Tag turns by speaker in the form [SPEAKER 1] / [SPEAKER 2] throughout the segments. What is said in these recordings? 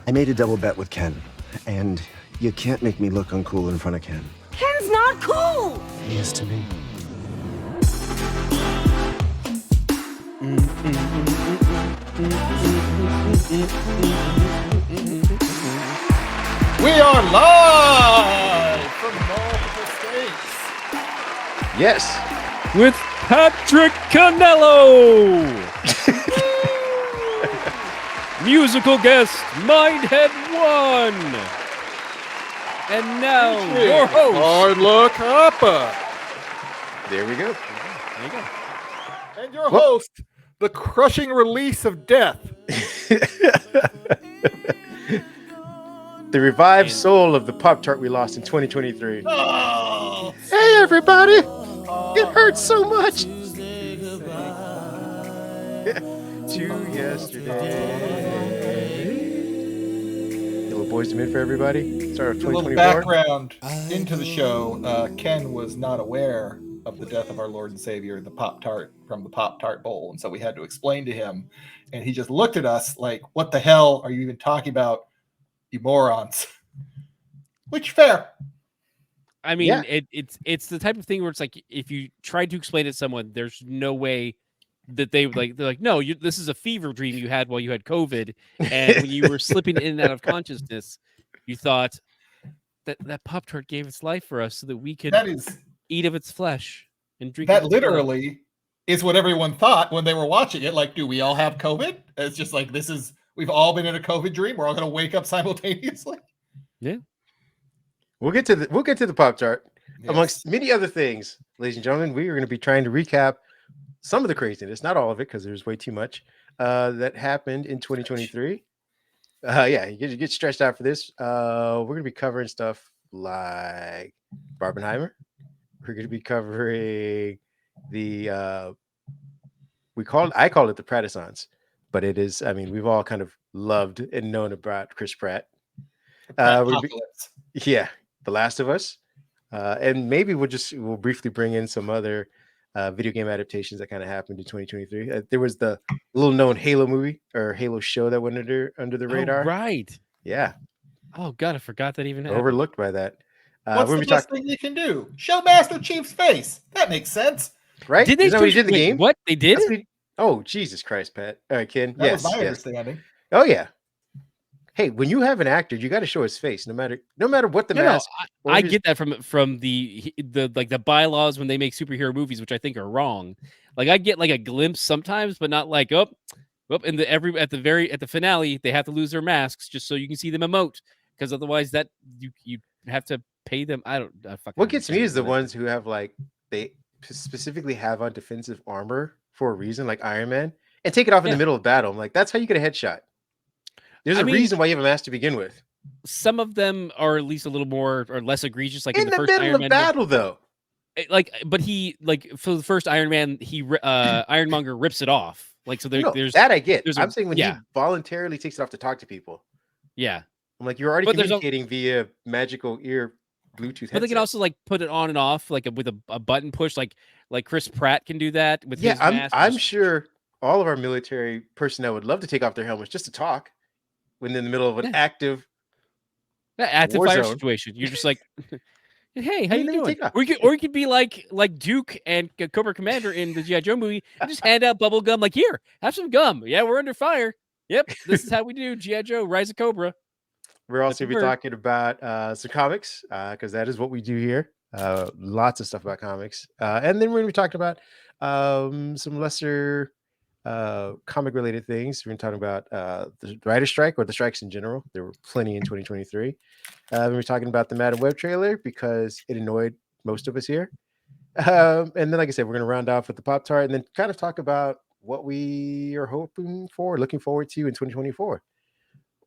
[SPEAKER 1] I made a double bet with Ken, and you can't make me look uncool in front of Ken.
[SPEAKER 2] Ken's not cool!
[SPEAKER 1] He is to me.
[SPEAKER 3] We are live from multiple states.
[SPEAKER 4] Yes.
[SPEAKER 5] With Patrick Canello. Musical guest, Mindhead 1. And now, your host.
[SPEAKER 3] Marla Kappa.
[SPEAKER 4] There we go.
[SPEAKER 5] There you go.
[SPEAKER 3] And your host, the crushing release of death.
[SPEAKER 4] The revived soul of the Pop Tart we lost in 2023.
[SPEAKER 3] Oh,
[SPEAKER 4] Hey, everybody. It hurts so much. To yesterday. Little boys to mid for everybody. Start of
[SPEAKER 3] a little
[SPEAKER 4] 2024.
[SPEAKER 3] background into the show. Ken was not aware of the death of our Lord and Savior, the Pop Tart from the Pop Tart Bowl. And so we had to explain to him. And he just looked at us like, what the hell are you even talking about, you morons? Which, fair.
[SPEAKER 5] I mean,
[SPEAKER 4] Yeah.
[SPEAKER 5] it's the type of thing where it's like if you tried to explain it to someone, there's no way that they're like, no, this is a fever dream you had while you had COVID, and when you were slipping in and out of consciousness, you thought that Pop Tart gave its life for us so that we could eat of its flesh and drink.
[SPEAKER 3] That literally is what everyone thought when they were watching it. Like, do we all have COVID? It's just like we've all been in a COVID dream. We're all going to wake up simultaneously.
[SPEAKER 5] Yeah.
[SPEAKER 4] We'll get to the Pop Tart.
[SPEAKER 3] Yes.
[SPEAKER 4] Amongst many other things, ladies and gentlemen, we are going to be trying to recap some of the craziness, not all of it, because there's way too much that happened in 2023. Yeah, you get stretched out for this. We're going to be covering stuff like Barbenheimer. We're going to be covering the I call it the Pratissance, but it is. I mean, we've all kind of loved and known about Chris Pratt. Yeah, The Last of Us, and maybe we'll briefly bring in some other video game adaptations that kind of happened in 2023. There was the little known Halo movie or Halo show that went under the radar.
[SPEAKER 5] Oh, right.
[SPEAKER 4] Yeah.
[SPEAKER 5] Oh God, I forgot that even happened.
[SPEAKER 4] Overlooked by that.
[SPEAKER 3] What's the best thing you can do? Show Master Chief's face. That makes sense,
[SPEAKER 4] right?
[SPEAKER 5] Did they?
[SPEAKER 4] Isn't that what he did in the game?
[SPEAKER 5] What they did?
[SPEAKER 4] Oh, Jesus Christ, Pat. Ken.
[SPEAKER 3] That was my understanding.
[SPEAKER 4] Oh yeah. Hey, when you have an actor, you got to show his face, no matter what the mask.
[SPEAKER 5] No, I get that from the bylaws when they make superhero movies, which I think are wrong. Like I get like a glimpse sometimes, but not like at the finale they have to lose their masks just so you can see them emote, because otherwise that you have to pay them. I don't.
[SPEAKER 4] What gets me is the ones who have like they specifically have on defensive armor for a reason, like Iron Man, and take it off in the middle of battle. I'm like, that's how you get a headshot. There's a reason why you have a mask to begin with.
[SPEAKER 5] Some of them are at least a little more or less egregious, like in the first
[SPEAKER 4] middle
[SPEAKER 5] Iron
[SPEAKER 4] of
[SPEAKER 5] Man
[SPEAKER 4] battle, though.
[SPEAKER 5] But he for the first Iron Man, Ironmonger rips it off. Like so, there's
[SPEAKER 4] that I get. I'm saying when he voluntarily takes it off to talk to people.
[SPEAKER 5] Yeah,
[SPEAKER 4] I'm like, you're already communicating via magical ear Bluetooth.
[SPEAKER 5] But they can also like put it on and off, like with a button push, like Chris Pratt can do that with his mask.
[SPEAKER 4] I'm sure all of our military personnel would love to take off their helmets just to talk. When in the middle of an active
[SPEAKER 5] fire situation, you're just like, "Hey, how you doing?" Or you could be like Duke and Cobra Commander in the G.I. Joe movie, and just hand out bubble gum. Like, here, have some gum. Yeah, we're under fire. Yep, this is how we do G.I. Joe: Rise of Cobra.
[SPEAKER 4] We're also going to be talking about some comics because that is what we do here. Lots of stuff about comics, and then we're going to be talking about some lesser comic related things. We're going to talk about the writer's strike or the strikes in general. There were plenty in 2023. We're talking about the Madam Web trailer because it annoyed most of us here. And then, like I said, we're going to round off with the Pop Tart and then kind of talk about what we are looking forward to in 2024.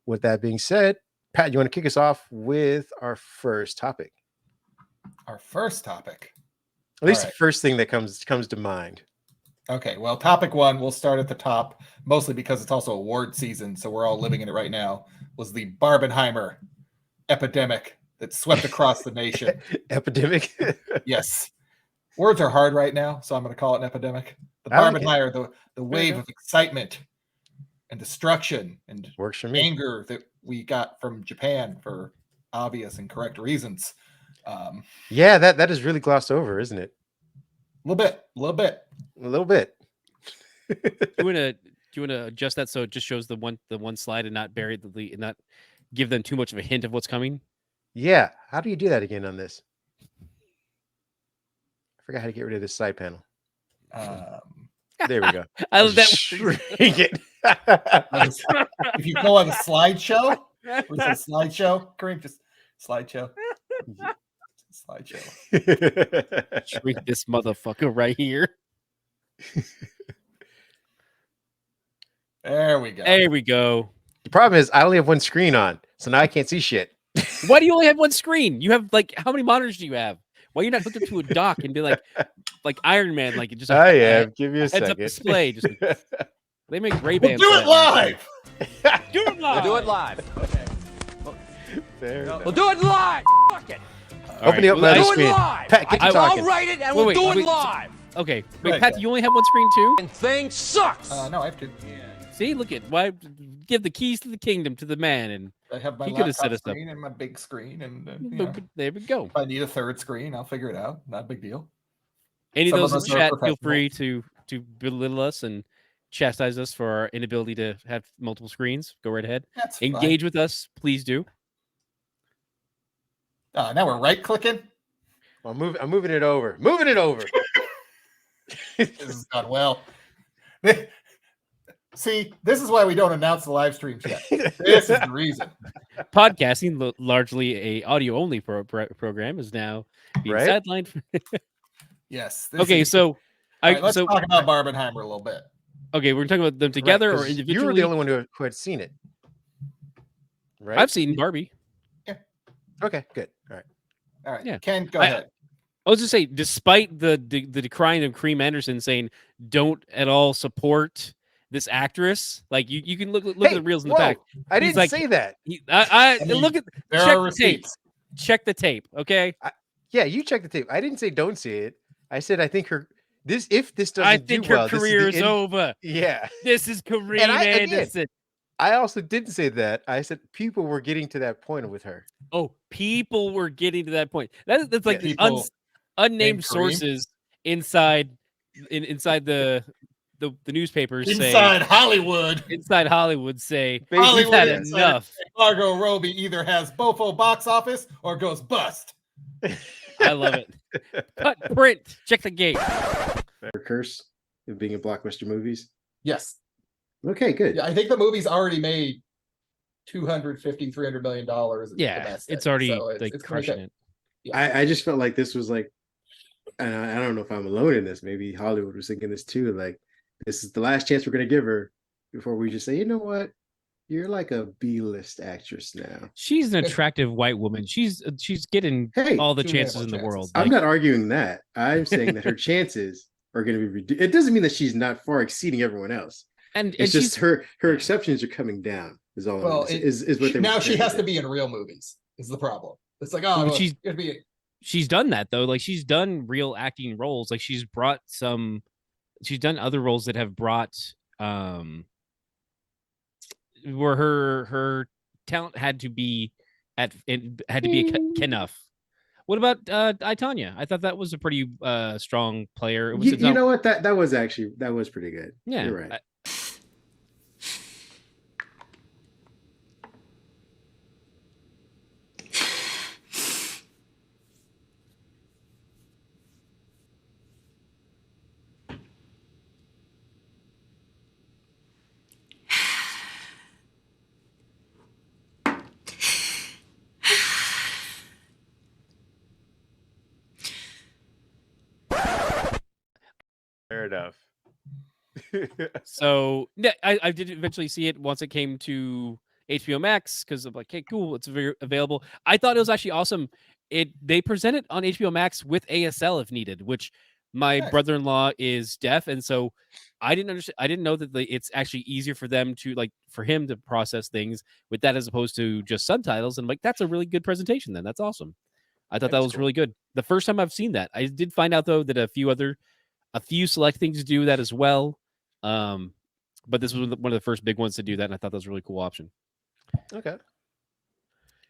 [SPEAKER 4] With that being said, Pat, you want to kick us off with our first topic?
[SPEAKER 3] Our first topic.
[SPEAKER 4] At least the first thing that comes to mind.
[SPEAKER 3] Okay, well, topic one, we'll start at the top, mostly because it's also award season, so we're all living in it right now, was the Barbenheimer epidemic that swept across the nation.
[SPEAKER 4] Epidemic?
[SPEAKER 3] Yes. Words are hard right now, so I'm going to call it an epidemic. The Barbenheimer, the wave of excitement and destruction and
[SPEAKER 4] works for me.
[SPEAKER 3] Anger that we got from Japan for obvious and correct reasons.
[SPEAKER 4] Yeah, that is really glossed over, isn't it?
[SPEAKER 3] A little bit.
[SPEAKER 4] A little bit.
[SPEAKER 5] Do you want to adjust that so it just shows the one slide and not bury the lead and not give them too much of a hint of what's coming?
[SPEAKER 4] Yeah. How do you do that again on this? I forgot how to get rid of this side panel. There we go.
[SPEAKER 5] I love that.
[SPEAKER 4] Shrink it.
[SPEAKER 3] If you go on the slideshow, where's the slideshow? Kareem, just slideshow. Slideshow.
[SPEAKER 5] Shrink this motherfucker right here.
[SPEAKER 3] There we go.
[SPEAKER 5] There we go.
[SPEAKER 4] The problem is I only have one screen on, so now I can't see shit.
[SPEAKER 5] Why do you only have one screen? You have like how many monitors do you have? Why are you not hooked up to a dock and be like Iron Man, like just
[SPEAKER 4] I am. Give me a
[SPEAKER 5] heads
[SPEAKER 4] second.
[SPEAKER 5] up display? Just they make Ray
[SPEAKER 3] We'll
[SPEAKER 5] Bans.
[SPEAKER 3] do it live.
[SPEAKER 5] Do it live.
[SPEAKER 6] We'll do it live.
[SPEAKER 4] Fair.
[SPEAKER 6] We'll do it live. Fuck it.
[SPEAKER 4] Opening up my
[SPEAKER 6] Do
[SPEAKER 4] other
[SPEAKER 6] it
[SPEAKER 4] screen.
[SPEAKER 6] live.
[SPEAKER 4] Pat, get to
[SPEAKER 6] I'll
[SPEAKER 4] talking.
[SPEAKER 6] write it and
[SPEAKER 5] Wait,
[SPEAKER 6] we'll do
[SPEAKER 5] wait,
[SPEAKER 6] it live.
[SPEAKER 5] Okay,
[SPEAKER 3] Right,
[SPEAKER 5] wait, Pat,
[SPEAKER 3] yeah.
[SPEAKER 5] you only have one screen too?
[SPEAKER 6] And thing sucks.
[SPEAKER 3] No, I have to.
[SPEAKER 5] See, look at why give the keys to the kingdom to the man, and
[SPEAKER 3] I have my
[SPEAKER 5] He coulda
[SPEAKER 3] laptop
[SPEAKER 5] set us up.
[SPEAKER 3] screen and my big screen, and you know,
[SPEAKER 5] there we go.
[SPEAKER 3] if I need a third screen, I'll figure it out. Not a big deal.
[SPEAKER 5] Any
[SPEAKER 3] Some
[SPEAKER 5] of
[SPEAKER 3] of
[SPEAKER 5] those
[SPEAKER 3] us
[SPEAKER 5] in
[SPEAKER 3] are
[SPEAKER 5] chat, feel
[SPEAKER 3] professionals.
[SPEAKER 5] free to belittle us and chastise us for our inability to have multiple screens. Go right ahead.
[SPEAKER 3] That's fine.
[SPEAKER 5] Engage with us, please do.
[SPEAKER 3] Now we're right clicking.
[SPEAKER 4] I'm moving it over. Moving it over.
[SPEAKER 3] This has gone well. See, this is why we don't announce the live streams yet. This is the reason.
[SPEAKER 5] Podcasting, largely a audio only program, is now being
[SPEAKER 4] Right?
[SPEAKER 5] sidelined.
[SPEAKER 3] Yes.
[SPEAKER 5] Okay, so
[SPEAKER 3] All right, let's
[SPEAKER 5] so
[SPEAKER 3] talk about Barbenheimer a little bit.
[SPEAKER 5] okay, we're talking about them together
[SPEAKER 4] Right,
[SPEAKER 5] or
[SPEAKER 4] 'cause
[SPEAKER 5] individually.
[SPEAKER 4] you were the only one who had seen it. Right?
[SPEAKER 5] I've seen Barbie.
[SPEAKER 4] Okay, good. All right.
[SPEAKER 3] All right,
[SPEAKER 5] Yeah.
[SPEAKER 3] Ken, go
[SPEAKER 5] I-
[SPEAKER 3] ahead.
[SPEAKER 5] I was just say, despite the decrying of Kareem Anderson saying don't at all support this actress, like you can look at the reels in the
[SPEAKER 4] whoa,
[SPEAKER 5] back.
[SPEAKER 4] I
[SPEAKER 5] He's
[SPEAKER 4] didn't
[SPEAKER 5] like-
[SPEAKER 4] say that.
[SPEAKER 5] I
[SPEAKER 3] I mean,
[SPEAKER 5] look at
[SPEAKER 3] There
[SPEAKER 5] check
[SPEAKER 3] are
[SPEAKER 5] the tape.
[SPEAKER 3] receipts.
[SPEAKER 5] Check the tape, okay?
[SPEAKER 4] Yeah, you check the tape. I didn't say don't see it. I said I think if this doesn't
[SPEAKER 5] I think
[SPEAKER 4] do
[SPEAKER 5] her
[SPEAKER 4] well, this
[SPEAKER 5] career
[SPEAKER 4] the
[SPEAKER 5] is
[SPEAKER 4] end.
[SPEAKER 5] over.
[SPEAKER 4] Yeah.
[SPEAKER 5] This is Kareem
[SPEAKER 4] And I did.
[SPEAKER 5] Anderson.
[SPEAKER 4] I also didn't say that. I said people were getting to that point with her.
[SPEAKER 5] Oh, people were getting to that point. That's like
[SPEAKER 3] Yeah, people
[SPEAKER 5] unnamed
[SPEAKER 3] named Kareem?
[SPEAKER 5] sources inside the newspapers
[SPEAKER 3] Inside Hollywood,
[SPEAKER 5] say inside Hollywood say
[SPEAKER 3] Hollywood
[SPEAKER 5] we've had
[SPEAKER 3] Insider.
[SPEAKER 5] enough.
[SPEAKER 3] Margot Robbie either has Bofo box office or goes bust.
[SPEAKER 5] I love it. Cut print. Check the gate.
[SPEAKER 7] Or curse of being in blockbuster movies.
[SPEAKER 3] Yes.
[SPEAKER 7] Okay, good.
[SPEAKER 3] Yeah, I think the movie's already made $250-300 million.
[SPEAKER 5] Yeah,
[SPEAKER 3] domestic,
[SPEAKER 5] it's already
[SPEAKER 3] so
[SPEAKER 5] like
[SPEAKER 3] gonna
[SPEAKER 5] crushing
[SPEAKER 3] get-
[SPEAKER 5] it.
[SPEAKER 3] Yeah.
[SPEAKER 7] I just felt like this was like, and I don't know if I'm alone in this. Maybe Hollywood was thinking this too. Like, this is the last chance we're gonna give her before we just say, you know what, you're like a B-list actress now.
[SPEAKER 5] She's an attractive white woman. She's getting
[SPEAKER 7] Hey,
[SPEAKER 5] all the
[SPEAKER 3] too
[SPEAKER 5] chances
[SPEAKER 3] many
[SPEAKER 5] in the
[SPEAKER 3] more
[SPEAKER 5] world.
[SPEAKER 7] I'm
[SPEAKER 5] Like,
[SPEAKER 7] not arguing that. I'm saying that her chances are going to be reduced. It doesn't mean that she's not far exceeding everyone else.
[SPEAKER 5] and
[SPEAKER 7] It's
[SPEAKER 5] she's
[SPEAKER 7] just her exceptions are coming down. Is all.
[SPEAKER 3] Well,
[SPEAKER 7] is what they
[SPEAKER 3] now
[SPEAKER 7] were
[SPEAKER 3] she
[SPEAKER 7] saying
[SPEAKER 3] has to
[SPEAKER 7] today.
[SPEAKER 3] be in real movies. Is the problem? It's like,
[SPEAKER 5] But
[SPEAKER 3] oh, well,
[SPEAKER 5] she's-
[SPEAKER 3] she's gonna be.
[SPEAKER 5] she's done that though. Like she's done real acting roles. Like she's done other roles that have brought where her talent had to be enough. What about I, Tanya? I thought that was a pretty strong player. It was,
[SPEAKER 7] You know what? That was pretty good.
[SPEAKER 5] yeah.
[SPEAKER 7] You're right.
[SPEAKER 4] Fair enough.
[SPEAKER 5] So yeah, I did eventually see it once it came to HBO Max because I'm like, okay, cool, it's very available. I thought it was actually awesome. They present it on HBO Max with ASL if needed, which my
[SPEAKER 3] Nice.
[SPEAKER 5] brother-in-law is deaf, and so I didn't understand. I didn't know that it's actually easier for them to for him to process things with that as opposed to just subtitles. And I'm like, that's a really good presentation. Then that's awesome. I thought that
[SPEAKER 3] That's
[SPEAKER 5] was
[SPEAKER 3] cool.
[SPEAKER 5] really good. The first time I've seen that, I did find out though that a few select things do that as well. But this was one of the first big ones to do that, and I thought that was a really cool option.
[SPEAKER 4] Okay.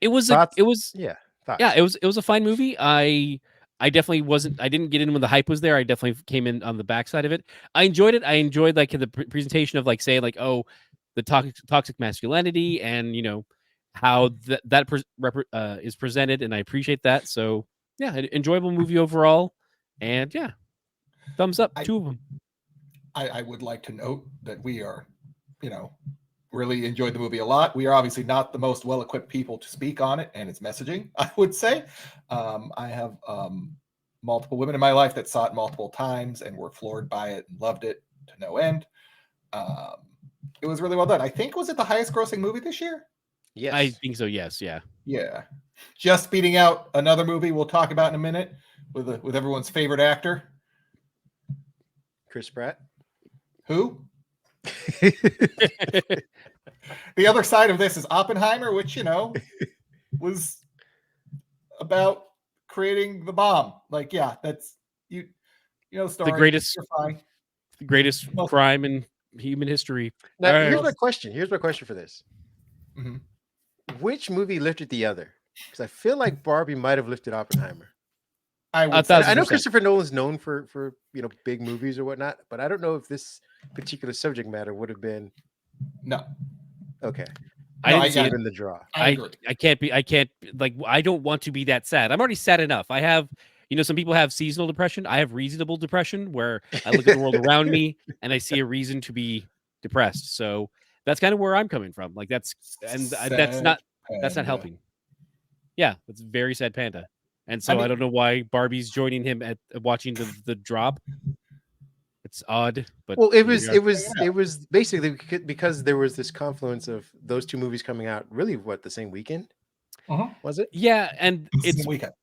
[SPEAKER 5] It was
[SPEAKER 4] Thoughts?
[SPEAKER 5] it was
[SPEAKER 4] Yeah, thoughts.
[SPEAKER 5] yeah, it was a fine movie. I definitely wasn't. I didn't get in when the hype was there. I definitely came in on the backside of it. I enjoyed it. I enjoyed like the presentation of like say like the toxic masculinity and how is presented, and I appreciate that. So yeah, an enjoyable movie overall, and yeah, thumbs up. Two of them.
[SPEAKER 3] I would like to note that we are, really enjoyed the movie a lot. We are obviously not the most well-equipped people to speak on it and its messaging, I would say. I have multiple women in my life that saw it multiple times and were floored by it and loved it to no end. It was really well done. I think, was it the highest grossing movie this year?
[SPEAKER 4] Yes.
[SPEAKER 5] I think so. Yes. Yeah.
[SPEAKER 3] Yeah. Just beating out another movie we'll talk about in a minute with everyone's favorite actor.
[SPEAKER 4] Chris Pratt.
[SPEAKER 3] Who? The other side of this is Oppenheimer, which, was about creating the bomb. Like, yeah, that's story.
[SPEAKER 5] The greatest
[SPEAKER 3] You're fine.
[SPEAKER 5] The greatest crime in human history.
[SPEAKER 4] Now,
[SPEAKER 5] All right.
[SPEAKER 4] here's my question. Here's my question for this.
[SPEAKER 3] Mhm.
[SPEAKER 4] Which movie lifted the other? Because I feel like Barbie might have lifted Oppenheimer.
[SPEAKER 3] I would
[SPEAKER 5] say-
[SPEAKER 3] say,
[SPEAKER 4] I know
[SPEAKER 5] 1,000%.
[SPEAKER 4] Christopher Nolan's known for big movies or whatnot, but I don't know if this particular subject matter would have been
[SPEAKER 3] no.
[SPEAKER 4] okay.
[SPEAKER 5] I
[SPEAKER 3] No,
[SPEAKER 5] didn't see
[SPEAKER 3] I-
[SPEAKER 5] it.
[SPEAKER 4] Even the draw.
[SPEAKER 3] I agree.
[SPEAKER 5] I can't like I don't want to be that sad. I'm already sad enough. I have some people have seasonal depression. I have reasonable depression where I look at the world around me and I see a reason to be depressed. So that's kind of where I'm coming from. Like that's not
[SPEAKER 3] Panda.
[SPEAKER 5] helping. Yeah, it's very sad panda. And so
[SPEAKER 3] I mean-
[SPEAKER 5] I don't know why Barbie's joining him at watching the drop. It's odd, but
[SPEAKER 4] Well, it
[SPEAKER 5] here we
[SPEAKER 4] was
[SPEAKER 5] are.
[SPEAKER 4] it was basically because there was this confluence of those two movies coming out really the same weekend, was it?
[SPEAKER 5] Yeah, and it's
[SPEAKER 3] Same weekend.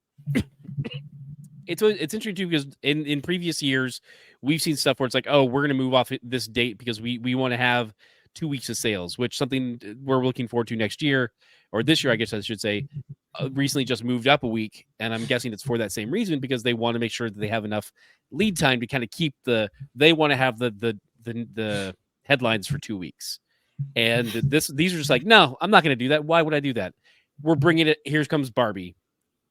[SPEAKER 5] it's interesting too because in previous years we've seen stuff where it's like, oh, we're gonna move off this date because we want to have 2 weeks of sales, which something we're looking forward to next year or this year, I guess I should say. Recently just moved up a week, and I'm guessing it's for that same reason because they want to make sure that they have enough lead time to kind of keep they want to have the headlines for 2 weeks. And these are just like, no, I'm not going to do that. Why would I do that? We're bringing it. Here comes Barbie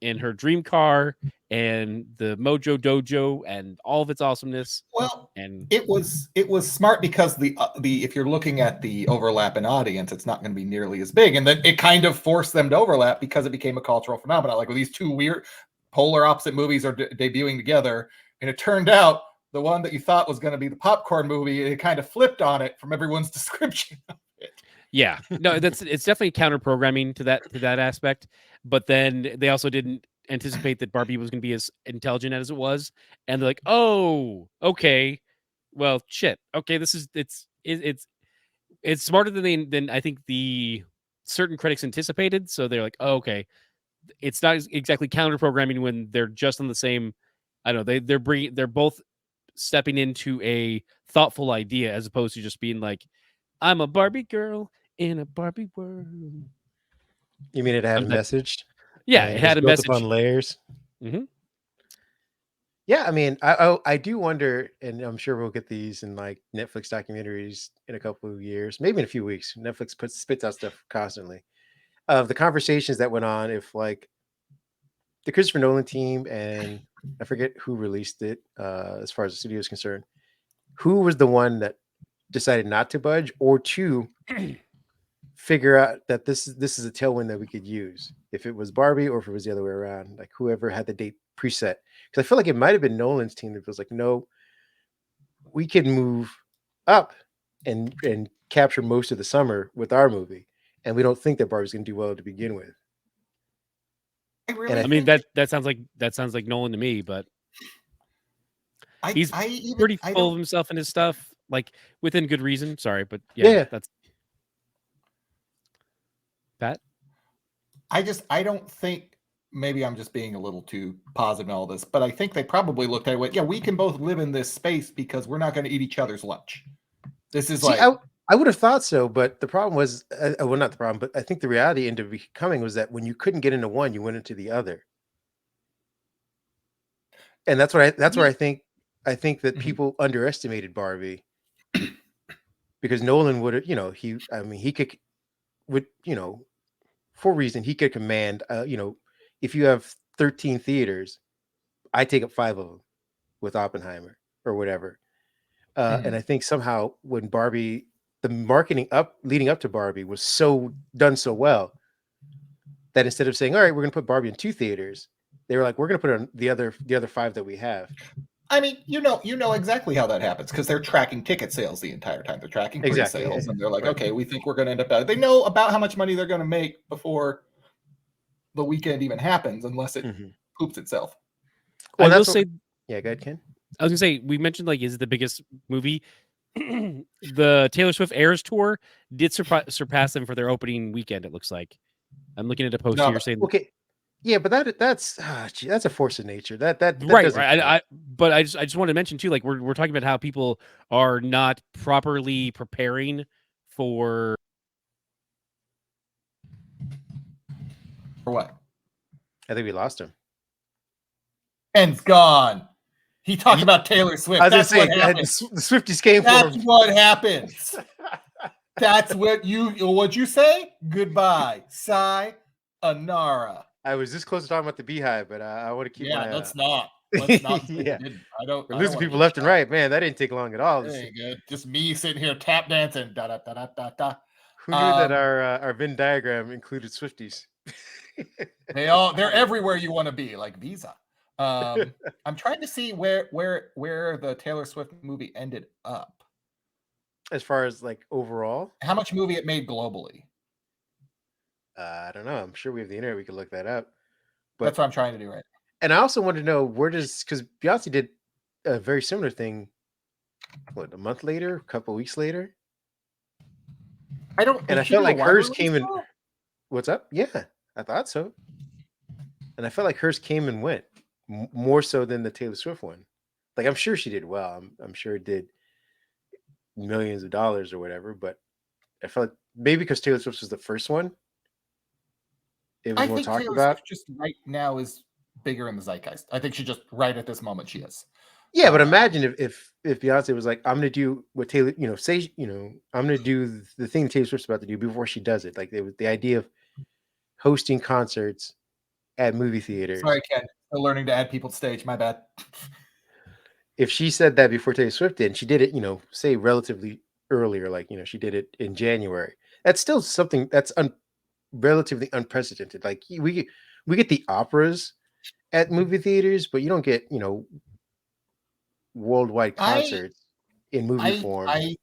[SPEAKER 5] in her dream car and the Mojo Dojo and all of its awesomeness.
[SPEAKER 3] Well,
[SPEAKER 5] And
[SPEAKER 3] it was smart because the if you're looking at the overlap in audience, it's not going to be nearly as big, and then it kind of forced them to overlap because it became a cultural phenomenon. Like, with these two weird polar opposite movies are debuting together, and it turned out the one that you thought was going to be the popcorn movie, it kind of flipped on it from everyone's description of it.
[SPEAKER 5] yeah, no, it's definitely counter programming to that aspect. But then they also didn't anticipate that Barbie was going to be as intelligent as it was, and they're like, oh, okay, well, shit, okay, it's smarter than I think the certain critics anticipated. So they're like, oh, okay, it's not exactly counter programming when they're just on the same. I don't know, they're both stepping into a thoughtful idea as opposed to just being like, I'm a Barbie girl in a Barbie world.
[SPEAKER 4] You mean it had a
[SPEAKER 5] I'm not-
[SPEAKER 4] message?
[SPEAKER 5] Yeah,
[SPEAKER 4] and
[SPEAKER 5] it had
[SPEAKER 4] was
[SPEAKER 5] a
[SPEAKER 4] built
[SPEAKER 5] message.
[SPEAKER 4] upon layers.
[SPEAKER 5] Mhm.
[SPEAKER 4] Yeah, I mean, I do wonder, and I'm sure we'll get these in like Netflix documentaries in a couple of years, maybe in a few weeks. Netflix spits out stuff constantly of the conversations that went on. If like the Christopher Nolan team, and I forget who released it, as far as the studio is concerned, who was the one that decided not to budge, or to figure out that this is a tailwind that we could use, if it was Barbie or if it was the other way around, like whoever had the date preset. Because I feel like it might have been Nolan's team that was like, no, we can move up and capture most of the summer with our movie, and we don't think that Barbie's going to do well to begin with.
[SPEAKER 3] I really
[SPEAKER 4] And
[SPEAKER 5] I mean
[SPEAKER 3] think
[SPEAKER 5] that sounds like Nolan to me, but he's
[SPEAKER 3] I
[SPEAKER 5] pretty full
[SPEAKER 3] don't
[SPEAKER 5] of himself and his stuff, like within good reason. Sorry, but yeah. That's Pat.
[SPEAKER 3] I don't think, maybe I'm just being a little too positive in all this, but I think they probably looked at it, yeah, we can both live in this space because we're not going to eat each other's lunch. This is
[SPEAKER 4] See,
[SPEAKER 3] like,
[SPEAKER 4] I would have thought so, but the problem was, well, not the problem, but I think the reality into becoming was that when you couldn't get into one, you went into the other, and that's where I think that
[SPEAKER 3] Mhm.
[SPEAKER 4] people underestimated Barbie because Nolan would have, he could would for a reason, he could command, if you have 13 theaters, I take up 5 of them with Oppenheimer or whatever. And I think somehow when Barbie, the marketing leading up to Barbie was done so well that instead of saying, all right, we're going to put Barbie in 2 theaters, they were like, we're going to put it on the other 5 that we have.
[SPEAKER 3] I mean, you know exactly how that happens because they're tracking ticket sales the entire time. They're tracking pre-sales, and they're like, okay, we think we're going to end up. They know about how much money they're going to make before the weekend even happens, unless it poops itself.
[SPEAKER 5] Well, I will say,
[SPEAKER 4] yeah, go ahead, Ken.
[SPEAKER 5] I was gonna say, we mentioned like, is it the biggest movie? The Taylor Swift Eras Tour did surpass them for their opening weekend. It looks like. I'm looking at a post here saying,
[SPEAKER 4] okay, yeah, but that's a force of nature. That
[SPEAKER 5] right. But I just wanted to mention too, like we're talking about how people are not properly preparing for
[SPEAKER 3] what?
[SPEAKER 4] I think we lost him.
[SPEAKER 3] Ken's gone. He talked about Taylor Swift. That's what happens.
[SPEAKER 4] The Swifties came for him.
[SPEAKER 3] That's what happens. That's what'd you say? Goodbye. Sayonara.
[SPEAKER 4] I was this close to talking about the Beehive, but I want to keep my...
[SPEAKER 3] let's not. Let's not.
[SPEAKER 4] Yeah.
[SPEAKER 3] We're
[SPEAKER 4] losing people left and right. Man, that didn't take long at all.
[SPEAKER 3] Very good. Just me sitting here tap dancing. Da, da, da, da, da, da.
[SPEAKER 4] Who knew that our Venn diagram included Swifties?
[SPEAKER 3] They're everywhere you want to be, like Visa. I'm trying to see where the Taylor Swift movie ended up.
[SPEAKER 4] As far as like overall,
[SPEAKER 3] how much movie it made globally?
[SPEAKER 4] I don't know. I'm sure we have the internet. We could look that up. But
[SPEAKER 3] that's what I'm trying to do right now.
[SPEAKER 4] And I also want to know because Beyonce did a very similar thing. What, a month later, a couple weeks later?
[SPEAKER 3] I felt
[SPEAKER 4] like hers came in. What's up? Yeah, I thought so. And I felt like hers came and went more so than the Taylor Swift one. Like, I'm sure she did well. I'm sure it did millions of dollars or whatever. But I felt like maybe because Taylor Swift was the first one, it was more talked about.
[SPEAKER 3] Swift just right now is bigger in the zeitgeist. I think she just right at this moment she is.
[SPEAKER 4] Yeah, but imagine if Beyonce was like, I'm gonna do what Taylor, I'm gonna do the thing Taylor Swift's about to do before she does it. Like the idea of hosting concerts at movie theaters.
[SPEAKER 3] Sorry, Ken. Still learning to add people to stage. My bad.
[SPEAKER 4] If she said that before Taylor Swift did, and she did it, say relatively earlier, like she did it in January. That's still something that's relatively unprecedented. Like we get the operas at movie theaters, but you don't get worldwide concerts in movie form.
[SPEAKER 3] I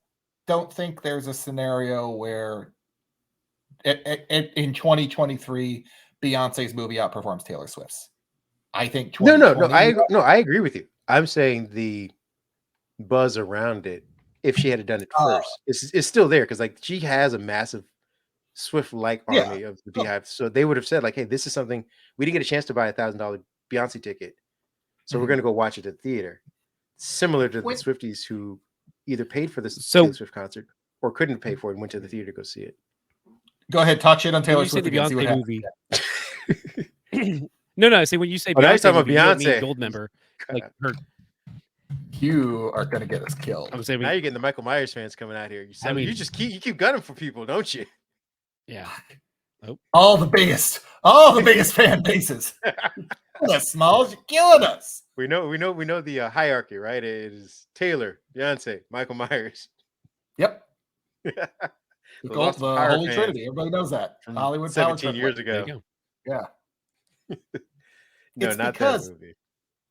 [SPEAKER 3] don't think there's a scenario where in 2023 Beyonce's movie outperforms Taylor Swift's. I think
[SPEAKER 4] I agree with you. I'm saying the buzz around it, if she had done it first, is still there because like she has a massive Swift-like army of the Beehive. So they would have said like, hey, this is something we didn't get a chance to buy $1,000 Beyonce ticket, so we're going to go watch it at the theater. Similar to the Swifties who either paid for this Taylor Swift concert or couldn't pay for it and went to the theater to go see it.
[SPEAKER 3] Go ahead, talk shit on Taylor Swift.
[SPEAKER 5] The Beyonce movie. No, I say when you say
[SPEAKER 4] Beyonce,
[SPEAKER 5] movie,
[SPEAKER 4] Beyonce
[SPEAKER 5] Gold member, like her.
[SPEAKER 3] You are going to get us killed.
[SPEAKER 5] I'm saying
[SPEAKER 4] now you're getting the Michael Myers fans coming out here. You just keep gunning for people, don't you?
[SPEAKER 5] Yeah.
[SPEAKER 3] Oh. All the biggest fan bases. The smalls, you're killing us.
[SPEAKER 4] We know the hierarchy, right? It is Taylor, Beyonce, Michael Myers.
[SPEAKER 3] Yep. the Holy Trinity. Everybody knows that. Hollywood
[SPEAKER 4] 17 years ago.
[SPEAKER 3] Yeah.
[SPEAKER 4] No,
[SPEAKER 3] it's
[SPEAKER 4] not
[SPEAKER 3] because
[SPEAKER 4] that movie.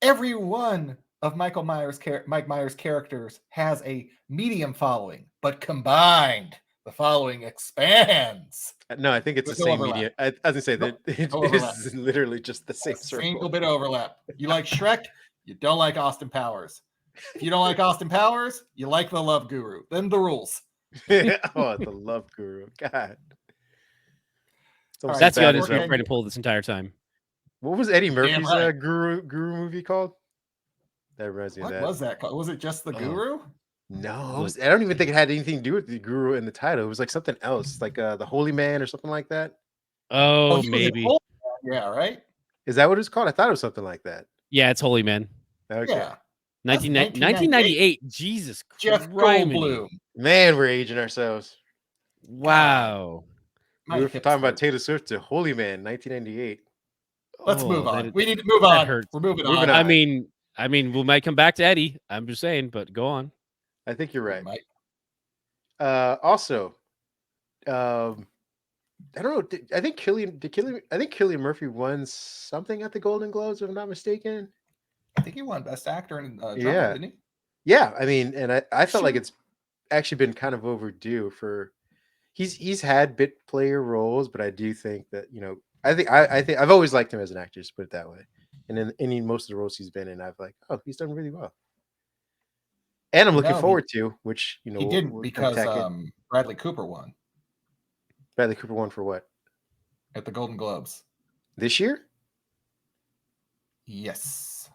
[SPEAKER 3] Every one of Mike Myers' characters has a medium following, but combined, the following expands.
[SPEAKER 4] No, I think it's the same medium. I was gonna say that it is literally just the same circle.
[SPEAKER 3] Single bit of overlap. You like Shrek, you don't like Austin Powers. If you don't like Austin Powers, you like the Love Guru. Then the rules.
[SPEAKER 4] Oh, the Love Guru. God.
[SPEAKER 5] That's the audience we're trying to pull this entire time.
[SPEAKER 4] What was Eddie Murphy's Guru movie called? That reminds me of that.
[SPEAKER 3] What was that called? Was it just the Guru?
[SPEAKER 4] No, I don't even think it had anything to do with the Guru in the title. It was like something else, like the Holy Man or something like that.
[SPEAKER 5] Oh, maybe.
[SPEAKER 3] Yeah, right.
[SPEAKER 4] Is that what it's called? I thought it was something like that.
[SPEAKER 5] Yeah, it's Holy Man.
[SPEAKER 4] Okay.
[SPEAKER 3] Yeah.
[SPEAKER 5] 1998. Jesus Christ.
[SPEAKER 3] Jeff Goldblum.
[SPEAKER 4] Man, we're aging ourselves.
[SPEAKER 5] Wow.
[SPEAKER 4] We were talking about Taylor Swift to Holy Man, 1998.
[SPEAKER 3] Let's move on.
[SPEAKER 5] that-
[SPEAKER 3] We need to move
[SPEAKER 5] that
[SPEAKER 3] on.
[SPEAKER 5] hurts.
[SPEAKER 3] We're moving
[SPEAKER 4] Moving
[SPEAKER 3] on.
[SPEAKER 4] on.
[SPEAKER 5] I mean, we might come back to Eddie. I'm just saying, but go on.
[SPEAKER 4] I think you're
[SPEAKER 3] We
[SPEAKER 4] right.
[SPEAKER 3] might.
[SPEAKER 4] Also, I don't know. I think Cillian Murphy won something at the Golden Globes, if I'm not mistaken.
[SPEAKER 3] I think he won Best Actor in drama,
[SPEAKER 4] Yeah.
[SPEAKER 3] didn't he?
[SPEAKER 4] Yeah, I mean, and I felt like
[SPEAKER 3] Sure.
[SPEAKER 4] it's actually been kind of overdue for. He's had bit player roles, but I do think that I think I've always liked him as an actor. Just put it that way. And in any most of the roles he's been in, I've like, oh, he's done really well. And I'm looking forward to which
[SPEAKER 3] he didn't because Bradley Cooper won
[SPEAKER 4] Bradley Cooper won for what
[SPEAKER 3] at the Golden Globes
[SPEAKER 4] this year.
[SPEAKER 3] Yes,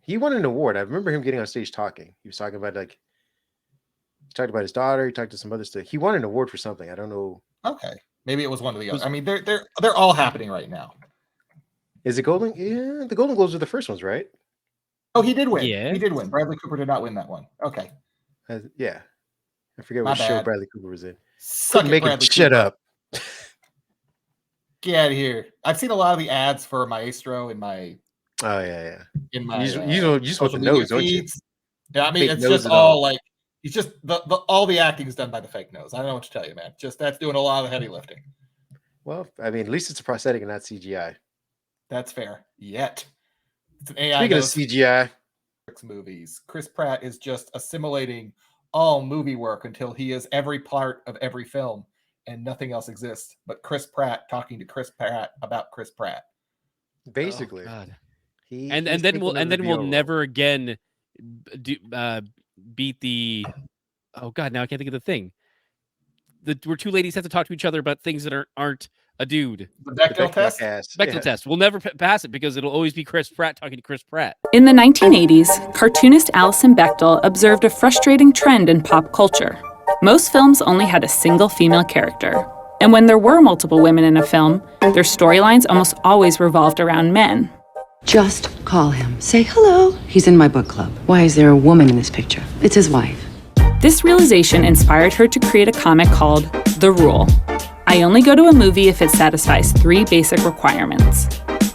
[SPEAKER 4] He won an award. I remember him getting on stage talking. He was talking about he talked about his daughter. He talked to some other stuff. He won an award for something. I don't know.
[SPEAKER 3] Okay, maybe it was one of the other. I mean, they're all happening right now.
[SPEAKER 4] Is it Golden? Yeah, the Golden Globes are the first ones, right?
[SPEAKER 3] Oh, he did win.
[SPEAKER 5] Yeah.
[SPEAKER 3] He did win. Bradley Cooper did not win that one. Okay.
[SPEAKER 4] Yeah. I forget
[SPEAKER 3] My
[SPEAKER 4] what show
[SPEAKER 3] bad.
[SPEAKER 4] Bradley Cooper was in.
[SPEAKER 3] Suck
[SPEAKER 4] Couldn't
[SPEAKER 3] it,
[SPEAKER 4] make him
[SPEAKER 3] Bradley
[SPEAKER 4] shut
[SPEAKER 3] Cooper.
[SPEAKER 4] up.
[SPEAKER 3] Get out of here. I've seen a lot of the ads for Maestro in my
[SPEAKER 4] Oh yeah. You just want
[SPEAKER 3] social
[SPEAKER 4] the nose,
[SPEAKER 3] media
[SPEAKER 4] don't you?
[SPEAKER 3] feeds. Yeah, I mean,
[SPEAKER 4] Fake
[SPEAKER 3] it's
[SPEAKER 4] nose
[SPEAKER 3] just
[SPEAKER 4] and all.
[SPEAKER 3] all like it's just all the acting is done by the fake nose. I don't know what to tell you, man. Just that's doing a lot of heavy lifting.
[SPEAKER 4] Well, I mean, at least it's a prosthetic and not CGI.
[SPEAKER 3] That's fair. Yet it's an AI
[SPEAKER 4] Speaking of
[SPEAKER 3] nose.
[SPEAKER 4] CGI,
[SPEAKER 3] Movies. Chris Pratt is just assimilating all movie work until he is every part of every film and nothing else exists but Chris Pratt talking to Chris Pratt about Chris Pratt.
[SPEAKER 4] basically,
[SPEAKER 5] God.
[SPEAKER 4] he's
[SPEAKER 5] And then
[SPEAKER 4] taking
[SPEAKER 5] we'll
[SPEAKER 4] over the
[SPEAKER 5] we'll
[SPEAKER 4] VO role.
[SPEAKER 5] never again beat the. Oh God! Now I can't think of the thing. Where two ladies have to talk to each other about things that aren't a dude.
[SPEAKER 3] The
[SPEAKER 4] The
[SPEAKER 3] Bechdel test.
[SPEAKER 5] Bechdel test. We'll never pass it because it'll always be Chris Pratt talking to Chris Pratt.
[SPEAKER 8] In the 1980s, cartoonist Alison Bechdel observed a frustrating trend in pop culture. Most films only had a single female character. And when there were multiple women in a film, their storylines almost always revolved around men.
[SPEAKER 2] Just call him. Say hello. He's in my book club. Why is there a woman in this picture? It's his wife.
[SPEAKER 8] This realization inspired her to create a comic called The Rule. I only go to a movie if it satisfies 3 basic requirements.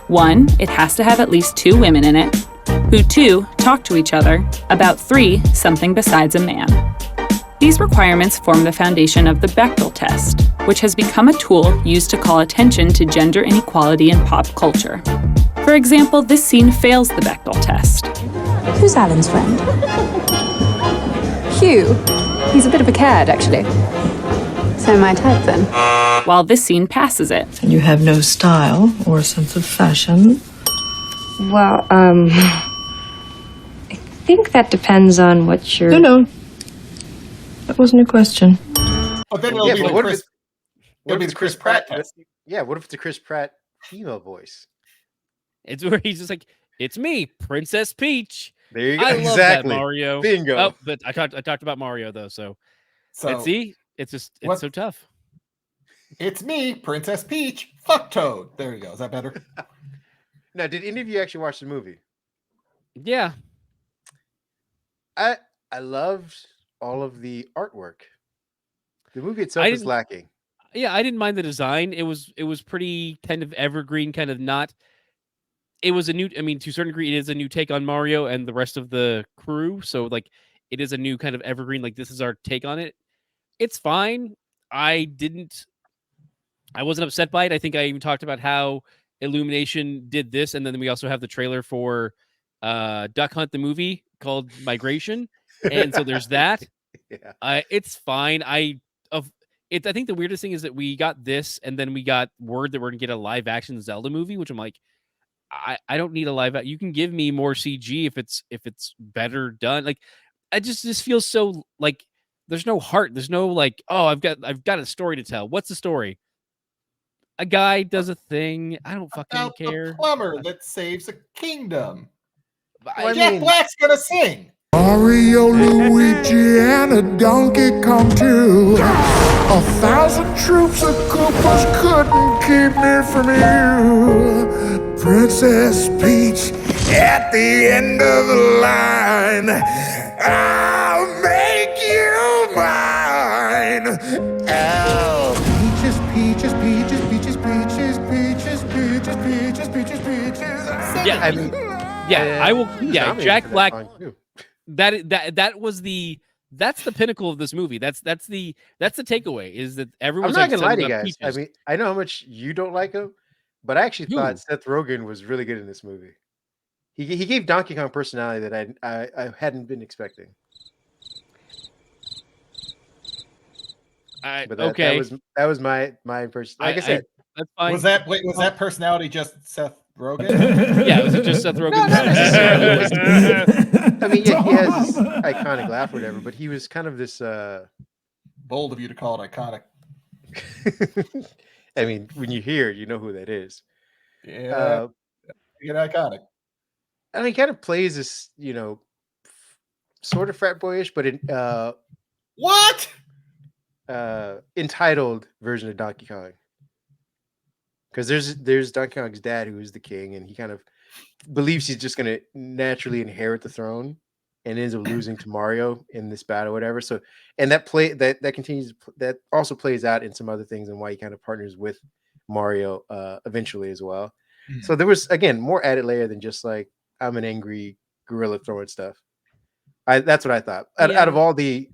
[SPEAKER 8] 1, it has to have at least 2 women in it, who 2, talk to each other, about 3, something besides a man. These requirements form the foundation of the Bechdel test, which has become a tool used to call attention to gender inequality in pop culture. For example, this scene fails the Bechdel test.
[SPEAKER 9] Who's Alan's friend? Hugh. He's a bit of a cad, actually. So my type, then.
[SPEAKER 8] While this scene passes it.
[SPEAKER 10] And you have no style or sense of fashion?
[SPEAKER 9] Well, I think that depends on what you're...
[SPEAKER 10] No. That wasn't a question.
[SPEAKER 3] But then it'll
[SPEAKER 4] Yeah,
[SPEAKER 3] be
[SPEAKER 4] but
[SPEAKER 3] the
[SPEAKER 4] what if
[SPEAKER 3] Chris.
[SPEAKER 4] it's-
[SPEAKER 3] It'll be the Chris Pratt test.
[SPEAKER 4] Yeah, what if it's a Chris Pratt female voice?
[SPEAKER 5] It's where he's just like, "It's me, Princess Peach."
[SPEAKER 4] There you go.
[SPEAKER 5] I love
[SPEAKER 4] Exactly.
[SPEAKER 5] that, Mario.
[SPEAKER 4] Bingo.
[SPEAKER 5] Oh, but I talked about Mario though, so
[SPEAKER 3] So
[SPEAKER 5] see, it's just
[SPEAKER 3] what-
[SPEAKER 5] so tough.
[SPEAKER 3] it's me, Princess Peach. Fuck Toad. There you go. Is that better?
[SPEAKER 4] Now, did any of you actually watch the movie?
[SPEAKER 5] Yeah,
[SPEAKER 4] I loved all of the artwork. The movie itself
[SPEAKER 5] I
[SPEAKER 4] is
[SPEAKER 5] didn't-
[SPEAKER 4] lacking.
[SPEAKER 5] yeah, I didn't mind the design. It was pretty kind of evergreen, kind of not. It was a new. I mean, to a certain degree, it is a new take on Mario and the rest of the crew. So like, it is a new kind of evergreen. Like this is our take on it. It's fine. I wasn't upset by it. I think I even talked about how Illumination did this, and then we also have the trailer for Duck Hunt the movie called Migration, and so there's that.
[SPEAKER 4] Yeah.
[SPEAKER 5] It's fine. I think the weirdest thing is that we got this, and then we got word that we're gonna get a live action Zelda movie, which I'm like, I don't need a live. You can give me more CG if it's better done. Like, I just feels so like there's no heart. There's no like, oh, I've got a story to tell. What's the story? A guy does a thing. I don't fucking
[SPEAKER 3] About
[SPEAKER 5] care.
[SPEAKER 3] the plumber that saves a kingdom.
[SPEAKER 4] Well, I
[SPEAKER 3] Jack
[SPEAKER 4] mean-
[SPEAKER 3] Black's gonna sing.
[SPEAKER 11] Mario, Luigi, and a Donkey Kong too. 1,000 troops of Koopas couldn't keep me from you. Princess Peach at the end of the line. I'll make you mine. Oh, Peaches,
[SPEAKER 5] Yeah,
[SPEAKER 4] I mean,
[SPEAKER 5] I will.
[SPEAKER 4] he was
[SPEAKER 5] Yeah,
[SPEAKER 4] nominated
[SPEAKER 5] Jack
[SPEAKER 4] for that
[SPEAKER 5] Black.
[SPEAKER 4] song, too.
[SPEAKER 5] That was that's the pinnacle of this movie. That's the takeaway is that
[SPEAKER 4] I'm
[SPEAKER 5] everyone's
[SPEAKER 4] not
[SPEAKER 5] like
[SPEAKER 4] gonna lie to you
[SPEAKER 5] about
[SPEAKER 4] guys. I
[SPEAKER 5] peaches.
[SPEAKER 4] mean, I know how much you don't like him, but I actually
[SPEAKER 5] Who?
[SPEAKER 4] thought Seth Rogen was really good in this movie. He gave Donkey Kong personality that I hadn't been expecting. But
[SPEAKER 5] Okay,
[SPEAKER 4] that was my impression. Like I said,
[SPEAKER 5] that's fine.
[SPEAKER 3] Was that personality just Seth Rogen?
[SPEAKER 5] Yeah, was it just Seth Rogen?
[SPEAKER 4] no, not necessarily. I mean, yeah, he has this iconic laugh or whatever, but he was kind of this.
[SPEAKER 3] Bold of you to call it iconic.
[SPEAKER 4] I mean, when you hear it, you know who that is.
[SPEAKER 3] Yeah, iconic.
[SPEAKER 4] And he kind of plays this, sort of frat boyish, but in
[SPEAKER 3] what?
[SPEAKER 4] Entitled version of Donkey Kong. Because there's Donkey Kong's dad who is the king, and he kind of believes he's just gonna naturally inherit the throne, and ends up losing to Mario in this battle, whatever. So, and that continues. That also plays out in some other things, and why he kind of partners with Mario eventually as well. So there was again more added layer than just like I'm an angry gorilla throwing stuff. That's what I thought. Out of all the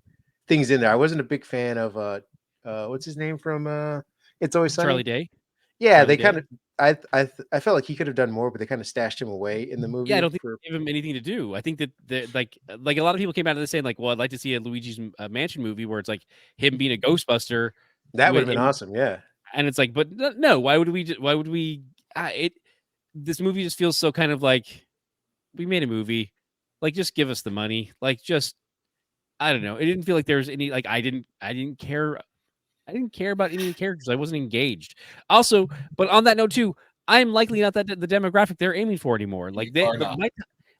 [SPEAKER 4] things in there, I wasn't a big fan of what's his name from It's Always Sunny?
[SPEAKER 5] Charlie Day.
[SPEAKER 4] Yeah,
[SPEAKER 5] Charlie
[SPEAKER 4] they
[SPEAKER 5] Day.
[SPEAKER 4] kind of. I felt like he could have done more, but they kind of stashed him away in the movie.
[SPEAKER 5] Yeah, I don't think they gave him anything to do. I think that like a lot of people came out of this saying like, well, I'd like to see a Luigi's Mansion movie where it's like him being a Ghostbuster.
[SPEAKER 4] That would have been awesome. Yeah,
[SPEAKER 5] and it's like, but no, why would we? This movie just feels so kind of like we made a movie, like just give us the money, like just I don't know. It didn't feel like there was any like I didn't care. I didn't care about any of the characters. I wasn't engaged. Also, but on that note too, I'm likely not the demographic they're aiming for anymore. Like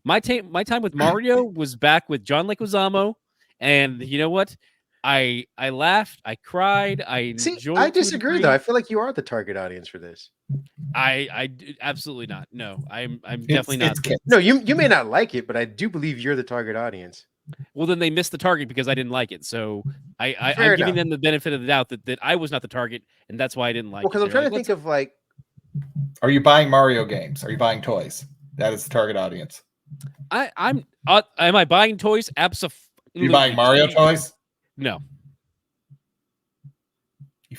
[SPEAKER 5] my time with Mario was back with John Leguizamo, and you know what? I laughed, I cried, I enjoyed.
[SPEAKER 4] I disagree though. I feel like you are the target audience for this.
[SPEAKER 5] Absolutely not. No, I'm definitely not.
[SPEAKER 4] No, you may not like it, but I do believe you're the target audience.
[SPEAKER 5] Well, then they missed the target because I didn't like it. So I'm giving them the benefit of the doubt that I was not the target, and that's why I didn't like it.
[SPEAKER 4] Because I'm trying to think of like,
[SPEAKER 3] are you buying Mario games? Are you buying toys? That is the target audience.
[SPEAKER 5] Am I buying toys? Absolutely.
[SPEAKER 3] Are you buying Mario toys?
[SPEAKER 5] No.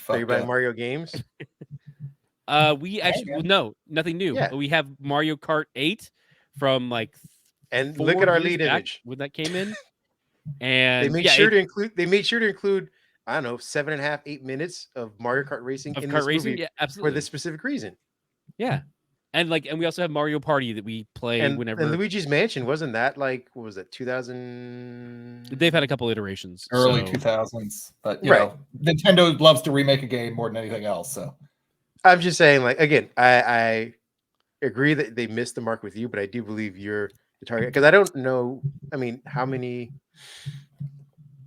[SPEAKER 4] Are you buying Mario games?
[SPEAKER 5] We actually no, nothing new. Yeah. We have Mario Kart 8 from like.
[SPEAKER 4] And look at our lead image
[SPEAKER 5] when that came in, and
[SPEAKER 4] they made sure to include. They made sure to include. I don't know, 7.5, 8 minutes of Mario Kart racing in this movie,
[SPEAKER 5] yeah, absolutely,
[SPEAKER 4] for this specific reason.
[SPEAKER 5] Yeah, and we also have Mario Party that we play whenever.
[SPEAKER 4] And Luigi's Mansion, wasn't that like what was that 2000?
[SPEAKER 5] They've had a couple iterations,
[SPEAKER 3] early 2000s, but you know, Nintendo loves to remake a game more than anything else. So
[SPEAKER 4] I'm just saying, like again, I agree that they missed the mark with you, but I do believe you're the target, because I don't know. I mean, how many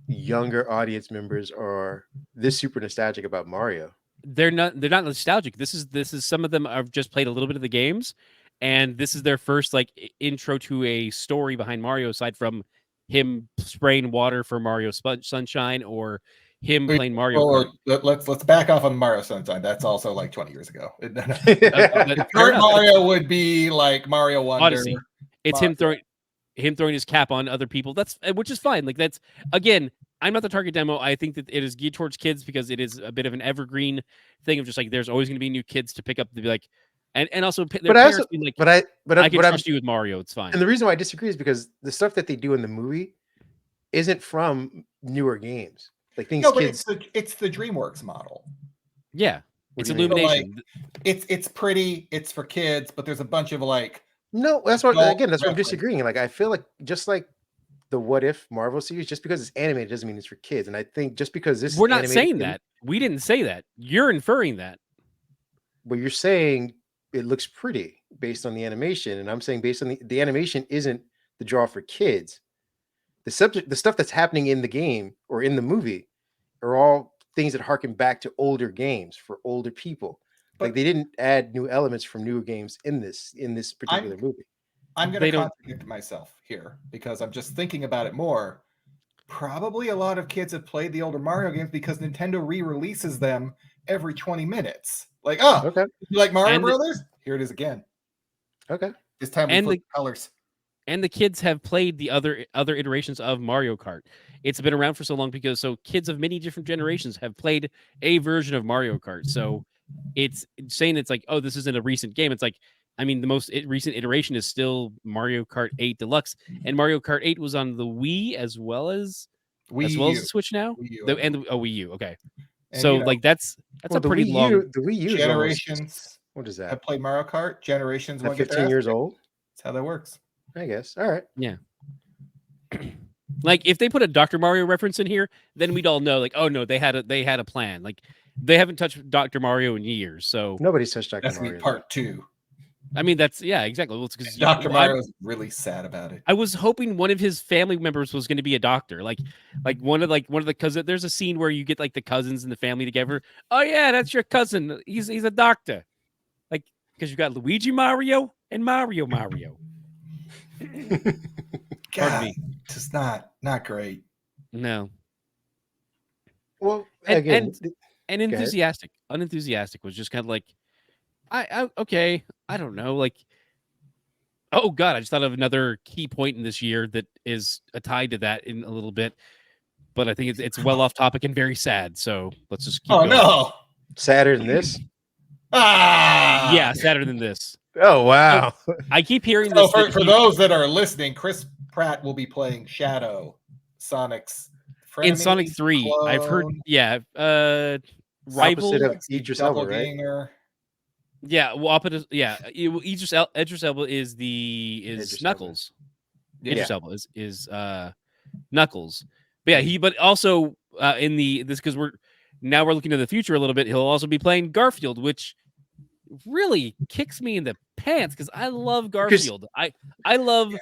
[SPEAKER 4] younger audience members are this super nostalgic about Mario?
[SPEAKER 5] They're not nostalgic. This is some of them have just played a little bit of the games, and this is their first like intro to a story behind Mario, aside from him spraying water for Mario Sunshine or him playing Mario.
[SPEAKER 3] Or let's back off on Mario Sunshine. That's also like 20 years ago. Current Mario would be like Mario Wonder.
[SPEAKER 5] Odyssey. It's him throwing his cap on other people. That's which is fine. Like that's again, I'm not the target demo. I think that it is geared towards kids because it is a bit of an evergreen thing of just like there's always going to be new kids to pick up to be like, and also their parents being like, I can trust you with Mario. It's fine.
[SPEAKER 4] And the reason why I disagree is because the stuff that they do in the movie isn't from newer games. Like things kids.
[SPEAKER 3] It's the DreamWorks model.
[SPEAKER 5] Yeah, it's Illumination.
[SPEAKER 3] So like, it's pretty. It's for kids, but there's a bunch of like.
[SPEAKER 4] No, that's what I'm disagreeing. Like I feel like just like the What If Marvel series, just because it's animated doesn't mean it's for kids. And I think just because this
[SPEAKER 5] we're not saying that. We didn't say that. You're inferring that.
[SPEAKER 4] Well, you're saying it looks pretty based on the animation, and I'm saying based on the animation isn't the draw for kids. The stuff that's happening in the game or in the movie are all things that harken back to older games for older people. Like they didn't add new elements from newer games in this particular movie.
[SPEAKER 3] I'm going to contradict myself here because I'm just thinking about it more. Probably a lot of kids have played the older Mario games because Nintendo re-releases them every 20 minutes. Like, okay, you like Mario Brothers? Here it is again.
[SPEAKER 4] Okay.
[SPEAKER 3] This time we flip colors.
[SPEAKER 5] And the kids have played the other iterations of Mario Kart. It's been around for so long because kids of many different generations have played a version of Mario Kart. So it's saying it's like, oh, this isn't a recent game. It's like, I mean, the most recent iteration is still Mario Kart 8 Deluxe, and Mario Kart 8 was on the Wii as well as the Switch now. Wii U. Okay, and, so that's a pretty long.
[SPEAKER 7] The Wii U
[SPEAKER 3] generations.
[SPEAKER 7] What is that?
[SPEAKER 3] I played Mario Kart. Generations.
[SPEAKER 7] 15 years old.
[SPEAKER 3] That's how that works.
[SPEAKER 7] I guess. All right.
[SPEAKER 5] Yeah. Like if they put a Dr. Mario reference in here, then we'd all know. Like, oh no, they had a plan. Like they haven't touched Dr. Mario in years, so
[SPEAKER 7] nobody's touched Dr.
[SPEAKER 3] Mario. That's
[SPEAKER 7] Mario.
[SPEAKER 3] Part 2.
[SPEAKER 5] I mean, that's exactly. Well, it's because
[SPEAKER 3] Dr. Mario is really sad about it.
[SPEAKER 5] I was hoping one of his family members was going to be a doctor, like one of the cousins. There's a scene where you get like the cousins and the family together. Oh yeah, that's your cousin. He's a doctor. Like because you got Luigi Mario and Mario.
[SPEAKER 3] God, just not great.
[SPEAKER 5] No.
[SPEAKER 7] Well,
[SPEAKER 5] and unenthusiastic was just kind of like, okay, I don't know, like, oh god, I just thought of another key point in this year that is tied to that in a little bit, but I think it's well off topic and very sad. So let's just keep going.
[SPEAKER 3] No,
[SPEAKER 7] sadder than this.
[SPEAKER 5] Yeah, sadder than this.
[SPEAKER 7] Oh wow!
[SPEAKER 5] So, I keep hearing this.
[SPEAKER 3] For those that are listening, Chris Pratt will be playing Shadow, Sonic's
[SPEAKER 5] in Sonic 3. Clone. I've heard, rival
[SPEAKER 7] of Idris Elba, right?
[SPEAKER 5] Yeah, well, opposite. Yeah, Idris Elba is Knuckles. Idris Elba is Knuckles. But yeah, but also because we're looking to the future a little bit. He'll also be playing Garfield, which really kicks me in the pants because I love Garfield. I love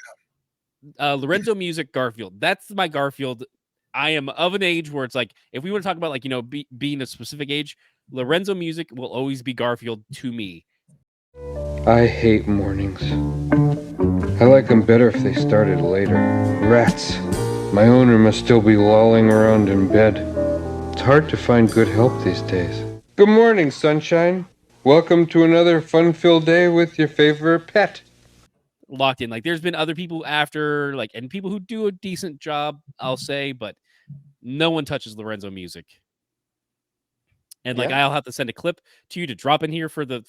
[SPEAKER 5] Lorenzo Music Garfield. That's my Garfield. I am of an age where it's like, if we want to talk about like, being a specific age, Lorenzo Music will always be Garfield to me.
[SPEAKER 12] I hate mornings. I like them better if they started later. Rats. My owner must still be lolling around in bed. It's hard to find good help these days. Good morning, sunshine. Welcome to another fun-filled day with your favorite pet.
[SPEAKER 5] Locked in. Like there's been other people after, like, and people who do a decent job, I'll say, but no one touches Lorenzo Music. And like I'll have to send a clip to you to drop in here for the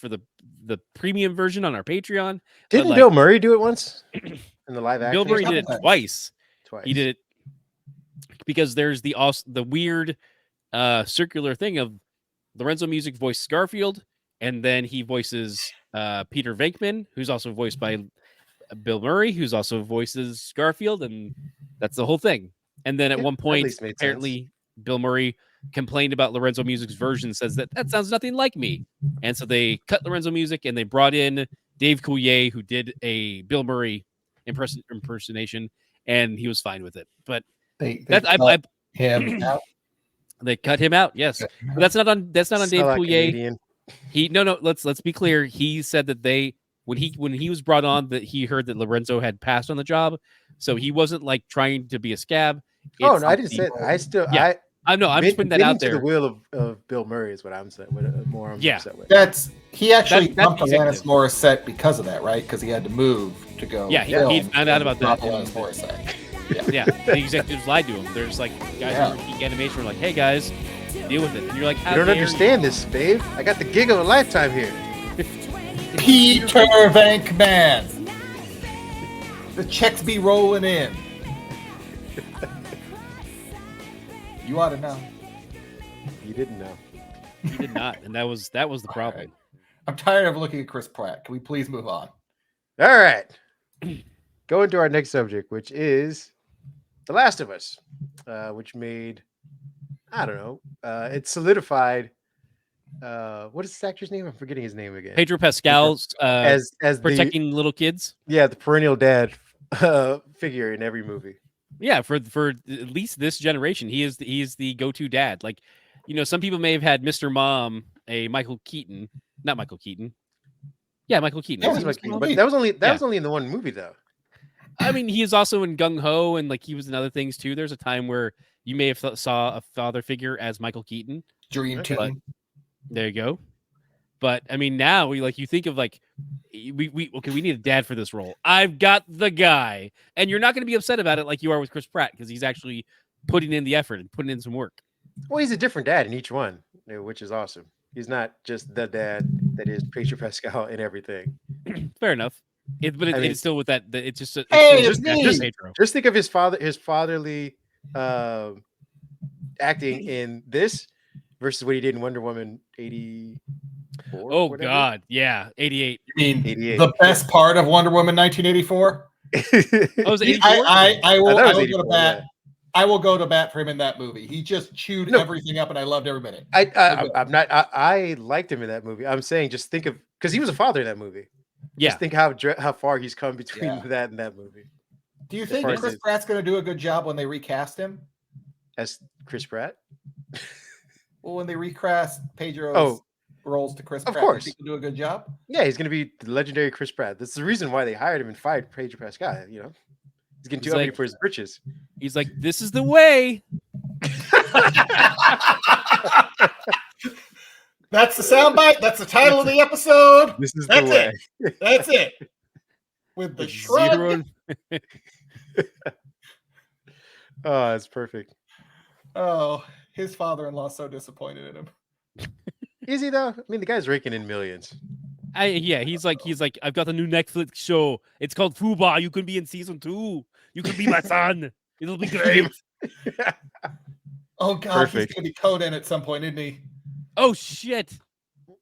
[SPEAKER 5] premium version on our Patreon.
[SPEAKER 7] Didn't Bill Murray do it once in the live action?
[SPEAKER 5] Bill Murray did it twice. He did it because there's the weird circular thing of Lorenzo Music voices Garfield, and then he voices Peter Venkman, who's also voiced by Bill Murray, who's also voices Garfield, and that's the whole thing. And then at one point, apparently, Bill Murray complained about Lorenzo Music's version, says that sounds nothing like me. And so they cut Lorenzo Music and they brought in Dave Coulier, who did a Bill Murray impersonation, and he was fine with it. But
[SPEAKER 3] they cut him out.
[SPEAKER 5] They cut him out, yes. But that's not on Dave Coulier. Let's be clear. He said that when he was brought on, that he heard that Lorenzo had passed on the job, so he wasn't like trying to be a scab.
[SPEAKER 7] Oh no, I didn't say that.
[SPEAKER 5] I know. I'm just putting that out there.
[SPEAKER 7] The will of Bill Murray is what I'm saying. Upset with.
[SPEAKER 3] He actually bumped Alanis Morissette because of that, right? Because he had to move to go.
[SPEAKER 5] Yeah, he found out about that.
[SPEAKER 3] Alanis Morissette.
[SPEAKER 5] Yeah, the executives lied to him. There's like guys in Geek Animation were like, "Hey guys, deal with it." And you're like,
[SPEAKER 7] "You don't understand this, babe. I got the gig of a lifetime here."
[SPEAKER 3] Peter Venkman. The checks be rolling in. You ought to know.
[SPEAKER 7] You didn't know.
[SPEAKER 5] You did not, and that was the problem.
[SPEAKER 3] Right. I'm tired of looking at Chris Pratt. Can we please move on?
[SPEAKER 7] All right. Go into our next subject, which is The Last of Us, which made, I don't know, it solidified. What is this actor's name? I'm forgetting his name again.
[SPEAKER 5] Pedro Pascal's as protecting little kids.
[SPEAKER 7] Yeah, the perennial dad figure in every movie.
[SPEAKER 5] Yeah, for at least this generation, he is the go-to dad. Like, some people may have had Mr. Mom, Michael Keaton, not Michael Keaton. Yeah, Michael Keaton.
[SPEAKER 7] But that was only in the one movie though.
[SPEAKER 5] I mean, he is also in Gung Ho, and like he was in other things too. There's a time where you may have saw a father figure as Michael Keaton.
[SPEAKER 3] Dream Team.
[SPEAKER 5] There you go. But I mean, now you think of like we need a dad for this role. I've got the guy, and you're not going to be upset about it like you are with Chris Pratt because he's actually putting in the effort and putting in some work.
[SPEAKER 4] Well, he's a different dad in each one, which is awesome. He's not just the dad that is Pedro Pascal in everything.
[SPEAKER 5] Fair enough. It's still with that. It's just
[SPEAKER 4] just think of his fatherly acting in this versus what he did in Wonder Woman 84.
[SPEAKER 5] Oh God, yeah, 88.
[SPEAKER 3] You mean
[SPEAKER 4] 88.
[SPEAKER 3] The best part of Wonder Woman 1984?
[SPEAKER 5] Oh, was it 84?
[SPEAKER 3] I will go to
[SPEAKER 4] 84,
[SPEAKER 3] bat.
[SPEAKER 4] yeah.
[SPEAKER 3] I will go to bat for him in that movie. He just chewed everything up, and I loved every minute.
[SPEAKER 4] I liked him in that movie. I'm saying just think of because he was a father in that movie.
[SPEAKER 5] Yeah.
[SPEAKER 4] Just think how far he's come between that and that movie.
[SPEAKER 3] Do you think Chris Pratt's going to do a good job when they recast him?
[SPEAKER 4] As Chris Pratt?
[SPEAKER 3] Well, when they recast Pedro's roles to Chris Pratt,
[SPEAKER 4] of course,
[SPEAKER 3] he can do a good job.
[SPEAKER 4] Yeah, he's going to be the legendary Chris Pratt. That's the reason why they hired him and fired Pedro Pascal. You know, he's getting too ugly for his britches.
[SPEAKER 5] He's like, "This is the way."
[SPEAKER 3] That's the soundbite. That's the title of the episode.
[SPEAKER 4] This is the way.
[SPEAKER 3] That's it. With the shrug.
[SPEAKER 4] Oh, that's perfect.
[SPEAKER 3] Oh, his father-in-law so disappointed in him.
[SPEAKER 4] Is he though? I mean, the guy's raking in millions.
[SPEAKER 5] He's like, I've got a new Netflix show. It's called Fuba. You can be in season 2. You can be my son. It'll be great.
[SPEAKER 3] Oh God, he's gonna be Conan at some point, isn't he?
[SPEAKER 5] Oh shit!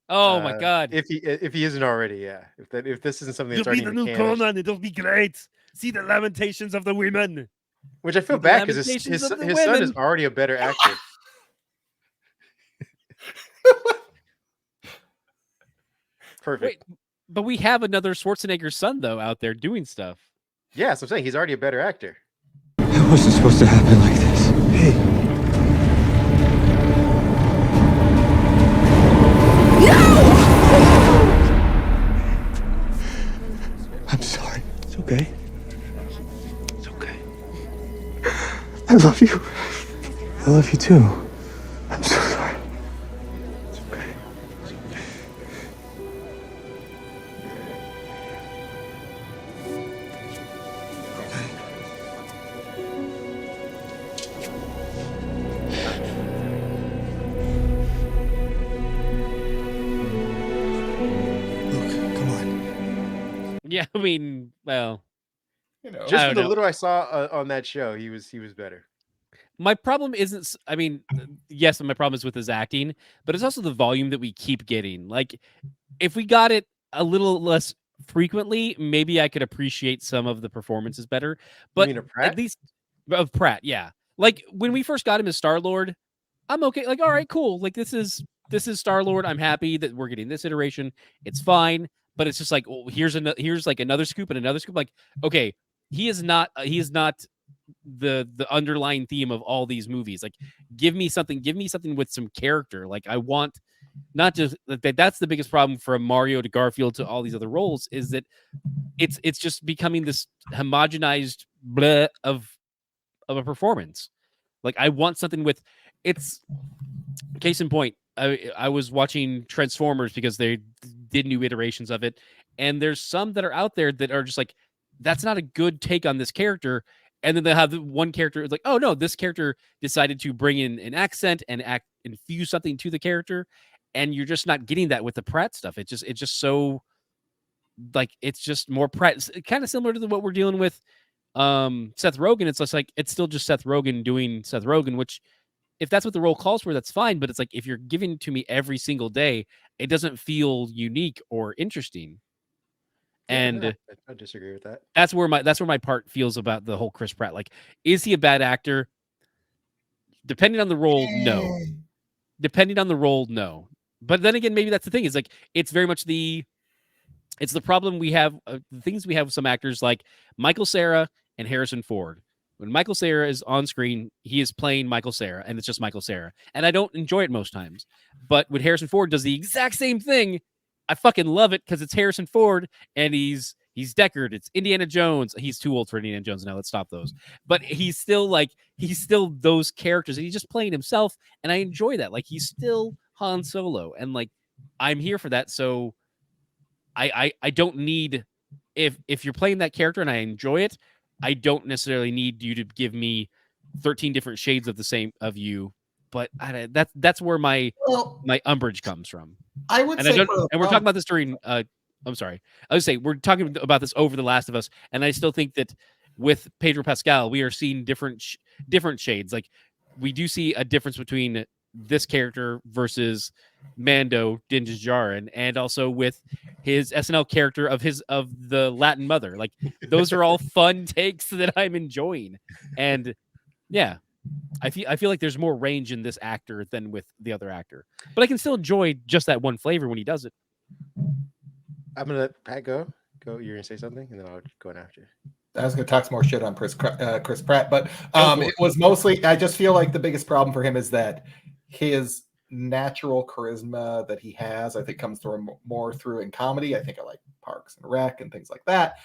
[SPEAKER 5] Oh my God!
[SPEAKER 4] If he isn't already, yeah. If this isn't something that's
[SPEAKER 5] You'll
[SPEAKER 4] already
[SPEAKER 5] be the
[SPEAKER 4] in
[SPEAKER 5] new
[SPEAKER 4] canon,
[SPEAKER 5] Conan. It'll be great. See the lamentations of the women.
[SPEAKER 4] Which I feel bad because his son is already a better actor. Perfect.
[SPEAKER 5] Wait, but we have another Schwarzenegger son though out there doing stuff.
[SPEAKER 4] Yeah, so I'm saying he's already a better actor.
[SPEAKER 1] It wasn't supposed to happen like this. Hey. I'm sorry. It's okay. It's okay. I love you. I love you too. I'm so sorry. It's okay. It's okay.
[SPEAKER 5] Yeah, I mean, well,
[SPEAKER 4] just from the little I saw on that show, he was better.
[SPEAKER 5] My problem isn't. I mean, yes, my problem is with his acting, but it's also the volume that we keep getting. Like, if we got it a little less frequently, maybe I could appreciate some of the performances better. But
[SPEAKER 4] you mean
[SPEAKER 5] at least of Pratt, yeah. Like when we first got him as Star-Lord, I'm okay. Like, all right, cool. Like this is Star-Lord. I'm happy that we're getting this iteration. It's fine. But it's just like, well, here's like another scoop and another scoop. Like, okay, he is not the underlying theme of all these movies. Like, give me something with some character. Like, I want not just that's the biggest problem from Mario to Garfield to all these other roles is that it's just becoming this homogenized bleh of a performance. Like, I want something with it's case in point. I was watching Transformers because they did new iterations of it, and there's some that are out there that are just like, that's not a good take on this character, and then they have one character like, oh no, this character decided to bring in an accent and infuse something to the character, and you're just not getting that with the Pratt stuff. It's just so like it's just more Pratt. It's kind of similar to what we're dealing with Seth Rogen. It's just like it's still just Seth Rogen doing Seth Rogen, which if that's what the role calls for, that's fine. But it's like if you're giving it to me every single day, it doesn't feel unique or interesting. And
[SPEAKER 4] I disagree with that.
[SPEAKER 5] That's where my part feels about the whole Chris Pratt. Like, is he a bad actor? Depending on the role, no. Depending on the role, no. But then again, maybe that's the thing. Is like it's very much it's the problem we have. The things we have with some actors like Michael Cera and Harrison Ford. When Michael Cera is on screen, he is playing Michael Cera, and it's just Michael Cera. And I don't enjoy it most times. But when Harrison Ford does the exact same thing, I fucking love it because it's Harrison Ford, and he's Deckard. It's Indiana Jones. He's too old for Indiana Jones now. Let's stop those. But he's still those characters, and he's just playing himself, and I enjoy that. Like, he's still Han Solo, and like I'm here for that. So I don't need, if you're playing that character and I enjoy it, I don't necessarily need you to give me 13 different shades of the same of you. But that's where my umbrage comes from.
[SPEAKER 3] I would
[SPEAKER 5] And
[SPEAKER 3] say,
[SPEAKER 5] and we're talking about this during. I'm sorry. I would say we're talking about this over The Last of Us, and I still think that with Pedro Pascal, we are seeing different shades. Like we do see a difference between this character versus Mando Din Djarin, and also with his SNL character of the Latin mother. Like those are all fun takes that I'm enjoying, and yeah, I feel like there's more range in this actor than with the other actor, but I can still enjoy just that one flavor when he does it.
[SPEAKER 4] I'm gonna let Pat go. Go. You're gonna say something, and then I'll go in after.
[SPEAKER 3] I was going to talk some more shit on Chris Pratt, but it was mostly. I just feel like the biggest problem for him is that his natural charisma that he has, I think, comes through more through in comedy. I think I like Parks and Rec and things like that.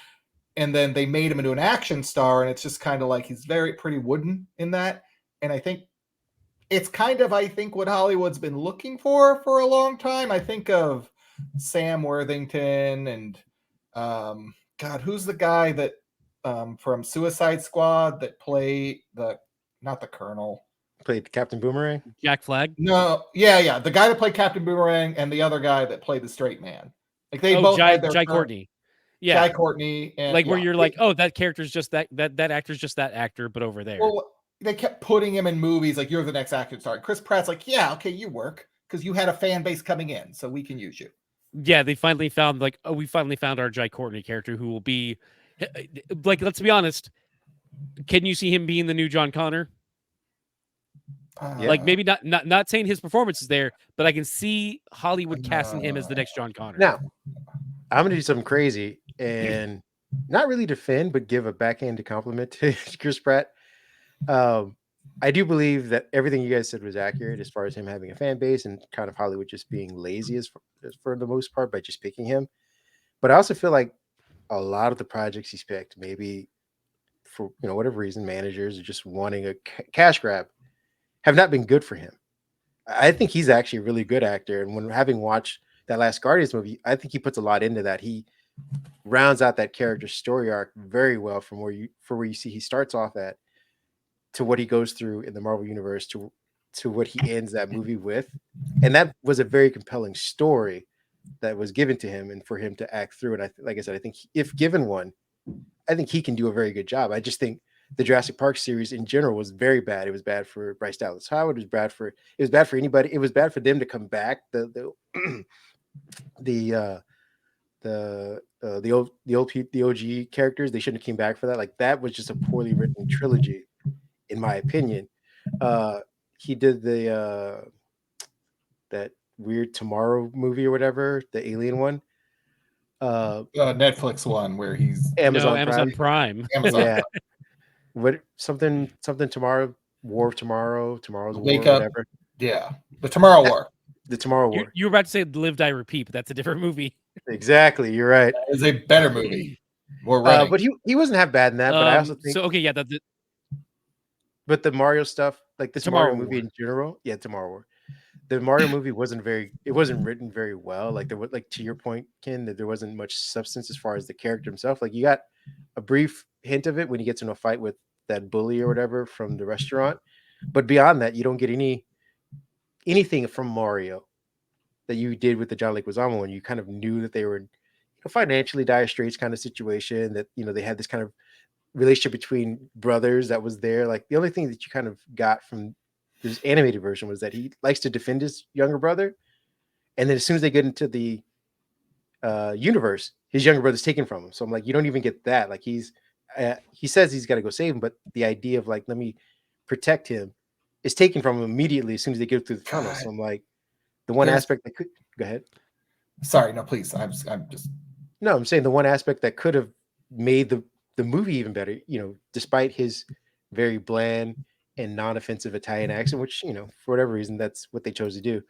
[SPEAKER 3] And then they made him into an action star, and it's just kind of like he's pretty wooden in that. And I think it's kind of, what Hollywood's been looking for a long time. I think of Sam Worthington and God, who's the guy that from Suicide Squad that played not the Colonel,
[SPEAKER 4] played Captain Boomerang?
[SPEAKER 5] Jack Flag?
[SPEAKER 3] No, yeah, the guy that played Captain Boomerang and the other guy that played the straight man. Like they both had their
[SPEAKER 5] Jai Courtney. Yeah,
[SPEAKER 3] Jai Courtney, and
[SPEAKER 5] like where you're like, oh, that character's just that actor's just that actor, but over there.
[SPEAKER 3] Well, they kept putting him in movies like you're the next actor. Sorry, Chris Pratt's like, yeah, okay, you work because you had a fan base coming in, so we can use you.
[SPEAKER 5] Yeah, they finally found we finally found our Jai Courtney character who will be like, let's be honest, can you see him being the new John Connor? Like maybe not saying his performance is there, but I can see Hollywood casting him as the next John Connor.
[SPEAKER 4] Now, I'm gonna do something crazy and not really defend, but give a backhanded compliment to Chris Pratt. I do believe that everything you guys said was accurate as far as him having a fan base and kind of Hollywood just being lazy as for the most part by just picking him. But I also feel like a lot of the projects he's picked, maybe for whatever reason, managers are just wanting a cash grab, have not been good for him. I think he's actually a really good actor, and when having watched that last Guardians movie, I think he puts a lot into that. He rounds out that character's story arc very well from where you see he starts off at to what he goes through in the Marvel universe to what he ends that movie with. And that was a very compelling story that was given to him and for him to act through. And like I said, I think if given one, I think he can do a very good job. I just think the Jurassic Park series in general was very bad. It was bad for Bryce Dallas Howard. It was bad for anybody. It was bad for them to come back. The OG characters, they shouldn't have came back for that. Like that was just a poorly written trilogy, in my opinion. He did that weird Tomorrow movie or whatever, the alien one.
[SPEAKER 3] Netflix one where he's
[SPEAKER 5] Amazon Prime.
[SPEAKER 3] Yeah.
[SPEAKER 4] What something tomorrow, War of Tomorrow, Tomorrow's
[SPEAKER 3] Wake
[SPEAKER 4] War,
[SPEAKER 3] Up.
[SPEAKER 4] whatever.
[SPEAKER 3] Yeah. The Tomorrow War.
[SPEAKER 4] The Tomorrow War.
[SPEAKER 5] You were about to say Live, Die, Repeat, but that's a different movie.
[SPEAKER 4] Exactly. You're right.
[SPEAKER 3] It's a better movie. More running.
[SPEAKER 4] But he wasn't half bad in that. But I also think but the Mario stuff, like the Mario movie in general, Tomorrow War. The Mario movie wasn't written very well. Like there was, like to your point, Ken, that there wasn't much substance as far as the character himself. Like you got a brief hint of it when he gets in a fight with that bully or whatever from the restaurant, but beyond that, you don't get anything from Mario that you did with the John Leguizamo one. You kind of knew that they were in a financially dire straits kind of situation, that they had this kind of relationship between brothers that was there. Like the only thing that you kind of got from this animated version was that he likes to defend his younger brother, and then as soon as they get into the universe, his younger brother's taken from him. So I'm like, you don't even get that. Like he says he's got to go save him, but the idea of like, let me protect him is taken from him immediately as soon as they get through the tunnel. So I'm like, the one aspect that could go ahead.
[SPEAKER 3] Sorry, no, please. I'm
[SPEAKER 4] saying the one aspect that could have made the movie even better, despite his very bland and non-offensive Italian accent, which, for whatever reason, that's what they chose to do.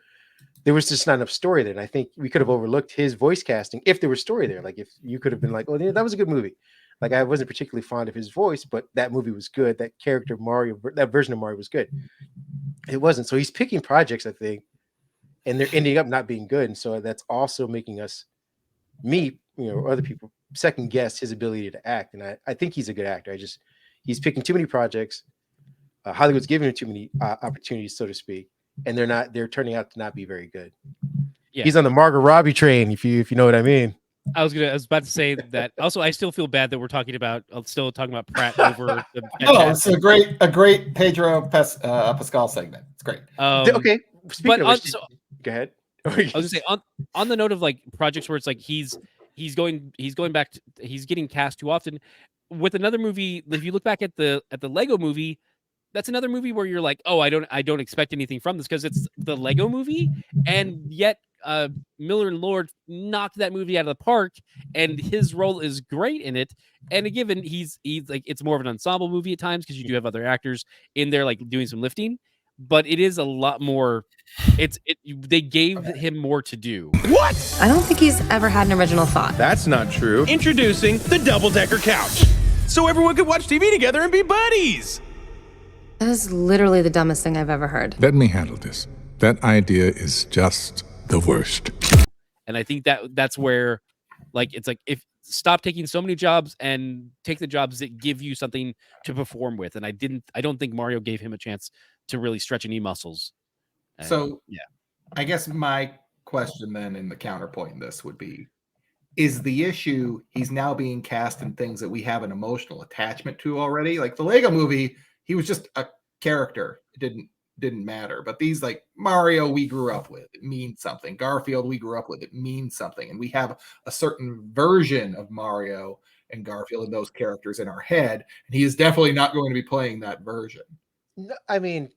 [SPEAKER 4] There was just not enough story there. And I think we could have overlooked his voice casting if there was story there. Like if you could have been like, oh, yeah, that was a good movie. Like I wasn't particularly fond of his voice, but that movie was good. That character Mario, that version of Mario was good. It wasn't. So he's picking projects, I think, and they're ending up not being good. And so that's also making us me, other people second guess his ability to act. And I think he's a good actor. He's picking too many projects. Hollywood's giving him too many opportunities, so to speak, and they're turning out to not be very good.
[SPEAKER 5] Yeah.
[SPEAKER 4] He's on the Margot Robbie train, if you know what I mean.
[SPEAKER 5] I was about to say that. Also, I still feel bad that we're still talking about Pratt over the.
[SPEAKER 3] No, it's a great Pedro Pascal segment. It's great.
[SPEAKER 4] Okay, speaking of which, go ahead.
[SPEAKER 5] I was gonna say on the note of like projects where it's like he's getting cast too often. With another movie, if you look back at the Lego movie, that's another movie where you're like, oh, I don't expect anything from this because it's the Lego movie, and yet Miller and Lord knocked that movie out of the park, and his role is great in it. And given he's like, it's more of an ensemble movie at times because you do have other actors in there like doing some lifting, but it is a lot more. They gave him more to do.
[SPEAKER 13] What? I don't think he's ever had an original thought.
[SPEAKER 6] That's not true. Introducing the double-decker couch. So everyone could watch TV together and be buddies.
[SPEAKER 13] That is literally the dumbest thing I've ever heard.
[SPEAKER 11] Let me handle this. That idea is just the worst.
[SPEAKER 5] And I think that's where, like, it's like, if stop taking so many jobs and take the jobs that give you something to perform with. And I don't think Mario gave him a chance to really stretch any muscles.
[SPEAKER 3] So yeah, I guess my question then in the counterpoint in this would be, is the issue he's now being cast in things that we have an emotional attachment to already? Like the Lego movie, he was just a character. It didn't matter. But these, like Mario, we grew up with, it means something. Garfield, we grew up with, it means something. And we have a certain version of Mario and Garfield and those characters in our head. And he is definitely not going to be playing that version.
[SPEAKER 4] No, I mean,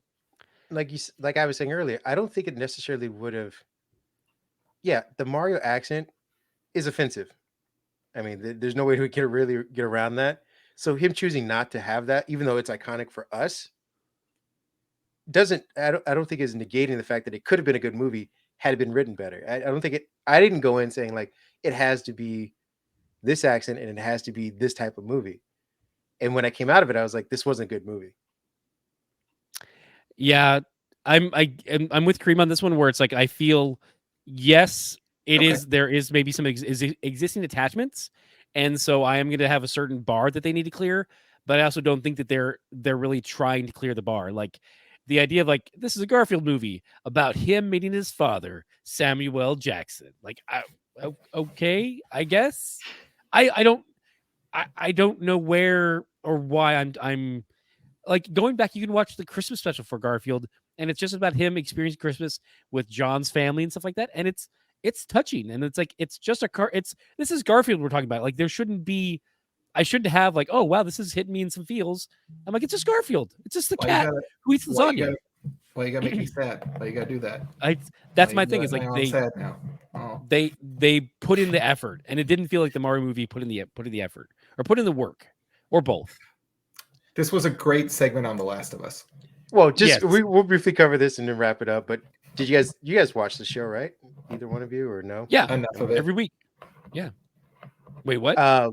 [SPEAKER 4] like I was saying earlier, I don't think it necessarily would have. Yeah, the Mario accent is offensive. I mean, there's no way we can really get around that. So him choosing not to have that, even though it's iconic for us, I don't think is negating the fact that it could have been a good movie had it been written better. I don't think I didn't go in saying like it has to be this accent and it has to be this type of movie. And when I came out of it, I was like, this wasn't a good movie.
[SPEAKER 5] Yeah, I'm with Kareem on this one where it's like I feel yes, it is. There is maybe some existing attachments, and so I am going to have a certain bar that they need to clear. But I also don't think that they're really trying to clear the bar. Like the idea of like this is a Garfield movie about him meeting his father, Samuel Jackson. Like, okay, I guess I don't know where or why I'm. Like going back, you can watch the Christmas special for Garfield, and it's just about him experiencing Christmas with John's family and stuff like that. And it's touching, and it's like it's just this is Garfield we're talking about. Like there shouldn't be, I shouldn't have like, oh wow, this is hitting me in some feels. I'm like, it's just Garfield. It's just the cat who eats lasagna.
[SPEAKER 3] Why you gotta make me sad? Why you gotta do that?
[SPEAKER 5] That's my thing. Is like they put in the effort, and it didn't feel like the Mario movie put in the effort or put in the work or both.
[SPEAKER 3] This was a great segment on The Last of Us.
[SPEAKER 4] Well, just we'll briefly cover this and then wrap it up. But did you guys watch the show, right? Either one of you or no?
[SPEAKER 5] Yeah,
[SPEAKER 3] enough of it
[SPEAKER 5] every week. Yeah. Wait, what?
[SPEAKER 4] I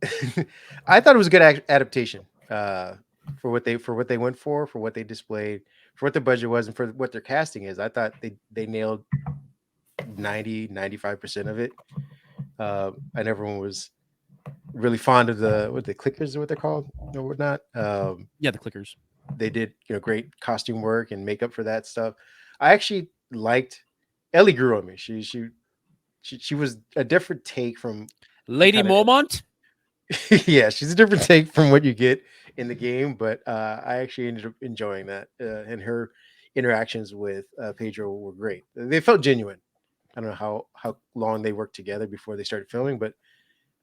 [SPEAKER 4] thought it was a good adaptation for what they went for what they displayed, for what the budget was, and for what their casting is. I thought they nailed 95% of it. And everyone was really fond of the clickers, or what they're called or whatnot.
[SPEAKER 5] Yeah, the clickers.
[SPEAKER 4] They did great costume work and makeup for that stuff. I actually liked Ellie. Grew on me. She was a different take from
[SPEAKER 5] Lady Mormont.
[SPEAKER 4] Yeah, she's a different take from what you get in the game, but I actually ended up enjoying that. And her interactions with Pedro were great. They felt genuine. I don't know how long they worked together before they started filming, but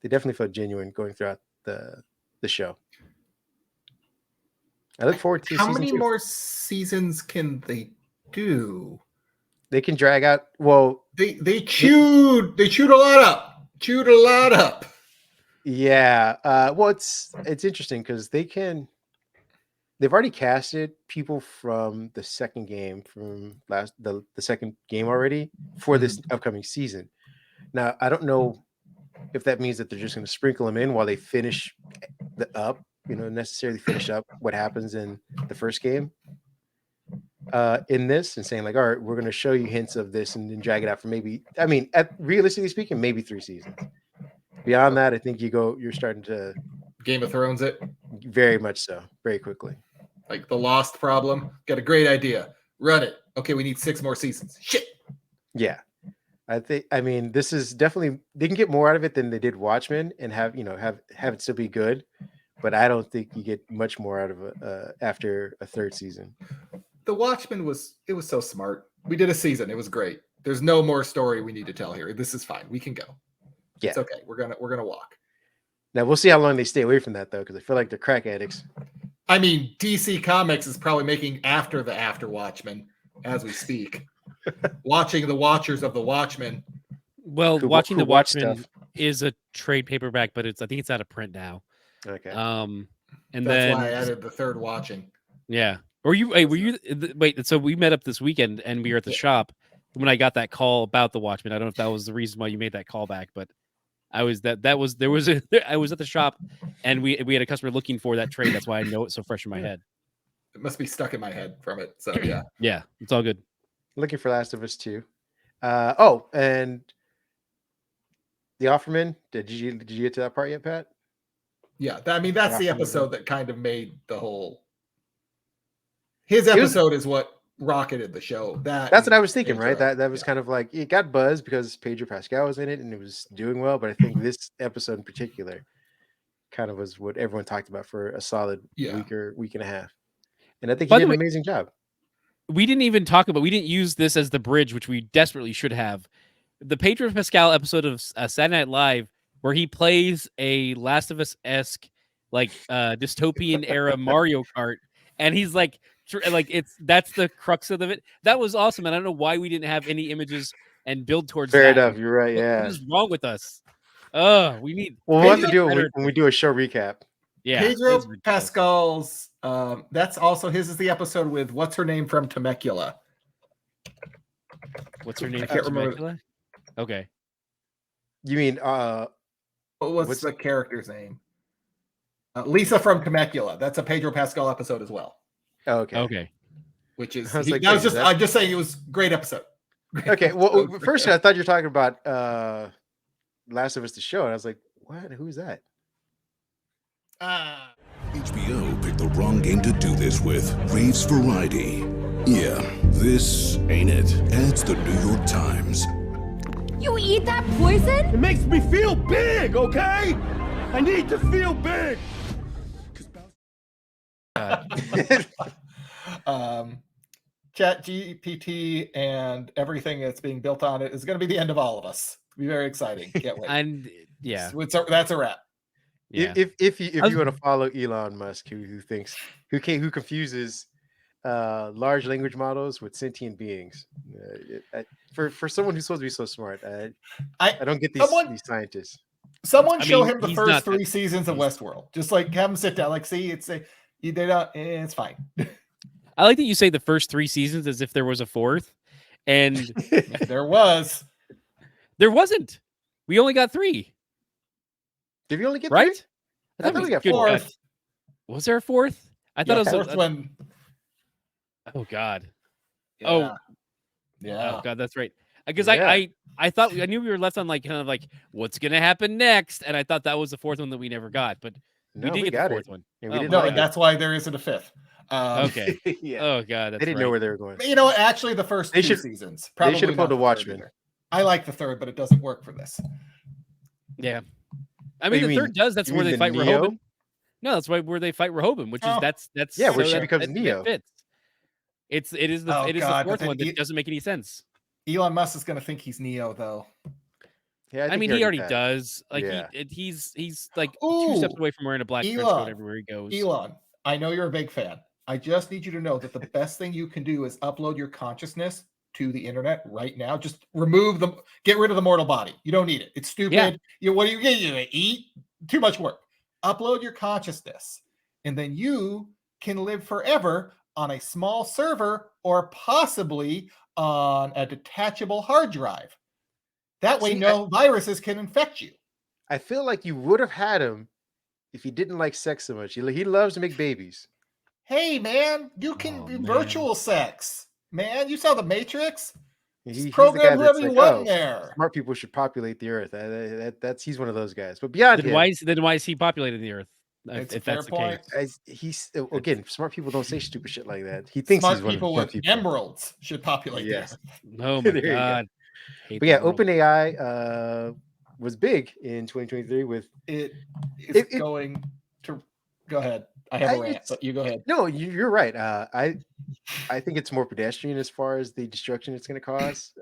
[SPEAKER 4] they definitely felt genuine going throughout the show. I look forward to
[SPEAKER 3] how many more seasons can they do?
[SPEAKER 4] They can drag out. Well,
[SPEAKER 3] they chewed a lot up.
[SPEAKER 4] Yeah. Well, it's interesting because they've already casted people from the second game the second game already for this upcoming season. Now, I don't know if that means that they're just going to sprinkle them in while they finish necessarily finish up what happens in the first game. in this and saying like, all right, we're going to show you hints of this and then drag it out for maybe, I mean, realistically speaking, maybe 3 seasons. Beyond that, I think you're starting to
[SPEAKER 3] Game of Thrones it.
[SPEAKER 4] Very much so, very quickly.
[SPEAKER 3] Like the Lost problem. Got a great idea. Run it. Okay, we need 6 more seasons. Shit.
[SPEAKER 4] Yeah. I mean, this is definitely, they can get more out of it than they did Watchmen and have it still be good, but I don't think you get much more out of it after a 3rd season.
[SPEAKER 3] The Watchmen was so smart. We did a season. It was great. There's no more story we need to tell here. This is fine. We can go.
[SPEAKER 4] Yeah.
[SPEAKER 3] It's okay. We're gonna walk.
[SPEAKER 4] Now we'll see how long they stay away from that though, because I feel like they're crack addicts.
[SPEAKER 3] I mean, DC Comics is probably making After Watchmen as we speak. Watching the Watchers of the Watchmen.
[SPEAKER 5] Well, watching the Watchmen is a trade paperback, but I think it's out of print now.
[SPEAKER 4] Okay.
[SPEAKER 5] And
[SPEAKER 3] that's why I added the 3rd watching.
[SPEAKER 5] Yeah. Wait, so we met up this weekend and we were at the shop when I got that call about the Watchmen. I don't know if that was the reason why you made that call back, but I was at the shop and we had a customer looking for that trade. That's why I know it so fresh in my head.
[SPEAKER 3] It must be stuck in my head from it. So yeah.
[SPEAKER 5] Yeah, it's all good.
[SPEAKER 4] Looking for Last of Us 2. And The Offerman. Did you get to that part yet, Pat?
[SPEAKER 3] Yeah, that's the episode that kind of made the whole. His episode is what rocketed the show.
[SPEAKER 4] That's what I was thinking, right? That was kind of like it got buzz because Pedro Pascal was in it and it was doing well. But I think this episode in particular kind of was what everyone talked about for a solid week and a half. And I think he did an amazing job.
[SPEAKER 5] We didn't use this as the bridge, which we desperately should have. The Pedro Pascal episode of Saturday Night Live, where he plays a Last of Us-esque, like dystopian era Mario Kart, and he's like that's the crux of it. That was awesome, and I don't know why we didn't have any images and build towards.
[SPEAKER 4] Fair
[SPEAKER 5] that.
[SPEAKER 4] enough, you're right. Yeah,
[SPEAKER 5] what is wrong with us? We need.
[SPEAKER 4] We'll have to do it when we do a show recap.
[SPEAKER 5] Yeah,
[SPEAKER 3] Pedro Pascal's. That's also his is the episode with what's her name from Temecula.
[SPEAKER 5] What's her name?
[SPEAKER 3] I can't remember.
[SPEAKER 5] Okay.
[SPEAKER 4] You mean
[SPEAKER 3] what's the character's name? Lisa from Temecula. That's a Pedro Pascal episode as well.
[SPEAKER 4] Oh, okay.
[SPEAKER 5] Okay.
[SPEAKER 3] Which is I'm just saying it was a great episode.
[SPEAKER 4] Okay. Well, first I thought you were talking about Last of Us the show, and I was like, what? Who's that?
[SPEAKER 14] HBO picked the wrong game to do this with. Reeves Variety. Yeah, this ain't it. And it's the New York Times.
[SPEAKER 15] You eat that poison?
[SPEAKER 6] It makes me feel big, okay? I need to feel big.
[SPEAKER 3] Chat GPT and everything that's being built on it is going to be the end of all of us. It'll be very exciting. Can't wait.
[SPEAKER 5] And yeah,
[SPEAKER 3] that's a wrap.
[SPEAKER 4] Yeah. If you want to follow Elon Musk, who confuses large language models with sentient beings, for someone who's supposed to be so smart, I don't get these scientists.
[SPEAKER 3] Someone show him the first 3 seasons of Westworld. Just like have him sit down, like see, it's fine.
[SPEAKER 5] I like that you say the first 3 seasons as if there was a 4th, and
[SPEAKER 3] there was.
[SPEAKER 5] There wasn't. We only got 3.
[SPEAKER 4] Did we only get 3?
[SPEAKER 5] Right?
[SPEAKER 4] I thought we got
[SPEAKER 3] 4th.
[SPEAKER 5] Was there a 4th? I thought it was
[SPEAKER 3] the 4th one.
[SPEAKER 5] Oh God.
[SPEAKER 3] Yeah.
[SPEAKER 5] Oh God, that's right. Because I thought I knew we were left on like kind of like what's gonna happen next, and I thought that was the 4th one that we never got, but we did get the 4th one.
[SPEAKER 3] And that's why there isn't a 5th.
[SPEAKER 5] Okay. Yeah. Oh God, that's
[SPEAKER 4] they didn't know where they were going.
[SPEAKER 3] You know, actually, the first 2 seasons.
[SPEAKER 4] They should have pulled the Watchmen.
[SPEAKER 3] I like the 3rd, but it doesn't work for this.
[SPEAKER 5] Yeah. I mean, the 3rd does. That's where they fight Rehoboam. No, that's where they fight Rehoboam, which is that's
[SPEAKER 4] where she becomes Neo.
[SPEAKER 5] It is the 4th one that doesn't make any sense.
[SPEAKER 3] Elon Musk is going to think he's Neo, though.
[SPEAKER 4] Yeah,
[SPEAKER 5] I mean, he already does. Like he's like 2 steps away from wearing a black trench coat everywhere he goes.
[SPEAKER 3] Elon, I know you're a big fan. I just need you to know that the best thing you can do is upload your consciousness to the internet right now. Just get rid of the mortal body. You don't need it. It's stupid.
[SPEAKER 5] Yeah.
[SPEAKER 3] What are you going to eat? Too much work. Upload your consciousness, and then you can live forever on a small server or possibly on a detachable hard drive. That way, no viruses can infect you.
[SPEAKER 4] I feel like you would have had him if he didn't like sex so much. He loves to make babies.
[SPEAKER 3] Hey, man, you can do virtual sex, man. You saw the Matrix.
[SPEAKER 4] He's the
[SPEAKER 3] Program
[SPEAKER 4] guy
[SPEAKER 3] whoever
[SPEAKER 4] that's
[SPEAKER 3] you
[SPEAKER 4] like,
[SPEAKER 3] want in
[SPEAKER 4] oh,
[SPEAKER 3] there.
[SPEAKER 4] smart people should populate the earth. He's one of those guys. But beyond
[SPEAKER 5] Then
[SPEAKER 4] him,
[SPEAKER 5] why is he populating the earth?
[SPEAKER 3] It's a
[SPEAKER 5] If
[SPEAKER 3] fair
[SPEAKER 5] that's the
[SPEAKER 3] point.
[SPEAKER 5] case,
[SPEAKER 4] he's again, smart people don't say stupid shit like that. He thinks he's
[SPEAKER 3] Smart
[SPEAKER 4] one of the
[SPEAKER 3] people
[SPEAKER 4] smart
[SPEAKER 3] with
[SPEAKER 4] people.
[SPEAKER 3] emeralds should populate the
[SPEAKER 4] Yes.
[SPEAKER 3] earth.
[SPEAKER 5] oh my
[SPEAKER 4] There you go.
[SPEAKER 5] god. Hate
[SPEAKER 4] But yeah,
[SPEAKER 5] the world.
[SPEAKER 4] OpenAI was big in 2023 with
[SPEAKER 3] It is going to go ahead. I have a rant,
[SPEAKER 4] it's-
[SPEAKER 3] but you go ahead.
[SPEAKER 4] No, you're right. I think it's more pedestrian as far as the destruction it's going to cause.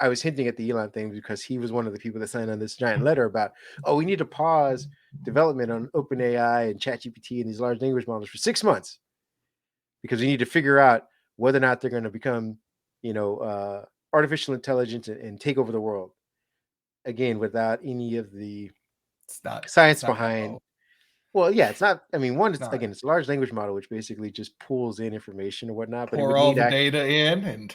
[SPEAKER 4] I was hinting at the Elon thing because he was one of the people that signed on this giant letter about, oh, we need to pause development on OpenAI and ChatGPT and these large language models for 6 months because we need to figure out whether or not they're going to become, artificial intelligence and take over the world. Again, without any of the science behind. Well, yeah, it's not. I mean, one, it's again, it's a large language model which basically just pulls in information or whatnot, but it
[SPEAKER 3] Pour
[SPEAKER 4] would
[SPEAKER 3] all
[SPEAKER 4] need
[SPEAKER 3] the data in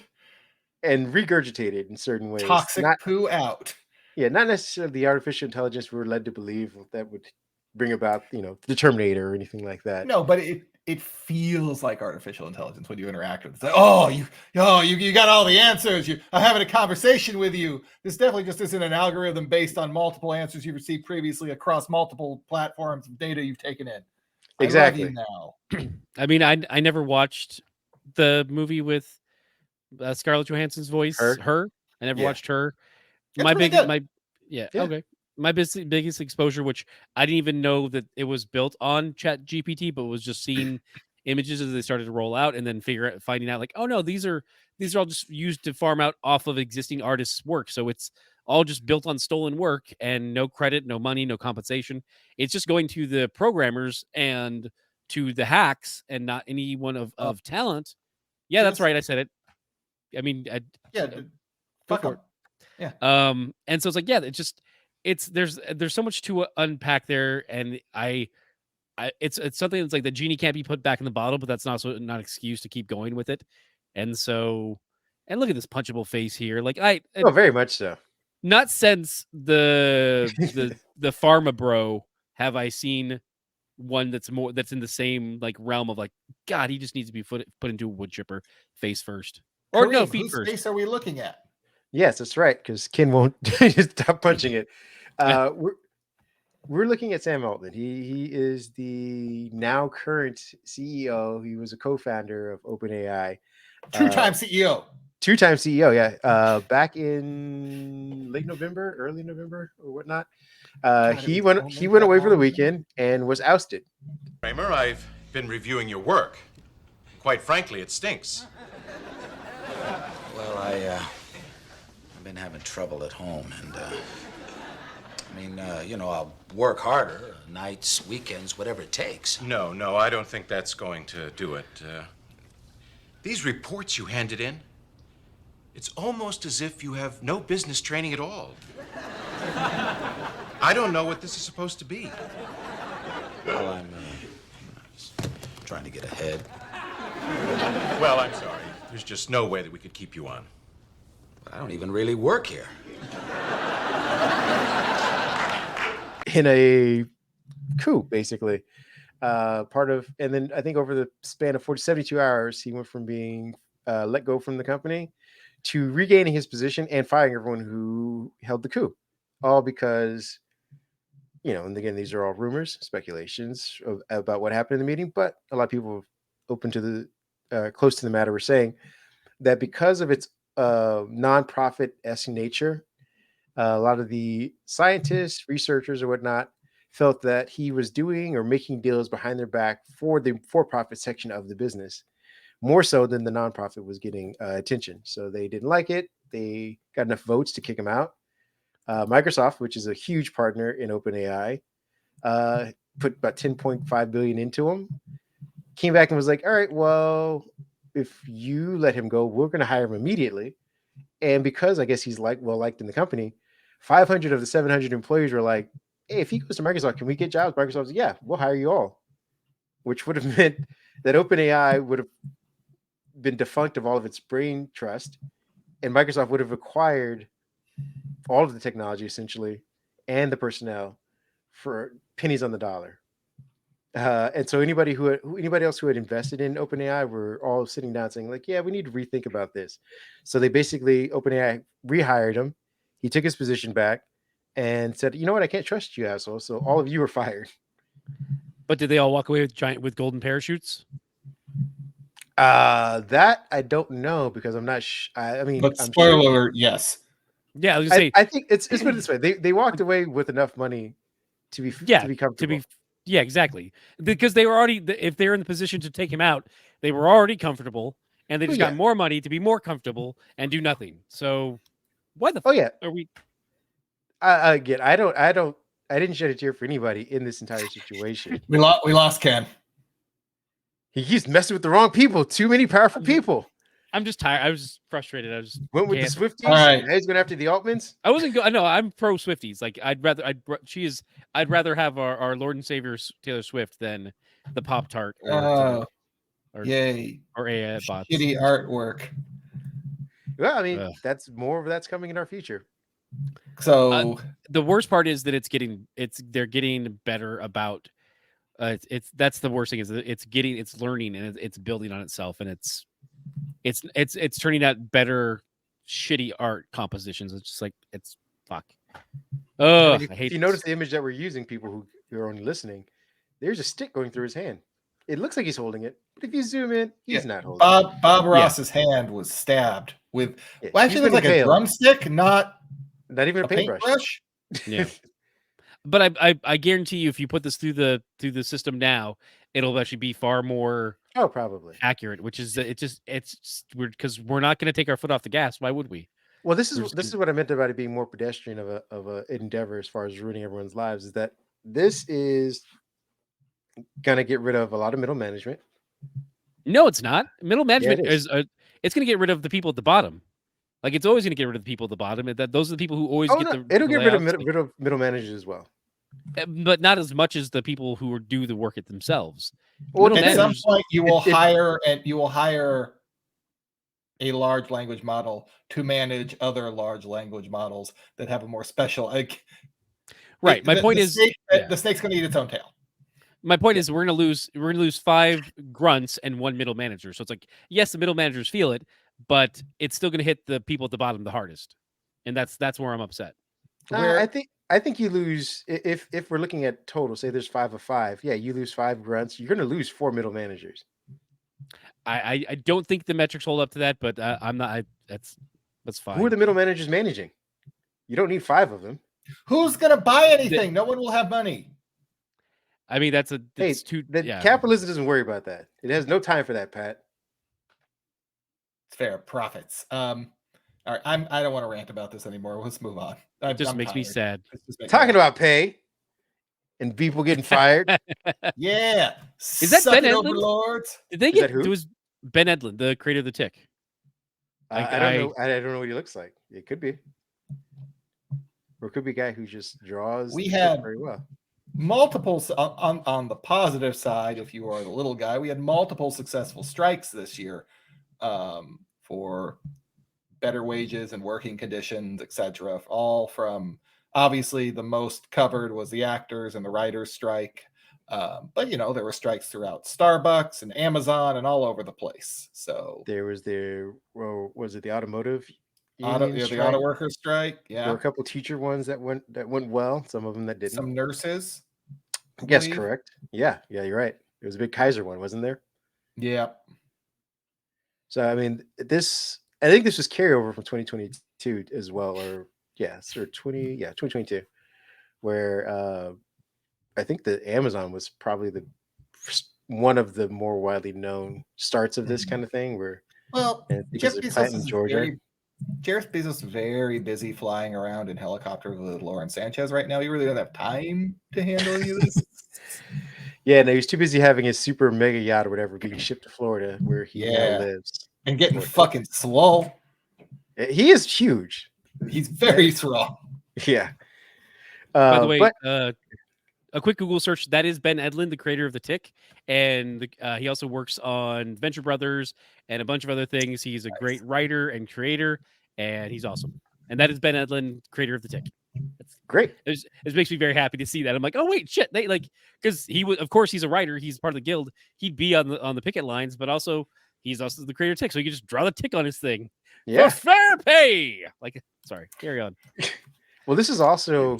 [SPEAKER 4] and regurgitate it in certain ways.
[SPEAKER 3] Toxic poo out.
[SPEAKER 4] Yeah, not necessarily the artificial intelligence we're led to believe that would bring about, the Terminator or anything like that.
[SPEAKER 3] No, but it feels like artificial intelligence when you interact with it. It's like, you got all the answers. I'm having a conversation with you. This definitely just isn't an algorithm based on multiple answers you've received previously across multiple platforms of data you've taken in.
[SPEAKER 4] Exactly.
[SPEAKER 3] I love you now.
[SPEAKER 5] I mean, I never watched the movie with Scarlett Johansson's voice. Her. I never watched Her. Okay. My biggest exposure, which I didn't even know that it was built on Chat GPT, but was just seeing images as they started to roll out, and then finding out like, oh no, these are all just used to farm out off of existing artists' work. So it's all just built on stolen work and no credit, no money, no compensation. It's just going to the programmers and to the hacks and not anyone of talent. Yeah, that's right. I said it. I mean, go for it.
[SPEAKER 3] Yeah.
[SPEAKER 5] And so it's like, yeah, there's so much to unpack there, and it's something that's like the genie can't be put back in the bottle, but that's not an excuse to keep going with it. And so, and look at this punchable face here. Like
[SPEAKER 4] very much so.
[SPEAKER 5] Not since the Pharma Bro have I seen one that's in the same like realm of like, God, he just needs to be put into a wood chipper face first. Or
[SPEAKER 3] Kareem,
[SPEAKER 5] no, feet
[SPEAKER 3] whose
[SPEAKER 5] first.
[SPEAKER 3] face are we looking at?
[SPEAKER 4] Yes, that's right, because Ken won't stop punching it. We're looking at Sam Altman. He is the now current CEO. He was a co-founder of OpenAI.
[SPEAKER 3] Two-time CEO.
[SPEAKER 4] Two-time CEO, yeah. Back in late November, early November, or whatnot. He went away for the weekend and was ousted.
[SPEAKER 16] Kramer, I've been reviewing your work. Quite frankly, it stinks.
[SPEAKER 17] Well, I've been having trouble at home, and I'll work harder, nights, weekends, whatever it takes.
[SPEAKER 16] No, I don't think that's going to do it. These reports you handed in, it's almost as if you have no business training at all. I don't know what this is supposed to be.
[SPEAKER 17] Well, I'm just trying to get ahead.
[SPEAKER 16] Well, I'm sorry. There's just no way that we could keep you on.
[SPEAKER 17] I don't even really work here.
[SPEAKER 4] In a coup, basically. And then I think over the span of 72 hours, he went from being let go from the company to regaining his position and firing everyone who held the coup. All because, and again, these are all rumors, speculations about what happened in the meeting, but a lot of people open to the close to the matter were saying that because of its nonprofit-esque nature, a lot of the scientists, researchers, or whatnot felt that he was doing or making deals behind their back for the for-profit section of the business, more so than the nonprofit was getting attention. So they didn't like it. They got enough votes to kick him out. Microsoft, which is a huge partner in OpenAI, put about $10.5 billion into him. Came back and was like, all right, well, if you let him go, we're going to hire him immediately. And because I guess he's well-liked in the company, 500 of the 700 employees were like, hey, if he goes to Microsoft, can we get jobs? Microsoft said, yeah, we'll hire you all. Which would have meant that OpenAI would have been defunct of all of its brain trust, and Microsoft would have acquired all of the technology, essentially, and the personnel for pennies on the dollar. And so anybody else who had invested in OpenAI were all sitting down saying like, yeah, we need to rethink about this. So they basically OpenAI rehired him. He took his position back and said, you know what, I can't trust you, asshole. So all of you are fired.
[SPEAKER 5] But did they all walk away with golden parachutes?
[SPEAKER 4] That I don't know because I'm not. I mean,
[SPEAKER 3] But
[SPEAKER 4] I'm
[SPEAKER 3] spoiler
[SPEAKER 4] sure.
[SPEAKER 3] alert, yes.
[SPEAKER 5] Yeah, I was gonna say.
[SPEAKER 4] I think it's put it this way: they walked away with enough money to be comfortable.
[SPEAKER 5] Yeah, exactly. Because they were already, if they're in the position to take him out, they were already comfortable, and they just got more money to be more comfortable and do nothing. So, why the? Are we?
[SPEAKER 4] Again, I didn't shed a tear for anybody in this entire situation.
[SPEAKER 3] We lost Ken.
[SPEAKER 4] He's messing with the wrong people. Too many powerful people.
[SPEAKER 5] I'm just tired. I was just frustrated. I was
[SPEAKER 4] went with the Swifties.
[SPEAKER 3] All right,
[SPEAKER 4] now he's going after the Altmans.
[SPEAKER 5] I wasn't going. No, I'm pro Swifties. Like I'd rather have our Lord and Savior Taylor Swift than the Pop Tart.
[SPEAKER 3] Yay!
[SPEAKER 5] Or AI bots.
[SPEAKER 3] Shitty artwork.
[SPEAKER 4] Well, I mean, that's coming in our future.
[SPEAKER 3] So
[SPEAKER 5] the worst part is that they're getting better about. That's the worst thing is that it's learning and it's building on itself and it's turning out better shitty art compositions. It's just like it's fuck. Oh, I hate.
[SPEAKER 4] If you notice the image that we're using, people who are only listening, there's a stick going through his hand. It looks like he's holding it, but if you zoom in, he's not holding it.
[SPEAKER 3] Bob Ross's hand was stabbed with actually looked like a drumstick, not
[SPEAKER 4] even a paintbrush.
[SPEAKER 5] Yeah. But I guarantee you, if you put this through the system now, it'll actually be far more
[SPEAKER 4] probably
[SPEAKER 5] accurate. Which is it's just weird because we're not going to take our foot off the gas. Why would we?
[SPEAKER 4] Well, this is what I meant about it being more pedestrian of a endeavor as far as ruining everyone's lives. Is that this is gonna get rid of a lot of middle management?
[SPEAKER 5] No, it's not. Middle management it's going to get rid of the people at the bottom. Like it's always going to get rid of the people at the bottom. That those are the people who always get the.
[SPEAKER 4] It'll get rid of middle managers as well,
[SPEAKER 5] but not as much as the people who do the work it themselves.
[SPEAKER 3] Well, at some point, you will hire a large language model to manage other large language models that have a more special.
[SPEAKER 5] Right. My point is,
[SPEAKER 3] the snake's going to eat its own tail.
[SPEAKER 5] My point is, we're going to lose 5 grunts and 1 middle manager. So it's like, yes, the middle managers feel it, but it's still going to hit the people at the bottom the hardest, and that's where I'm upset.
[SPEAKER 4] I think you lose if we're looking at total. Say there's 5 of 5. Yeah, you lose 5 grunts. You're going to lose 4 middle managers.
[SPEAKER 5] I don't think the metrics hold up to that, but I'm not. That's fine.
[SPEAKER 4] Who are the middle managers managing? You don't need 5 of them.
[SPEAKER 3] Who's going to buy anything? No one will have money.
[SPEAKER 5] I mean,
[SPEAKER 4] capitalism doesn't worry about that. It has no time for that, Pat.
[SPEAKER 3] It's fair. Profits. All right, I don't want to rant about this anymore. Let's move on.
[SPEAKER 5] It just makes me sad.
[SPEAKER 4] Talking about pay and people getting fired.
[SPEAKER 3] Yeah.
[SPEAKER 5] Is that Ben Edlund?
[SPEAKER 3] Overlords?
[SPEAKER 5] Did they get it? Was Ben Edlund, the creator of the Tick?
[SPEAKER 4] I don't know. I don't know what he looks like. It could be. Or it could be a guy who just draws very well.
[SPEAKER 3] Multiple on the positive side, if you are the little guy, we had multiple successful strikes this year for better wages and working conditions, etc. All from obviously the most covered was the actors and the writers strike, but there were strikes throughout Starbucks and Amazon and all over the place. So
[SPEAKER 4] there was was it the automotive?
[SPEAKER 3] The auto workers strike. Yeah,
[SPEAKER 4] there were a couple teacher ones that went well. Some of them that didn't.
[SPEAKER 3] Some nurses.
[SPEAKER 4] Yes, correct. Yeah, you're right. There was a big Kaiser one, wasn't there?
[SPEAKER 3] Yeah.
[SPEAKER 4] So I mean, I think this was carryover from 2022 as well, or 2022, where I think the Amazon was probably one of the more widely known starts of this kind of thing. Where
[SPEAKER 3] Jeff Bezos is very busy flying around in helicopters with Lauren Sanchez right now. He really doesn't have time to handle any of this.
[SPEAKER 4] Yeah, no, he's too busy having his super mega yacht or whatever being shipped to Florida where he now lives.
[SPEAKER 3] And getting fucking swole.
[SPEAKER 4] He is huge.
[SPEAKER 3] He's very swole.
[SPEAKER 4] Yeah.
[SPEAKER 5] By the way, a quick Google search, that is Ben Edlund, the creator of The Tick. And he also works on Venture Brothers and a bunch of other things. He's a great writer and creator, and he's awesome. And that is Ben Edlund, creator of The Tick. It's
[SPEAKER 4] great.
[SPEAKER 5] It makes me very happy to see that. I'm like, oh wait, shit. They like because he was, of course, he's a writer. He's part of the guild. He'd be on the picket lines, but also he's also the creator of tick, so he can just draw the tick on his thing for fair pay. Like, sorry, carry on.
[SPEAKER 4] Well, this is also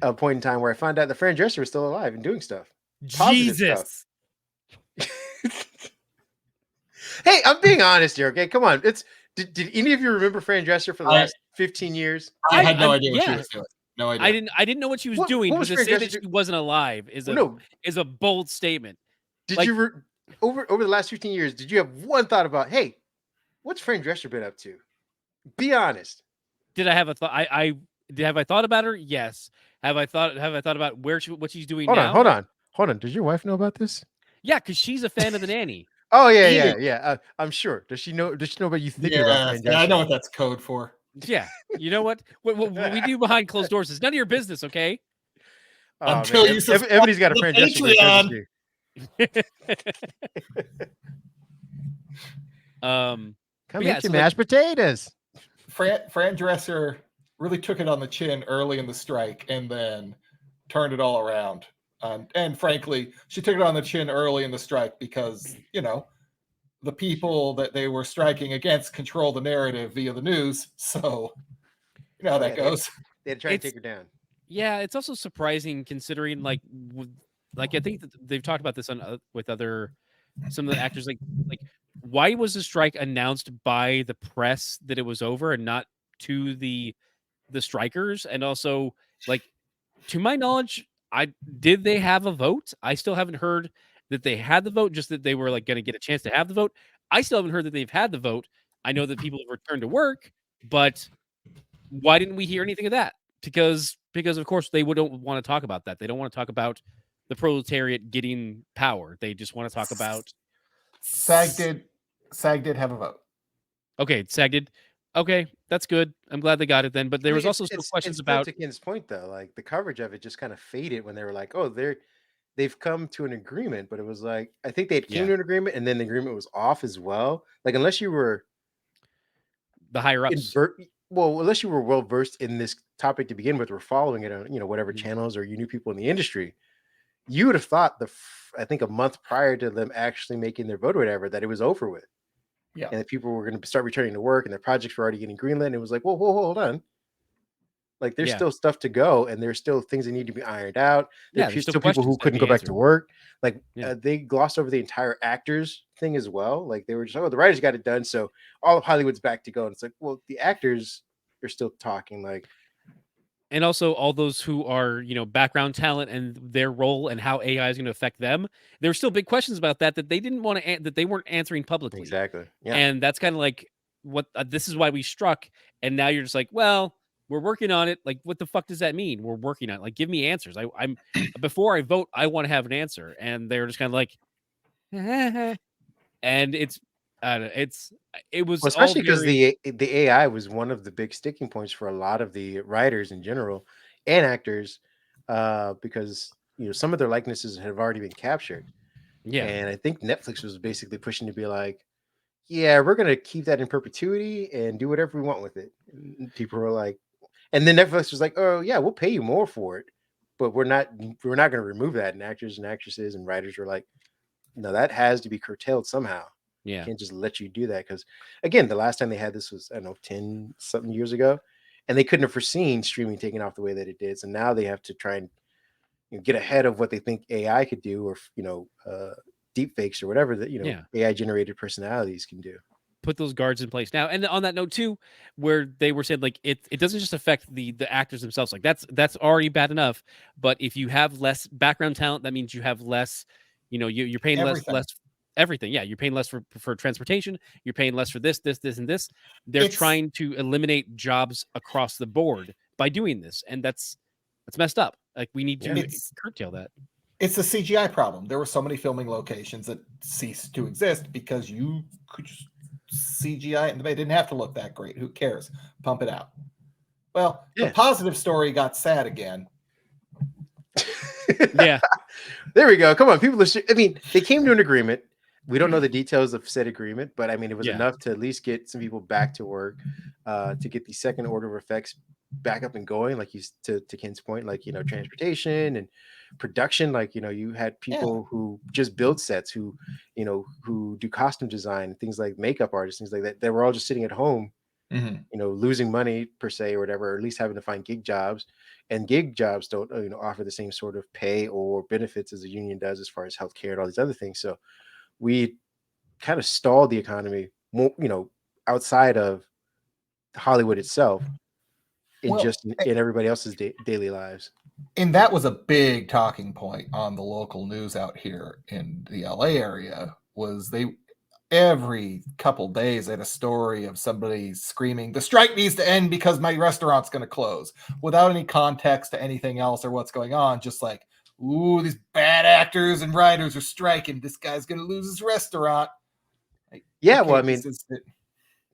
[SPEAKER 4] a point in time where I found out that Fran Drescher was still alive and doing stuff. Positive
[SPEAKER 5] Jesus.
[SPEAKER 4] Stuff. Hey, I'm being honest here. Okay, come on. Did any of you remember Fran Drescher for the last 15 years?
[SPEAKER 3] I had no idea what she was doing. No idea.
[SPEAKER 5] I didn't know what she was doing.
[SPEAKER 4] What was
[SPEAKER 5] but to
[SPEAKER 4] Fran
[SPEAKER 5] say
[SPEAKER 4] Drescher
[SPEAKER 5] that she wasn't alive is a bold statement.
[SPEAKER 4] Did
[SPEAKER 5] like,
[SPEAKER 4] you over the last 15 years? Did you have one thought about, hey, what's Fran Drescher been up to? Be honest.
[SPEAKER 5] Did I have a thought? Have I thought about her? Yes. Have I thought about what she's doing now?
[SPEAKER 4] Hold on. Does your wife know about this?
[SPEAKER 5] Yeah, because she's a fan of the nanny.
[SPEAKER 4] Oh yeah. I'm sure. Does she know about you thinking about Fran Drescher?
[SPEAKER 3] Yeah, I know what that's code for.
[SPEAKER 5] Yeah, you know what we do behind closed doors is none of your business, okay?
[SPEAKER 3] Until you
[SPEAKER 4] everybody's got a Fran Drescher. Come eat your mashed potatoes.
[SPEAKER 3] Fran Drescher really took it on the chin early in the strike and then turned it all around. And frankly, she took it on the chin early in the strike because, the people that they were striking against control the narrative via the news. So, you know how that goes.
[SPEAKER 4] They had to try to take her down.
[SPEAKER 5] Yeah, it's also surprising considering, like I think that they've talked about this with some of the actors. Like, why was the strike announced by the press that it was over and not to the strikers? And also, like, to my knowledge, did they have a vote? I still haven't heard that they had the vote, just that they were like going to get a chance to have the vote. I still haven't heard that they've had the vote. I know that people have returned to work, but why didn't we hear anything of that? Because of course they don't want to talk about that. They don't want to talk about the proletariat getting power. They just want to talk about
[SPEAKER 3] SAG did have a vote.
[SPEAKER 5] Okay, SAG did. Okay, that's good. I'm glad they got it then. But there was also some questions about
[SPEAKER 4] to Ken's point though. Like the coverage of it just kind of faded when they were like, "Oh, they've come to an agreement," but it was like I think they came to an agreement and then the agreement was off as well. Like unless you were
[SPEAKER 5] the higher ups,
[SPEAKER 4] unless you were well versed in this topic to begin with, we're following it on whatever channels or you knew people in the industry, you would have thought I think a month prior to them actually making their vote or whatever that it was over with.
[SPEAKER 3] Yeah,
[SPEAKER 4] and that people were going to start returning to work and their projects were already getting greenlit. And it was like, whoa, hold on. Like there's still stuff to go and there's still things that need to be ironed out. There's still people who couldn't go back to work. Like they glossed over the entire actors thing as well. Like they were just, the writers got it done. So all of Hollywood's back to go. And it's like, well, the actors are still talking like.
[SPEAKER 5] And also all those who are, background talent and their role and how AI is going to affect them. There were still big questions about that they didn't want to, that they weren't answering publicly.
[SPEAKER 4] Exactly. Yeah.
[SPEAKER 5] And that's kind of like what this is why we struck. And now you're just like, well, we're working on it. Like, what the fuck does that mean? We're working on it. Like, give me answers. I'm before I vote, I want to have an answer. And they're just kind of like, and it was
[SPEAKER 4] especially because the AI was one of the big sticking points for a lot of the writers in general and actors, because some of their likenesses have already been captured.
[SPEAKER 5] Yeah,
[SPEAKER 4] and I think Netflix was basically pushing to be like, yeah, we're gonna keep that in perpetuity and do whatever we want with it. And people were like, and then Netflix was like, oh yeah, we'll pay you more for it, but we're not gonna remove that. And actors and actresses and writers were like, no, that has to be curtailed somehow.
[SPEAKER 5] Yeah,
[SPEAKER 4] can't just let you do that because, again, the last time they had this was 10 something years ago, and they couldn't have foreseen streaming taking off the way that it did. So now they have to try and get ahead of what they think AI could do, or deep fakes or whatever that AI generated personalities can do.
[SPEAKER 5] Put those guards in place now. And on that note too, where they were saying like it doesn't just affect the actors themselves. Like that's already bad enough. But if you have less background talent, that means you have less. You're paying less. Everything. Yeah. You're paying less for transportation. You're paying less for this, and this. They're trying to eliminate jobs across the board by doing this. And that's messed up. Like we need to curtail that.
[SPEAKER 3] It's a CGI problem. There were so many filming locations that ceased to exist because you could just CGI and they didn't have to look that great. Who cares? Pump it out. Well, the positive story got sad again.
[SPEAKER 5] Yeah.
[SPEAKER 4] There we go. Come on, people. They came to an agreement. We don't know the details of said agreement, but it was enough to at least get some people back to work, to get the second order of effects back up and going, like to Ken's point, like transportation and production. Like you had people who just build sets, who who do costume design, things like makeup artists, things like that. They were all just sitting at home, losing money per se or whatever, or at least having to find gig jobs. And gig jobs don't offer the same sort of pay or benefits as a union does, as far as healthcare and all these other things. So we kind of stalled the economy more, outside of Hollywood itself, in in everybody else's daily lives.
[SPEAKER 3] And that was a big talking point on the local news out here in the LA area. Was every couple days they had a story of somebody screaming, "The strike needs to end because my restaurant's going to close," without any context to anything else or what's going on. Just like, ooh, these bad actors and writers are striking. This guy's going to lose his restaurant. Like,
[SPEAKER 4] yeah,
[SPEAKER 3] okay,
[SPEAKER 4] well, I mean,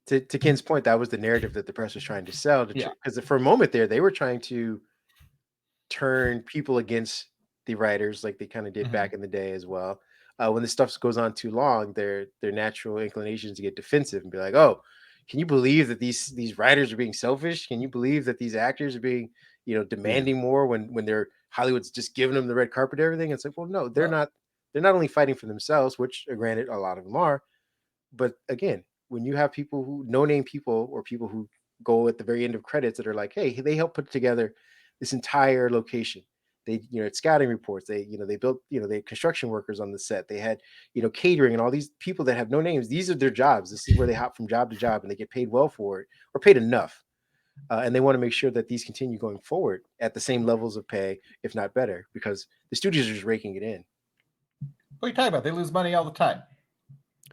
[SPEAKER 4] to Ken's point, that was the narrative that the press was trying to sell. Because for a moment there, they were trying to turn people against the writers, like they kind of did back in the day as well. When this stuff goes on too long, their natural inclinations to get defensive and be like, "Oh, can you believe that these writers are being selfish? Can you believe that these actors are being demanding more when they're Hollywood's just giving them the red carpet and everything?" It's like, well, no, they're not. They're not only fighting for themselves, which granted a lot of them are, but again, when you have people who no-name people or people who go at the very end of credits that are like, "Hey, they helped put together this entire location. They, scouting reports. They built, they had construction workers on the set. They had, catering and all these people that have no names. These are their jobs. This is where they hop from job to job and they get paid well for it, or paid enough. And they want to make sure that these continue going forward at the same levels of pay, if not better, because the studios are just raking it in."
[SPEAKER 3] What are you talking about? They lose money all the time.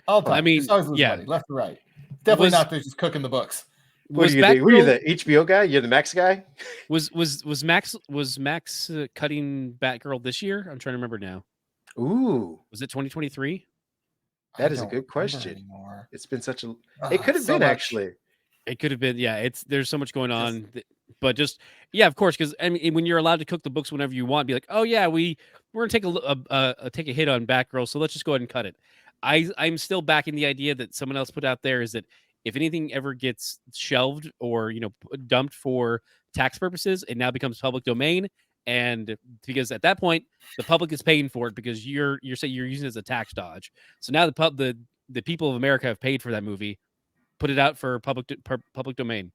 [SPEAKER 3] All the time.
[SPEAKER 5] I mean,
[SPEAKER 3] just always lose money, left and right. Definitely not they're just cooking the books.
[SPEAKER 4] What are you? Were you the HBO guy? You're the Max guy?
[SPEAKER 5] Was Max cutting Batgirl this year? I'm trying to remember now.
[SPEAKER 4] Ooh,
[SPEAKER 5] was it 2023?
[SPEAKER 4] That is a good question. It's been such a. It could have been actually.
[SPEAKER 5] It could have been. Yeah, there's so much going on, but just of course, because I mean, when you're allowed to cook the books whenever you want, be like, oh yeah, we're gonna take take a hit on Batgirl, so let's just go ahead and cut it. I'm still backing the idea that someone else put out there is that if anything ever gets shelved or dumped for tax purposes, it now becomes public domain, and because at that point the public is paying for it because you're saying you're using it as a tax dodge. So now the people of America have paid for that movie, put it out for public domain.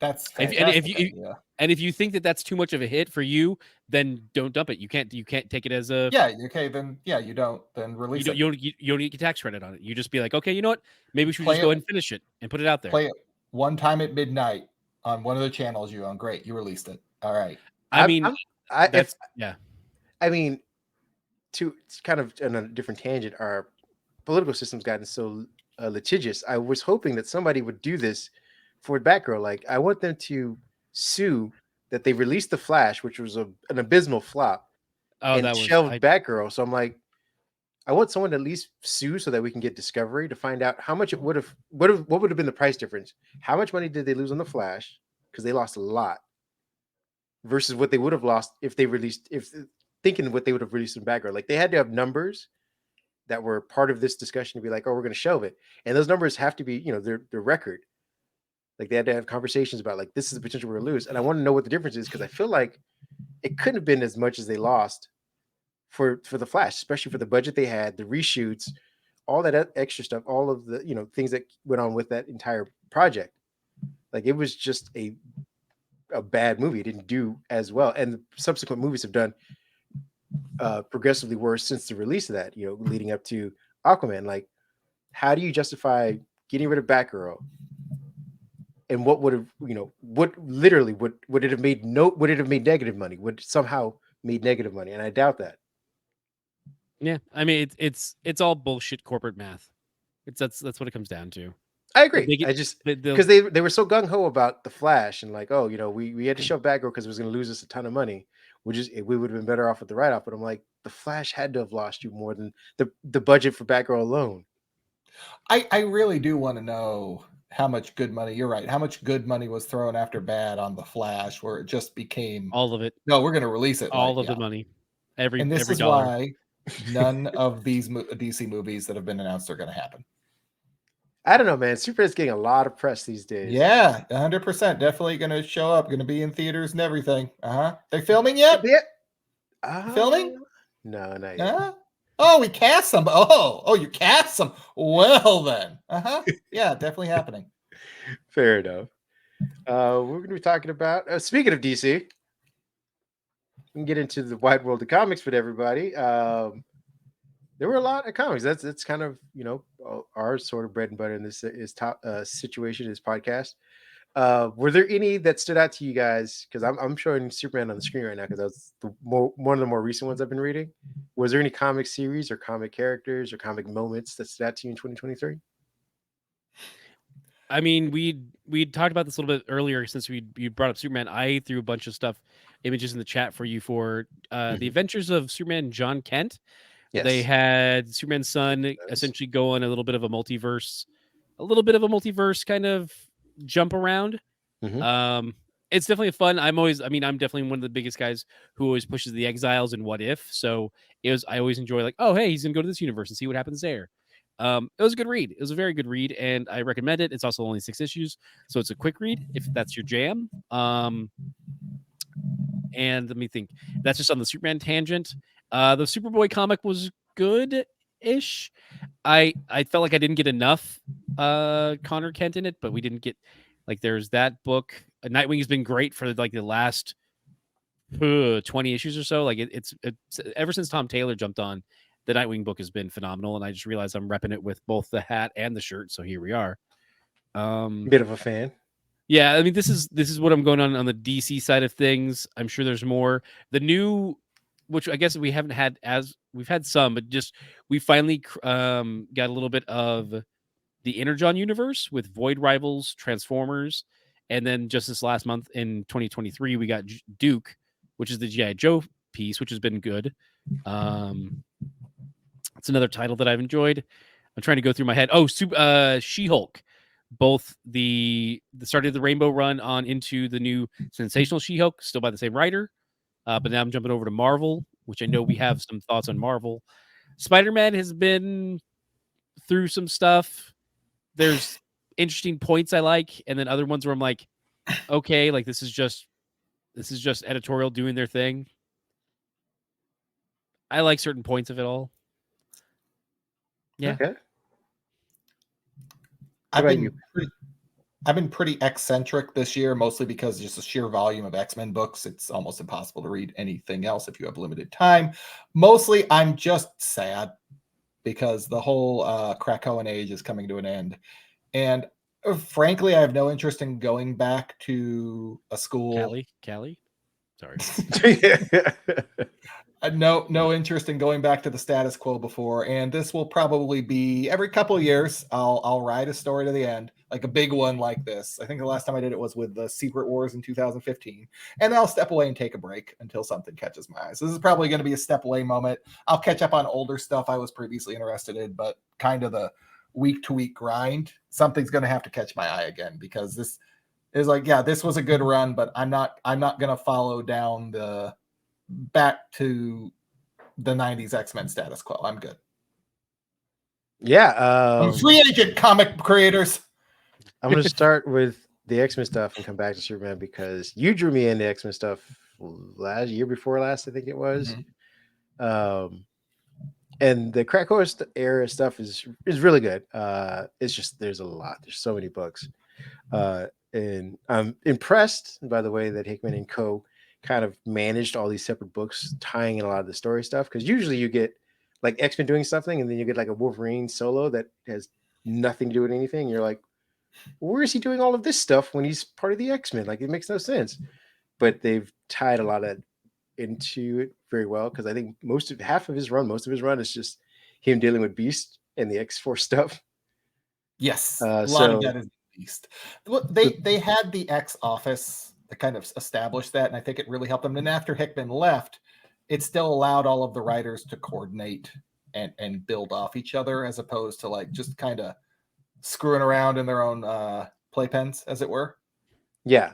[SPEAKER 3] That's
[SPEAKER 5] if you think that that's too much of a hit for you, then don't dump it. You can't take it as a
[SPEAKER 3] okay. Then you don't release it.
[SPEAKER 5] You don't get tax credit on it. You just be like, okay, you know what? Maybe we should just go ahead and finish it and put it out there.
[SPEAKER 3] Play it one time at midnight on one of the channels you own. Great, you released it. All right.
[SPEAKER 5] I mean,
[SPEAKER 4] to kind of on a different tangent, our political system's gotten so litigious. I was hoping that somebody would do this for Batgirl. Like, I want them to sue that they released The Flash, which was an abysmal flop, and shelved Batgirl. So I'm like, I want someone to at least sue so that we can get discovery to find out how much it would have, what would have been the price difference. How much money did they lose on The Flash? Because they lost a lot versus what they would have lost if they released, thinking what they would have released in Batgirl. Like, they had to have numbers that were part of this discussion to be like, oh, we're going to shelve it. And those numbers have to be, their record. Like, they had to have conversations about, like, this is the potential we're going to lose. And I want to know what the difference is, because I feel like it couldn't have been as much as they lost for The Flash, especially for the budget they had, the reshoots, all that extra stuff, all of the, things that went on with that entire project. Like, it was just a bad movie. It didn't do as well. And the subsequent movies have done progressively worse since the release of that, leading up to Aquaman. Like, how do you justify getting rid of Batgirl? And what would have, what literally would it have made would it have made negative money? Would it somehow made negative money? And I doubt that.
[SPEAKER 5] Yeah, I mean, it's all bullshit corporate math. That's what it comes down to.
[SPEAKER 4] I agree. I just because they were so gung ho about The Flash and like, oh, we had to shove Batgirl because it was going to lose us a ton of money. We would have been better off with the write off. But I'm like, The Flash had to have lost you more than the budget for Batgirl alone.
[SPEAKER 3] I really do want to know how much good money. You're right. How much good money was thrown after bad on The Flash, where it just became
[SPEAKER 5] all of it.
[SPEAKER 3] No, we're going to release it.
[SPEAKER 5] All of the money.
[SPEAKER 3] And this
[SPEAKER 5] every
[SPEAKER 3] is
[SPEAKER 5] dollar.
[SPEAKER 3] why none of these DC movies that have been announced are going to happen.
[SPEAKER 4] I don't know, man. Superman's getting a lot of press these days.
[SPEAKER 3] Yeah, 100%. Definitely going to show up. Going to be in theaters and everything. They filming yet? Filming?
[SPEAKER 4] No, not yet.
[SPEAKER 3] Oh, we cast some. Oh, you cast some. Well then. Yeah, definitely happening.
[SPEAKER 4] Fair enough. We're going to be talking about. Speaking of DC, we can get into the wide world of comics with everybody. There were a lot of comics. That's kind of our sort of bread and butter in this is top situation, this podcast. Were there any that stood out to you guys? Because I'm showing Superman on the screen right now because that's one of the more recent ones I've been reading. Was there any comic series or comic characters or comic moments that stood out to you in 2023?
[SPEAKER 5] I mean, we talked about this a little bit earlier since you brought up Superman. I threw a bunch of images in the chat for you for the Adventures of Superman and John Kent.
[SPEAKER 4] Yes.
[SPEAKER 5] They had Superman's son essentially go on a little bit of a multiverse kind of jump around. It's definitely fun. I'm definitely one of the biggest guys who always pushes the Exiles and What If. So I always enjoy like, oh, hey, he's gonna go to this universe and see what happens there. It was a good read. It was a very good read, and I recommend it. It's also only 6 issues, so it's a quick read if that's your jam. And let me think. That's just on the Superman tangent. The Superboy comic was good-ish. I felt like I didn't get enough Connor Kent in it, but we didn't get there's that book. Nightwing has been great for like the last 20 issues or so. Like it's ever since Tom Taylor jumped on, the Nightwing book has been phenomenal, and I just realized I'm repping it with both the hat and the shirt. So here we are.
[SPEAKER 4] Bit of a fan.
[SPEAKER 5] Yeah, I mean this is what I'm going on the DC side of things. I'm sure there's more. The new, which I guess we haven't had we've had some, but just we finally got a little bit of the Energon universe with Void Rivals, Transformers, and then just this last month in 2023 we got Duke, which is the G.I. Joe piece, which has been good. It's another title that I've enjoyed. I'm trying to go through my head. Oh, She-Hulk. Both the start of the Rainbow Run on into the new Sensational She-Hulk, still by the same writer. But now I'm jumping over to Marvel, which I know we have some thoughts on Marvel. Spider-Man has been through some stuff. There's interesting points I like, and then other ones where I'm like, okay, like this is just editorial doing their thing. I like certain points of it all. Yeah.
[SPEAKER 4] Okay.
[SPEAKER 3] I've been pretty eccentric this year, mostly because just the sheer volume of X-Men books. It's almost impossible to read anything else if you have limited time. Mostly, I'm just sad because the whole Krakoan age is coming to an end. And frankly, I have no interest in going back to a school.
[SPEAKER 5] Callie? Sorry.
[SPEAKER 3] No interest in going back to the status quo before, and this will probably be every couple of years. I'll write a story to the end, like a big one like this. I think the last time I did it was with the Secret Wars in 2015, and then I'll step away and take a break until something catches my eyes. This is probably going to be a step away moment. I'll catch up on older stuff I was previously interested in, but kind of the week to week grind. Something's going to have to catch my eye again because this is like, yeah, this was a good run, but I'm not going to follow down the back to the 90s X-Men status quo. I'm good.
[SPEAKER 4] Yeah.
[SPEAKER 3] I'm free agent, comic creators.
[SPEAKER 4] I'm going to start with the X-Men stuff and come back to Superman because you drew me into X-Men stuff year before last, I think it was. And the Krakoa era stuff is really good. It's just there's a lot. There's so many books. And I'm impressed by the way that Hickman and Co. kind of managed all these separate books, tying in a lot of the story stuff. Because usually you get like X-Men doing something, and then you get like a Wolverine solo that has nothing to do with anything. You're like, where is he doing all of this stuff when he's part of the X-Men? Like, it makes no sense. But they've tied a lot of into it very well because I think most of his run is just him dealing with Beast and the X-Force stuff.
[SPEAKER 3] Yes, a lot of that is Beast. They had the X Office that kind of established that, and I think it really helped them. And after Hickman left, it still allowed all of the writers to coordinate and build off each other, as opposed to like just kind of screwing around in their own playpens, as it were.
[SPEAKER 4] Yeah.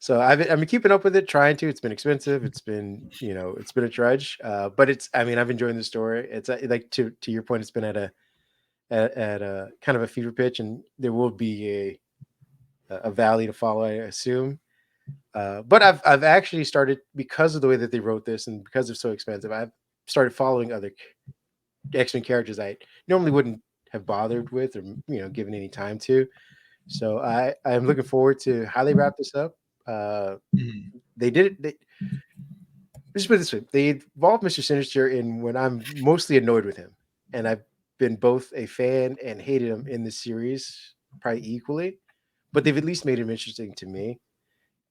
[SPEAKER 4] So I've been keeping up with it, trying to. It's been expensive. It's been a drudge. But I've enjoyed the story. It's like to your point, it's been at at a kind of a fever pitch, and there will be a valley to follow, I assume. But I've actually started, because of the way that they wrote this and because it's so expensive, I've started following other X-Men characters I normally wouldn't have bothered with or given any time to. So I'm looking forward to how they wrap this up. They did it. Let's put it this way: they involved Mr. Sinister in when I'm mostly annoyed with him, and I've been both a fan and hated him in this series probably equally. But they've at least made him interesting to me.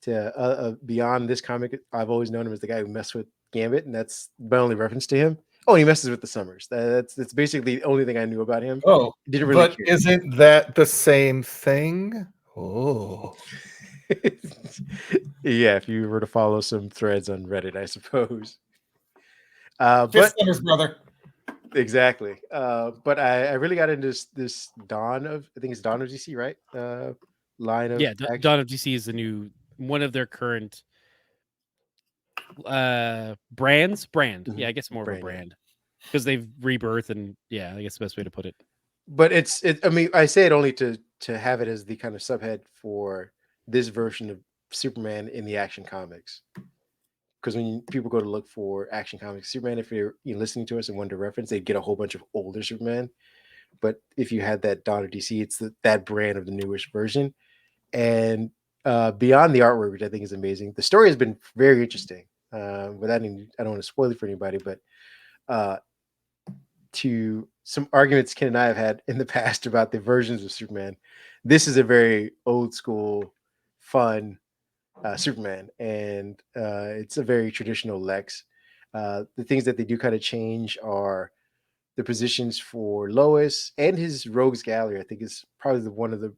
[SPEAKER 4] To beyond this comic, I've always known him as the guy who messed with Gambit, and that's my only reference to him. Oh, and he messes with the Summers. That's basically the only thing I knew about him.
[SPEAKER 3] Oh,
[SPEAKER 4] Didn't really
[SPEAKER 3] but
[SPEAKER 4] care.
[SPEAKER 3] isn't that the same thing? Oh,
[SPEAKER 4] Yeah, if you were to follow some threads on Reddit, I suppose.
[SPEAKER 3] Fifth
[SPEAKER 4] But
[SPEAKER 3] Summer's brother.
[SPEAKER 4] exactly. But I really got into this Dawn of, I think it's Dawn of DC, right? Line of action.
[SPEAKER 5] Dawn of DC is the new one of their current brand. Yeah, I guess more of a brand because they've rebirth, and yeah, I guess the best way to put it.
[SPEAKER 4] But I mean, I say it only to have it as the kind of subhead for this version of Superman in the Action Comics. Because when people go to look for Action Comics Superman, if you're listening to us and want to reference, they get a whole bunch of older Superman. But if you had that Dawn of DC, it's that brand of the newish version. And beyond the artwork, which I think is amazing, the story has been very interesting. Without any, I don't want to spoil it for anybody, but to some arguments Ken and I have had in the past about the versions of Superman, this is a very old school, fun Superman, and it's a very traditional Lex. The things that they do kind of change are the positions for Lois and his Rogues Gallery. I think is probably one of the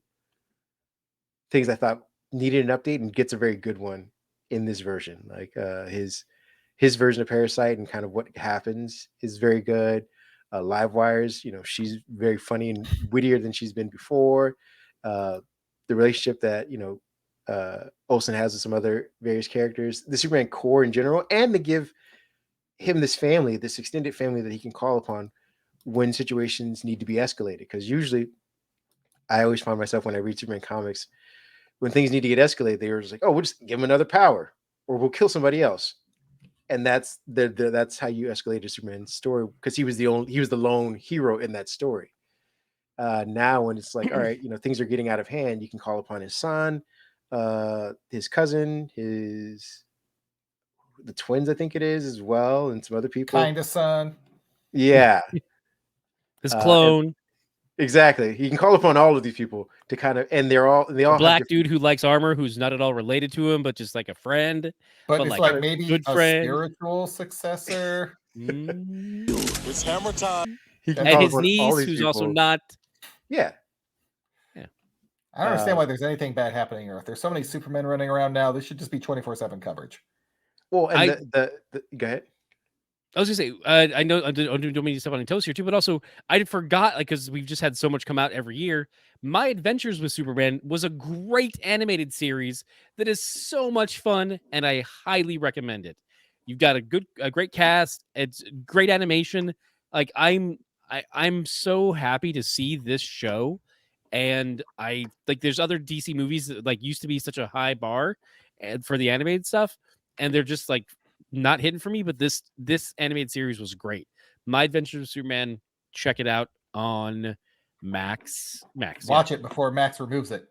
[SPEAKER 4] things I thought needed an update and gets a very good one in this version. Like his version of Parasite and kind of what happens is very good. Live Wires, she's very funny and wittier than she's been before. The relationship that Olsen has with some other various characters, the Superman core in general, and to give him this family, this extended family that he can call upon when situations need to be escalated. Because usually, I always find myself when I read Superman comics, when things need to get escalated, they were just like, "Oh, we'll just give him another power, or we'll kill somebody else." And that's that's how you escalate a Superman story, because he was the lone hero in that story. Now, when it's like, all right, things are getting out of hand, you can call upon his son, his cousin, the twins, I think it is as well, and some other people.
[SPEAKER 3] Kind of son.
[SPEAKER 4] Yeah.
[SPEAKER 5] His clone.
[SPEAKER 4] Exactly. You can call upon all of these people to kind of, and they all
[SPEAKER 5] a black dude who likes armor, who's not at all related to him, but just like a friend.
[SPEAKER 3] But it's like maybe
[SPEAKER 5] good
[SPEAKER 3] a
[SPEAKER 5] friend.
[SPEAKER 3] Spiritual successor.
[SPEAKER 18] It's hammer time.
[SPEAKER 5] And his niece, who's also not.
[SPEAKER 4] Yeah.
[SPEAKER 3] I don't understand why there's anything bad happening on Earth. There's so many Supermen running around now. This should just be 24/7 coverage.
[SPEAKER 4] Well, and go ahead.
[SPEAKER 5] I was gonna say, I know I don't mean to step on any toes here too, but also I forgot, because we've just had so much come out every year. My Adventures with Superman was a great animated series that is so much fun, and I highly recommend it. You've got a great cast. It's great animation. Like I'm so happy to see this show, and there's other DC movies that used to be such a high bar, and for the animated stuff, and they're just not hidden for me, but this animated series was great. My Adventures with Superman, check it out on Max.
[SPEAKER 3] Watch it before Max removes it.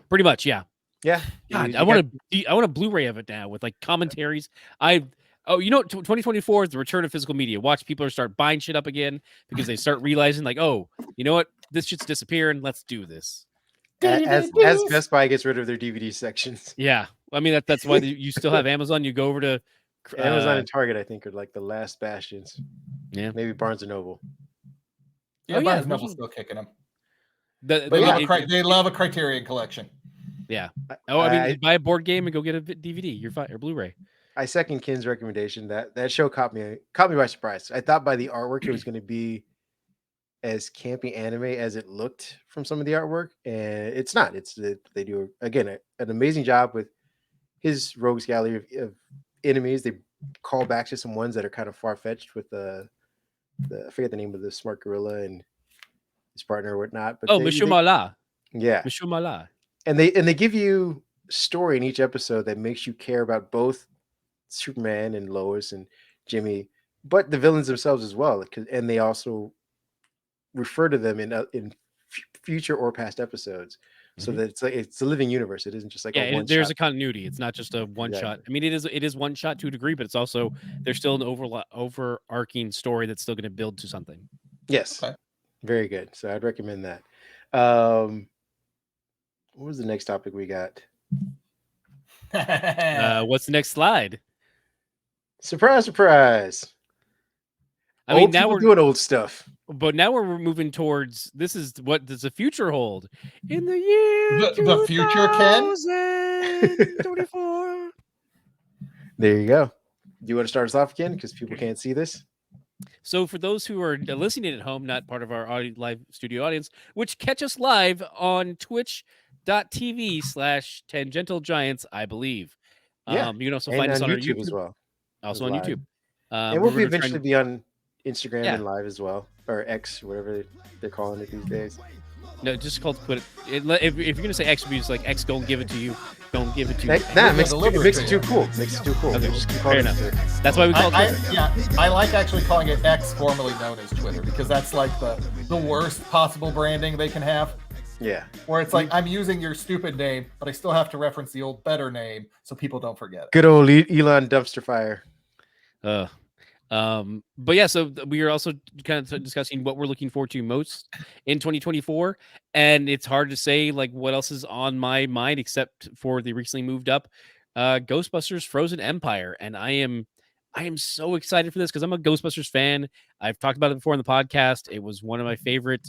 [SPEAKER 5] Pretty much, yeah.
[SPEAKER 4] Yeah.
[SPEAKER 5] God, I want a Blu-ray of it now with commentaries. 2024 is the return of physical media. Watch people start buying shit up again because they start realizing oh, you know what? This shit's disappearing. Let's do this.
[SPEAKER 4] As Best Buy gets rid of their DVD sections.
[SPEAKER 5] Yeah. I mean, that's why you still have Amazon. You go over to
[SPEAKER 4] Amazon and Target, I think, are like the last bastions.
[SPEAKER 5] Yeah,
[SPEAKER 4] maybe Barnes and Noble.
[SPEAKER 3] Yeah, Barnes and Noble's still kicking them.
[SPEAKER 5] They
[SPEAKER 3] love a Criterion collection.
[SPEAKER 5] Yeah. I mean, buy a board game and go get a DVD. You're fine, or Blu-ray.
[SPEAKER 4] I second Ken's recommendation. That show caught me by surprise. I thought by the artwork it was going to be as campy anime as it looked from some of the artwork, and it's not. They do again an amazing job with his Rogues Gallery of enemies. They call back to some ones that are kind of far-fetched with the I forget the name of the smart gorilla and his partner or whatnot. But
[SPEAKER 5] Oh, Monsieur Mala.
[SPEAKER 4] Yeah.
[SPEAKER 5] Monsieur Mala.
[SPEAKER 4] And they give you story in each episode that makes you care about both Superman and Lois and Jimmy, but the villains themselves as well. And they also refer to them in future or past episodes, so that it's a living universe. It isn't just like a one
[SPEAKER 5] there's
[SPEAKER 4] shot.
[SPEAKER 5] a continuity. It's not just a one shot. I mean, it is one shot to a degree, but it's also there's still an overarching story that's still going to build to something.
[SPEAKER 4] Yes, very good. So I'd recommend that. What was the next topic we got?
[SPEAKER 5] What's the next slide?
[SPEAKER 4] Surprise, surprise.
[SPEAKER 5] I mean, now we're
[SPEAKER 4] doing old stuff.
[SPEAKER 5] But now we're moving towards this is what does the future hold in the year
[SPEAKER 3] the future, Ken?
[SPEAKER 5] 2024.
[SPEAKER 4] There you go. Do you want to start us off again? Because people can't see this.
[SPEAKER 5] So for those who are listening at home, not part of our live studio audience, which catch us live on twitch.tv/tangentialgiants, I believe.
[SPEAKER 4] Yeah.
[SPEAKER 5] You can also find us on
[SPEAKER 4] YouTube
[SPEAKER 5] our YouTube
[SPEAKER 4] as well.
[SPEAKER 5] Also on YouTube.
[SPEAKER 4] And we'll eventually be on Instagram and live as well, or X, whatever they're calling it these days.
[SPEAKER 5] No, just called quit it. If you're gonna say X, be just like X. Don't give it to you. Don't give it to you.
[SPEAKER 4] It makes it too cool. Makes it too cool.
[SPEAKER 5] Okay, fair enough. That's why we call it Twitter.
[SPEAKER 3] I like actually calling it X, formerly known as Twitter, because that's like the worst possible branding they can have.
[SPEAKER 4] Yeah.
[SPEAKER 3] Where it's like, I'm using your stupid name, but I still have to reference the old better name so people don't forget it.
[SPEAKER 4] Good old Elon dumpster fire.
[SPEAKER 5] But yeah, so we are also kind of discussing what we're looking forward to most in 2024, and it's hard to say like what else is on my mind except for the recently moved up Ghostbusters Frozen Empire, and I am so excited for this because I'm a Ghostbusters fan. I've talked about it before on the podcast. It was one of my favorite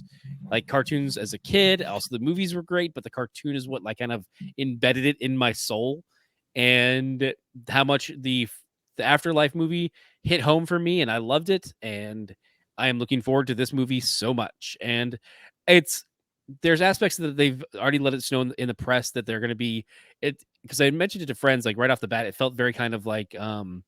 [SPEAKER 5] like cartoons as a kid. Also, the movies were great, but the cartoon is what like kind of embedded it in my soul, and how much the Afterlife movie hit home for me, and I loved it, and I am looking forward to this movie so much. And there's aspects that they've already let it know in the press that they're going to be it, because I mentioned it to friends like right off the bat. It felt very kind of like bad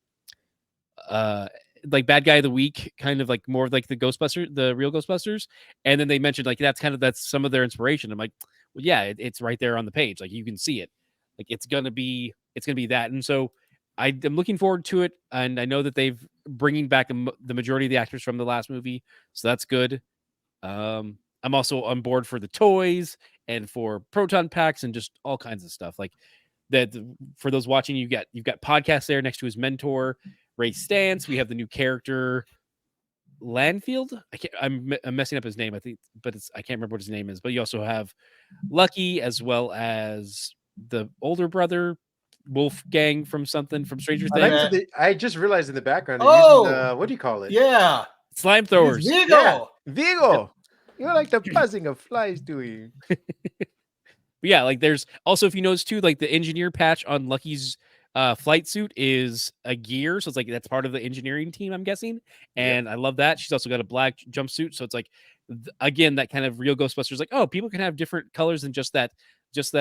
[SPEAKER 5] guy of the week, kind of like more of like the real Ghostbusters. And then they mentioned like that's some of their inspiration. I'm like, well, yeah, it's right there on the page, like you can see it, like it's gonna be that. And so I'm looking forward to it, and I know that they've bringing back the majority of the actors from the last movie, so that's good. I'm also on board for the toys and for proton packs and just all kinds of stuff like that. For those watching, you've got podcasts there next to his mentor Ray Stantz. We have the new character Landfield. I'm messing up his name, I think, but I can't remember what his name is. But you also have Lucky as well as the older brother. Wolfgang from Stranger Things.
[SPEAKER 4] I just realized in the background. Using, what do you call it?
[SPEAKER 3] Yeah,
[SPEAKER 5] slime throwers.
[SPEAKER 3] Vigo.
[SPEAKER 4] Yeah. Vigo. You're like the buzzing of flies doing.
[SPEAKER 5] Yeah, like there's also, if you notice too, like the engineer patch on Lucky's flight suit is a gear, so it's like that's part of the engineering team, I'm guessing. And I love that. She's also got a black jumpsuit, so it's like again that kind of real Ghostbusters. Like, oh, people can have different colors than just that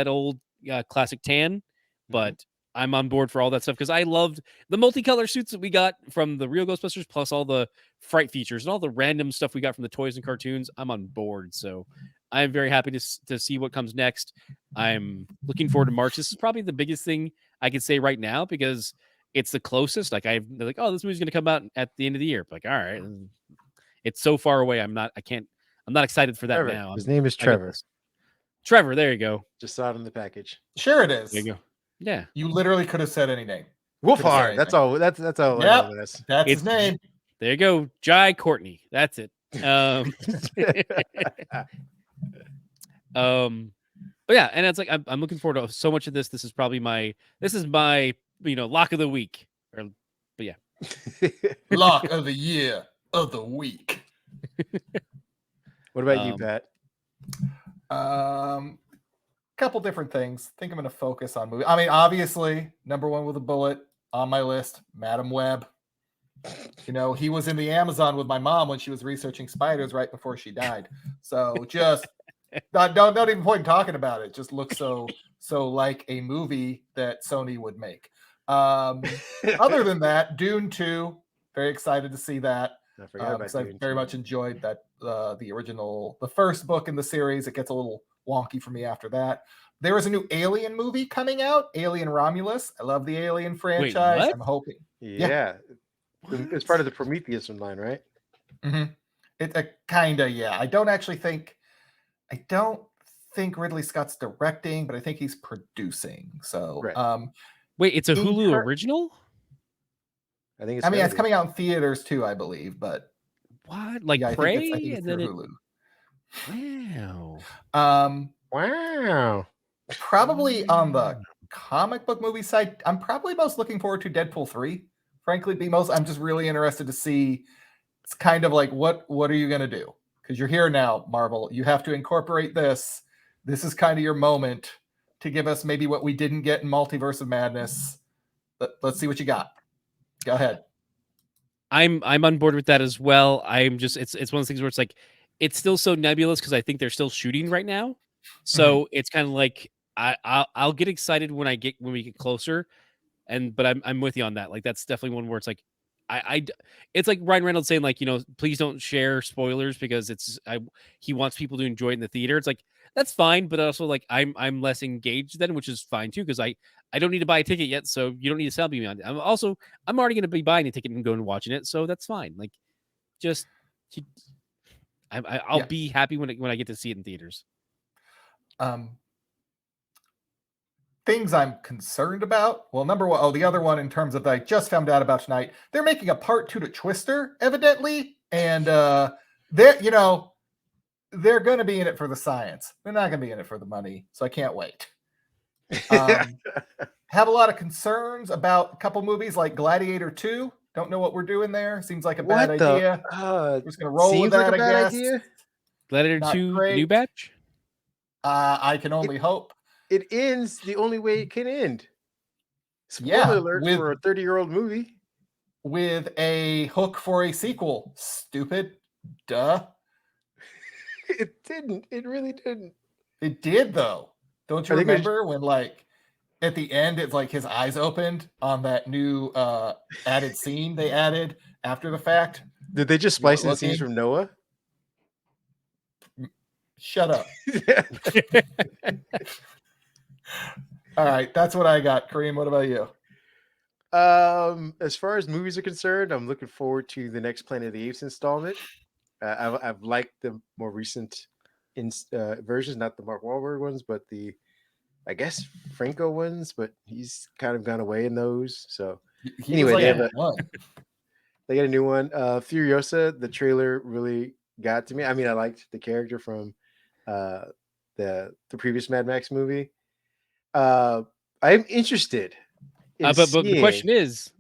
[SPEAKER 5] old classic tan, but I'm on board for all that stuff because I loved the multicolor suits that we got from the real Ghostbusters, plus all the fright features and all the random stuff we got from the toys and cartoons. I'm on board. So I'm very happy to see what comes next. I'm looking forward to March. This is probably the biggest thing I could say right now because it's the closest. Like they're like, oh, this movie's going to come out at the end of the year. Like, all right, it's so far away. I'm not excited for that
[SPEAKER 4] Trevor.
[SPEAKER 5] now.
[SPEAKER 4] His name is Trevor.
[SPEAKER 5] Trevor. There you go.
[SPEAKER 4] Just saw it on the package.
[SPEAKER 3] Sure it is.
[SPEAKER 5] There you go. Yeah,
[SPEAKER 3] you literally could have said any name.
[SPEAKER 4] Wolfhard. That's all. That's all.
[SPEAKER 3] Yep, that's his name.
[SPEAKER 5] There you go, Jai Courtney. That's it. But yeah, and it's like I'm looking forward to so much of this. This is my lock of the week. But yeah,
[SPEAKER 3] lock of the year of the week.
[SPEAKER 4] What about you, Pat?
[SPEAKER 3] Couple different things. I think I'm going to focus on movie. I mean, obviously, number one with a bullet on my list, Madam Web. You know, he was in the Amazon with my mom when she was researching spiders right before she died. So just don't even point in talking about it. Just looks so like a movie that Sony would make. Other than that, Dune 2, very excited to see that.
[SPEAKER 4] I forgot about
[SPEAKER 3] Dune. I very much enjoyed that the original, the first book in the series. It gets a little wonky for me after that. There is a new Alien movie coming out, Alien Romulus. I love the Alien franchise.
[SPEAKER 5] what?
[SPEAKER 3] I'm hoping.
[SPEAKER 4] Yeah. It's part of the Prometheus line, right?
[SPEAKER 3] Mm-hmm. It's a kind of, yeah. I don't think Ridley Scott's directing, but I think he's producing. So,
[SPEAKER 4] Right.
[SPEAKER 5] Wait, it's a Hulu original?
[SPEAKER 4] I think it's.
[SPEAKER 3] I mean, it's coming out in theaters too, I believe. But
[SPEAKER 5] what, like
[SPEAKER 3] yeah, I
[SPEAKER 5] Prey,
[SPEAKER 3] think it's
[SPEAKER 5] and
[SPEAKER 3] through
[SPEAKER 5] then
[SPEAKER 3] Hulu.
[SPEAKER 5] Wow.
[SPEAKER 4] Wow.
[SPEAKER 3] Probably on the comic book movie side, I'm probably most looking forward to Deadpool 3. Frankly, I'm just really interested to see. It's kind of like what are you going to do? Because you're here now, Marvel. You have to incorporate this. This is kind of your moment to give us maybe what we didn't get in Multiverse of Madness. Let's see what you got. Go ahead.
[SPEAKER 5] I'm on board with that as well. I'm just it's one of those things where it's like it's still so nebulous because I think they're still shooting right now. So it's kind of like I'll get excited when we get closer, but I'm with you on that. Like that's definitely one where it's like it's like Ryan Reynolds saying like, please don't share spoilers because he wants people to enjoy it in the theater. It's like that's fine, but also like I'm less engaged then, which is fine too because I don't need to buy a ticket yet, so you don't need to sell me on it. I'm already going to be buying a ticket and going and watching it, so that's fine. Like, just I'll be happy when I get to see it in theaters.
[SPEAKER 3] Things I'm concerned about. Well, number one, the other one in terms of that I just found out about tonight, they're making a part 2 to Twister, evidently, and they're going to be in it for the science. They're not going to be in it for the money, so I can't wait. Have a lot of concerns about a couple movies like Gladiator 2. Don't know what we're doing there. Seems like a bad idea. We're just going to roll with that, I guess.
[SPEAKER 4] Idea?
[SPEAKER 5] Gladiator 2 new batch?
[SPEAKER 3] I can only hope.
[SPEAKER 4] It ends the only way it can end. Spoiler alert for a 30-year-old movie.
[SPEAKER 3] With a hook for a sequel. Stupid. Duh.
[SPEAKER 4] It didn't. It really didn't.
[SPEAKER 3] It did, though. Don't you remember when, like, at the end, it's like his eyes opened on that new added scene they added after the fact?
[SPEAKER 4] Did they just splice in the scenes from Noah?
[SPEAKER 3] Shut up. All right, that's what I got. Kareem, what about you?
[SPEAKER 4] As far as movies are concerned, I'm looking forward to the next Planet of the Apes installment. I've liked the more recent versions, not the Mark Wahlberg ones, but I guess Franco ones, but he's kind of gone away in those. So anyway, they got a new one. Furiosa, the trailer really got to me. I mean, I liked the character from the previous Mad Max movie. I'm interested.
[SPEAKER 5] But the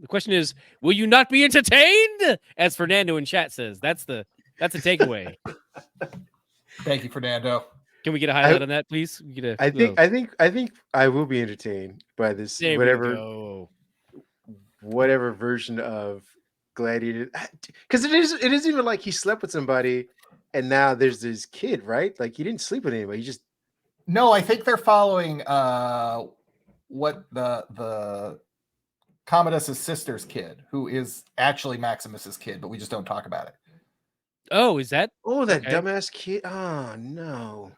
[SPEAKER 5] question is, will you not be entertained? As Fernando in chat says, that's a takeaway.
[SPEAKER 3] Thank you, Fernando.
[SPEAKER 5] Can we get a highlight on that, please?
[SPEAKER 4] I think I will be entertained by this whatever version of Gladiator, because it isn't even like he slept with somebody and now there's this kid, right? Like he didn't sleep with anybody.
[SPEAKER 3] No, I think they're following what the Commodus's sister's kid, who is actually Maximus's kid, but we just don't talk about it.
[SPEAKER 5] Oh, is that?
[SPEAKER 4] Oh, that dumbass kid. Oh no.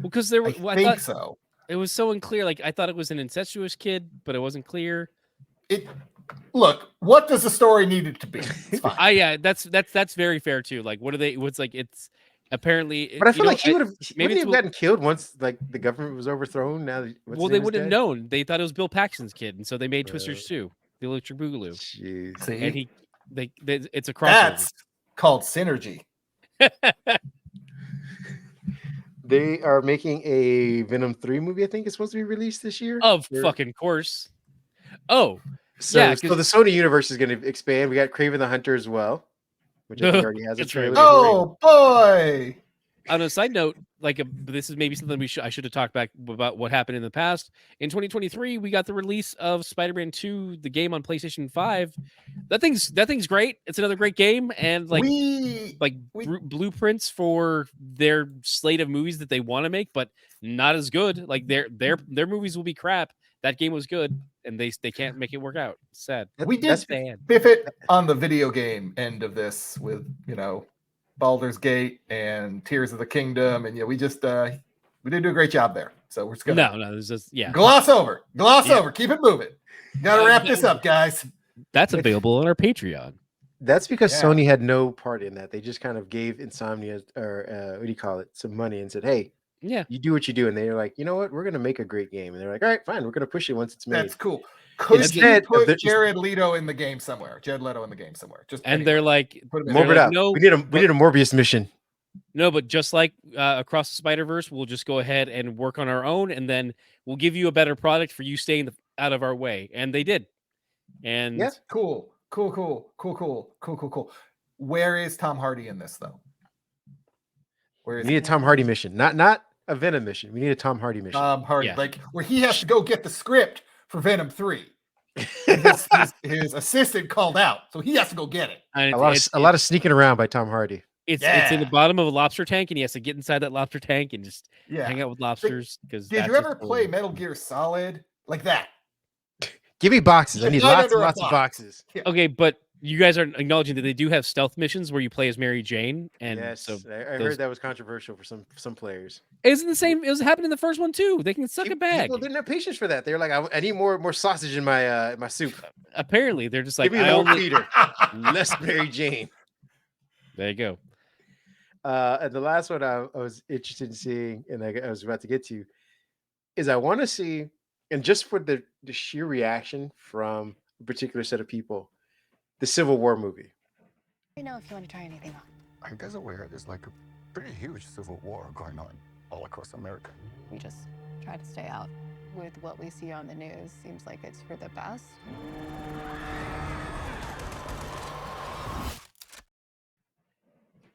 [SPEAKER 5] Because there was.
[SPEAKER 3] I think so.
[SPEAKER 5] It was so unclear. Like I thought it was an incestuous kid, but it wasn't clear.
[SPEAKER 3] Look, what does the story need it to be? It's fine.
[SPEAKER 5] Yeah, that's very fair too. Like, what are they? What's like? It's apparently.
[SPEAKER 4] But I feel like he would have maybe gotten killed once like the government was overthrown. Now,
[SPEAKER 5] they wouldn't have known. They thought it was Bill Paxton's kid, and so they made Twisters too. The Electric Boogaloo.
[SPEAKER 3] Jeez.
[SPEAKER 5] And it's a crossover.
[SPEAKER 3] That's called synergy.
[SPEAKER 4] They are making a Venom 3 movie. I think it's supposed to be released this year.
[SPEAKER 5] Fucking course. Oh,
[SPEAKER 4] so the Sony universe is going to expand. We got Kraven the Hunter as well, which I think already has a trailer.
[SPEAKER 3] Oh boy!
[SPEAKER 5] On a side note, like this is maybe something I should have talked back about what happened in the past. In 2023, we got the release of Spider-Man 2, the game on PlayStation 5. That thing's great. It's another great game, and blueprints for their slate of movies that they want to make, but not as good. Like their movies will be crap. That game was good, and they can't make it work out. It's sad.
[SPEAKER 3] We did biff it on the video game end of this with Baldur's Gate and Tears of the Kingdom, and we just we didn't do a great job there. So we're just gonna
[SPEAKER 5] there's just
[SPEAKER 3] gloss over, keep it moving. Got to wrap this up, guys.
[SPEAKER 5] That's available on our Patreon.
[SPEAKER 4] That's because Sony had no part in that. They just kind of gave Insomnia, or what do you call it, some money and said, "Hey, you do what you do." And they're like, "You know what? We're going to make a great game." And they're like, "All right, fine. We're going to push it once it's made."
[SPEAKER 3] That's cool. Could you put Jared Leto in the game somewhere? Just
[SPEAKER 5] they're like,
[SPEAKER 4] Morb it up.
[SPEAKER 5] No,
[SPEAKER 4] we need a Morbius mission.
[SPEAKER 5] No, but just like Across the Spider-Verse, we'll just go ahead and work on our own, and then we'll give you a better product for you staying out of our way. And they did. And
[SPEAKER 3] cool. Where is Tom Hardy in this though?
[SPEAKER 4] We need a Tom Hardy mission, not a Venom mission. We need a Tom Hardy mission.
[SPEAKER 3] Tom Hardy, like where he has to go get the script for Venom 3. his assistant called out, so he has to go get it.
[SPEAKER 5] And
[SPEAKER 4] a lot of sneaking around by Tom Hardy.
[SPEAKER 5] It's in the bottom of a lobster tank, and he has to get inside that lobster tank and just hang out with lobsters. Because
[SPEAKER 3] did you ever play Metal Gear Solid like that?
[SPEAKER 4] Give me boxes. I need lots and lots of boxes.
[SPEAKER 5] Okay, but you guys are acknowledging that they do have stealth missions where you play as Mary Jane, and
[SPEAKER 4] yes,
[SPEAKER 5] so
[SPEAKER 4] I heard that was controversial for some players.
[SPEAKER 5] Isn't the same? It was happening in the first one too. They can suck it back.
[SPEAKER 4] People didn't have patience for that. They're like, I need more sausage in my soup.
[SPEAKER 5] Apparently, they're just like,
[SPEAKER 4] give me more Peter, less Mary Jane.
[SPEAKER 5] There you go.
[SPEAKER 4] And the last one I was interested in seeing, and I was about to get to, is I want to see, and just for the sheer reaction from a particular set of people, the Civil War movie.
[SPEAKER 15] Let me know if you want to try anything on.
[SPEAKER 19] Are you guys aware there's like a pretty huge civil war going on all across America?
[SPEAKER 9] We just try to stay out. With what we see on the news, seems like it's for the best.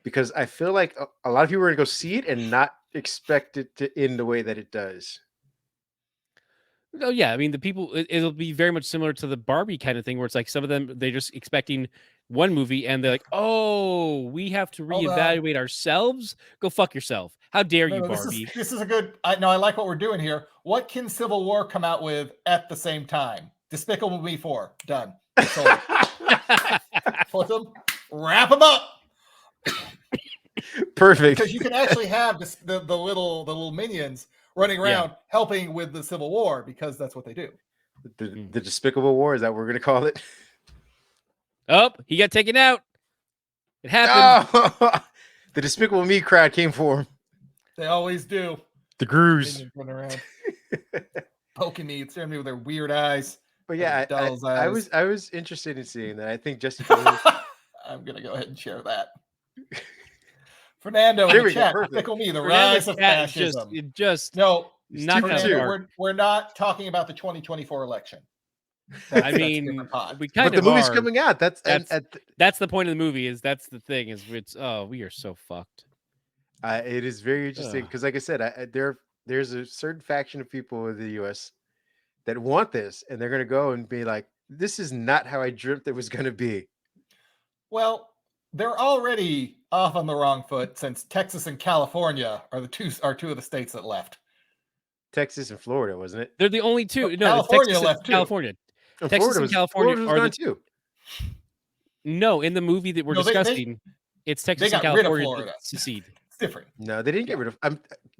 [SPEAKER 4] Because I feel like a lot of people are going to go see it and not expect it to end the way that it does.
[SPEAKER 5] Oh yeah, I mean the people. It'll be very much similar to the Barbie kind of thing, where it's like some of them they're just expecting one movie, and they're like, "Oh, we have to reevaluate ourselves. Go fuck yourself. How dare you, Barbie?"
[SPEAKER 3] This is a good. I like what we're doing here. What can Civil War come out with at the same time? Despicable Me 4. Done. Put them, wrap them up.
[SPEAKER 4] Perfect.
[SPEAKER 3] Because you can actually have the little minions running around helping with the Civil War, because that's what they do.
[SPEAKER 4] The Despicable War, is that what we're going to call it?
[SPEAKER 5] Oh, he got taken out. It happened.
[SPEAKER 4] Oh, the Despicable Me crowd came for him.
[SPEAKER 3] They always do.
[SPEAKER 4] The Grooves.
[SPEAKER 3] Minions running around. Poking me, staring at me with their weird eyes.
[SPEAKER 4] But yeah, I was interested in seeing that. I think Jessica.
[SPEAKER 3] I'm going to go ahead and share that. Fernando in the chat, Despicable Me, the rise of fascism. We're not talking about the 2024 election.
[SPEAKER 5] I mean, we kind
[SPEAKER 4] but the movie's coming out. That's
[SPEAKER 5] the point of the movie. That's the thing. We are so fucked.
[SPEAKER 4] It is very interesting because, like I said, there's a certain faction of people in the U.S. that want this, and they're going to go and be like, "This is not how I dreamt it was going to be."
[SPEAKER 3] Well, they're already off on the wrong foot, since Texas and California are two of the states that left.
[SPEAKER 4] Texas and Florida, wasn't it?
[SPEAKER 5] They're the only two.
[SPEAKER 3] But California left too.
[SPEAKER 5] California. Texas and California are the
[SPEAKER 4] two.
[SPEAKER 5] No, in the movie that we're discussing, it's Texas and California that secede.
[SPEAKER 3] It's different.
[SPEAKER 4] No, they didn't get rid of.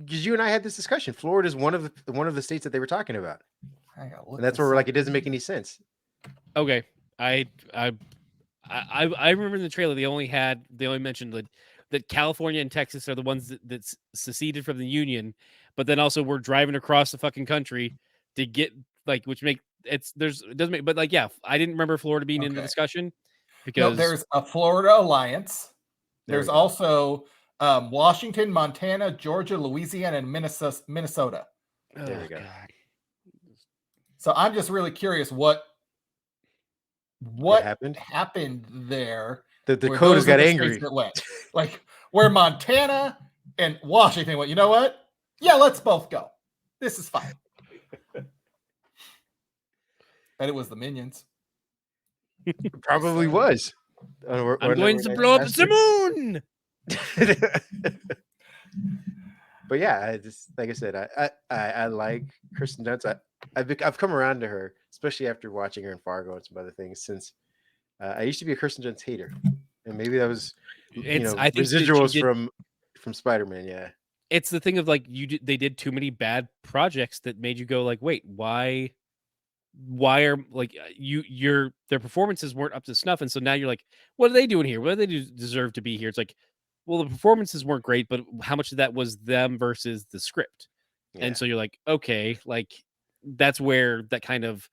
[SPEAKER 4] Because you and I had this discussion. Florida is one of the states that they were talking about. And that's where we're like, it doesn't make any sense.
[SPEAKER 5] Okay, I remember in the trailer they only mentioned that California and Texas are the ones that seceded from the Union, but then also we're driving across the fucking country to get which make it doesn't make, but I didn't remember Florida being in the discussion because
[SPEAKER 3] there's a Florida alliance. There's also Washington, Montana, Georgia, Louisiana, and Minnesota.
[SPEAKER 4] There we go.
[SPEAKER 3] So I'm just really curious what happened there.
[SPEAKER 4] The Dakotas got angry.
[SPEAKER 3] Like where Montana and Washington went, you know what? Yeah, let's both go. This is fine. And it was the Minions.
[SPEAKER 4] Probably was.
[SPEAKER 5] I'm going to blow up the moon.
[SPEAKER 4] But yeah, like I said, I like Kirsten Dunst. I've come around to her, especially after watching her in Fargo and some other things. Since I used to be a Kirsten Dunst hater, And maybe that was,
[SPEAKER 5] I think that she
[SPEAKER 4] residuals
[SPEAKER 5] did,
[SPEAKER 4] from Spider-Man. Yeah.
[SPEAKER 5] it's the thing of like they did too many bad projects that made you go like, wait, why are like their performances weren't up to snuff, and so now you're like, what are they doing here? What do they deserve to be here? It's like, well, the performances weren't great, but how much of that was them versus the script?
[SPEAKER 4] Yeah.
[SPEAKER 5] And so you're like, okay, like that's where that kind of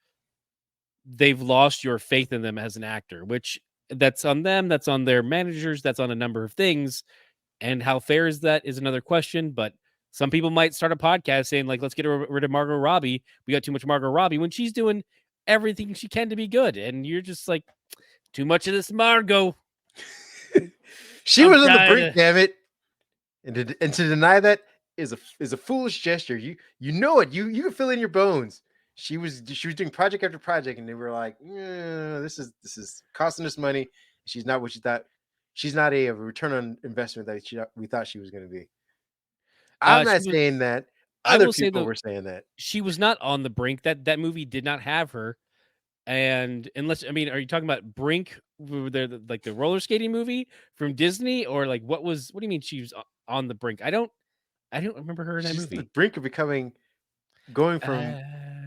[SPEAKER 5] they've lost your faith in them as an actor, which that's on them, that's on their managers, that's on a number of things. And how fair is that is another question, but some people might start a podcast saying, like, let's get rid of Margot Robbie. We got too much Margot Robbie when she's doing everything she can to be good. And you're just like, too much of this Margot.
[SPEAKER 4] She was on the brink, damn it. And to deny that is a foolish gesture. You know it. You can feel it in your bones. She was doing project after project, and they were like, this is costing us money. She's not what you thought. She's not a return on investment that we thought she was going to be. I'm not saying that. Other people were saying that.
[SPEAKER 5] She was not on the brink. That movie did not have her. And unless, I mean, are you talking about Brink, like the roller skating movie from Disney, or like what do you mean she was on the brink? I don't remember her in that movie.
[SPEAKER 4] On the brink of going from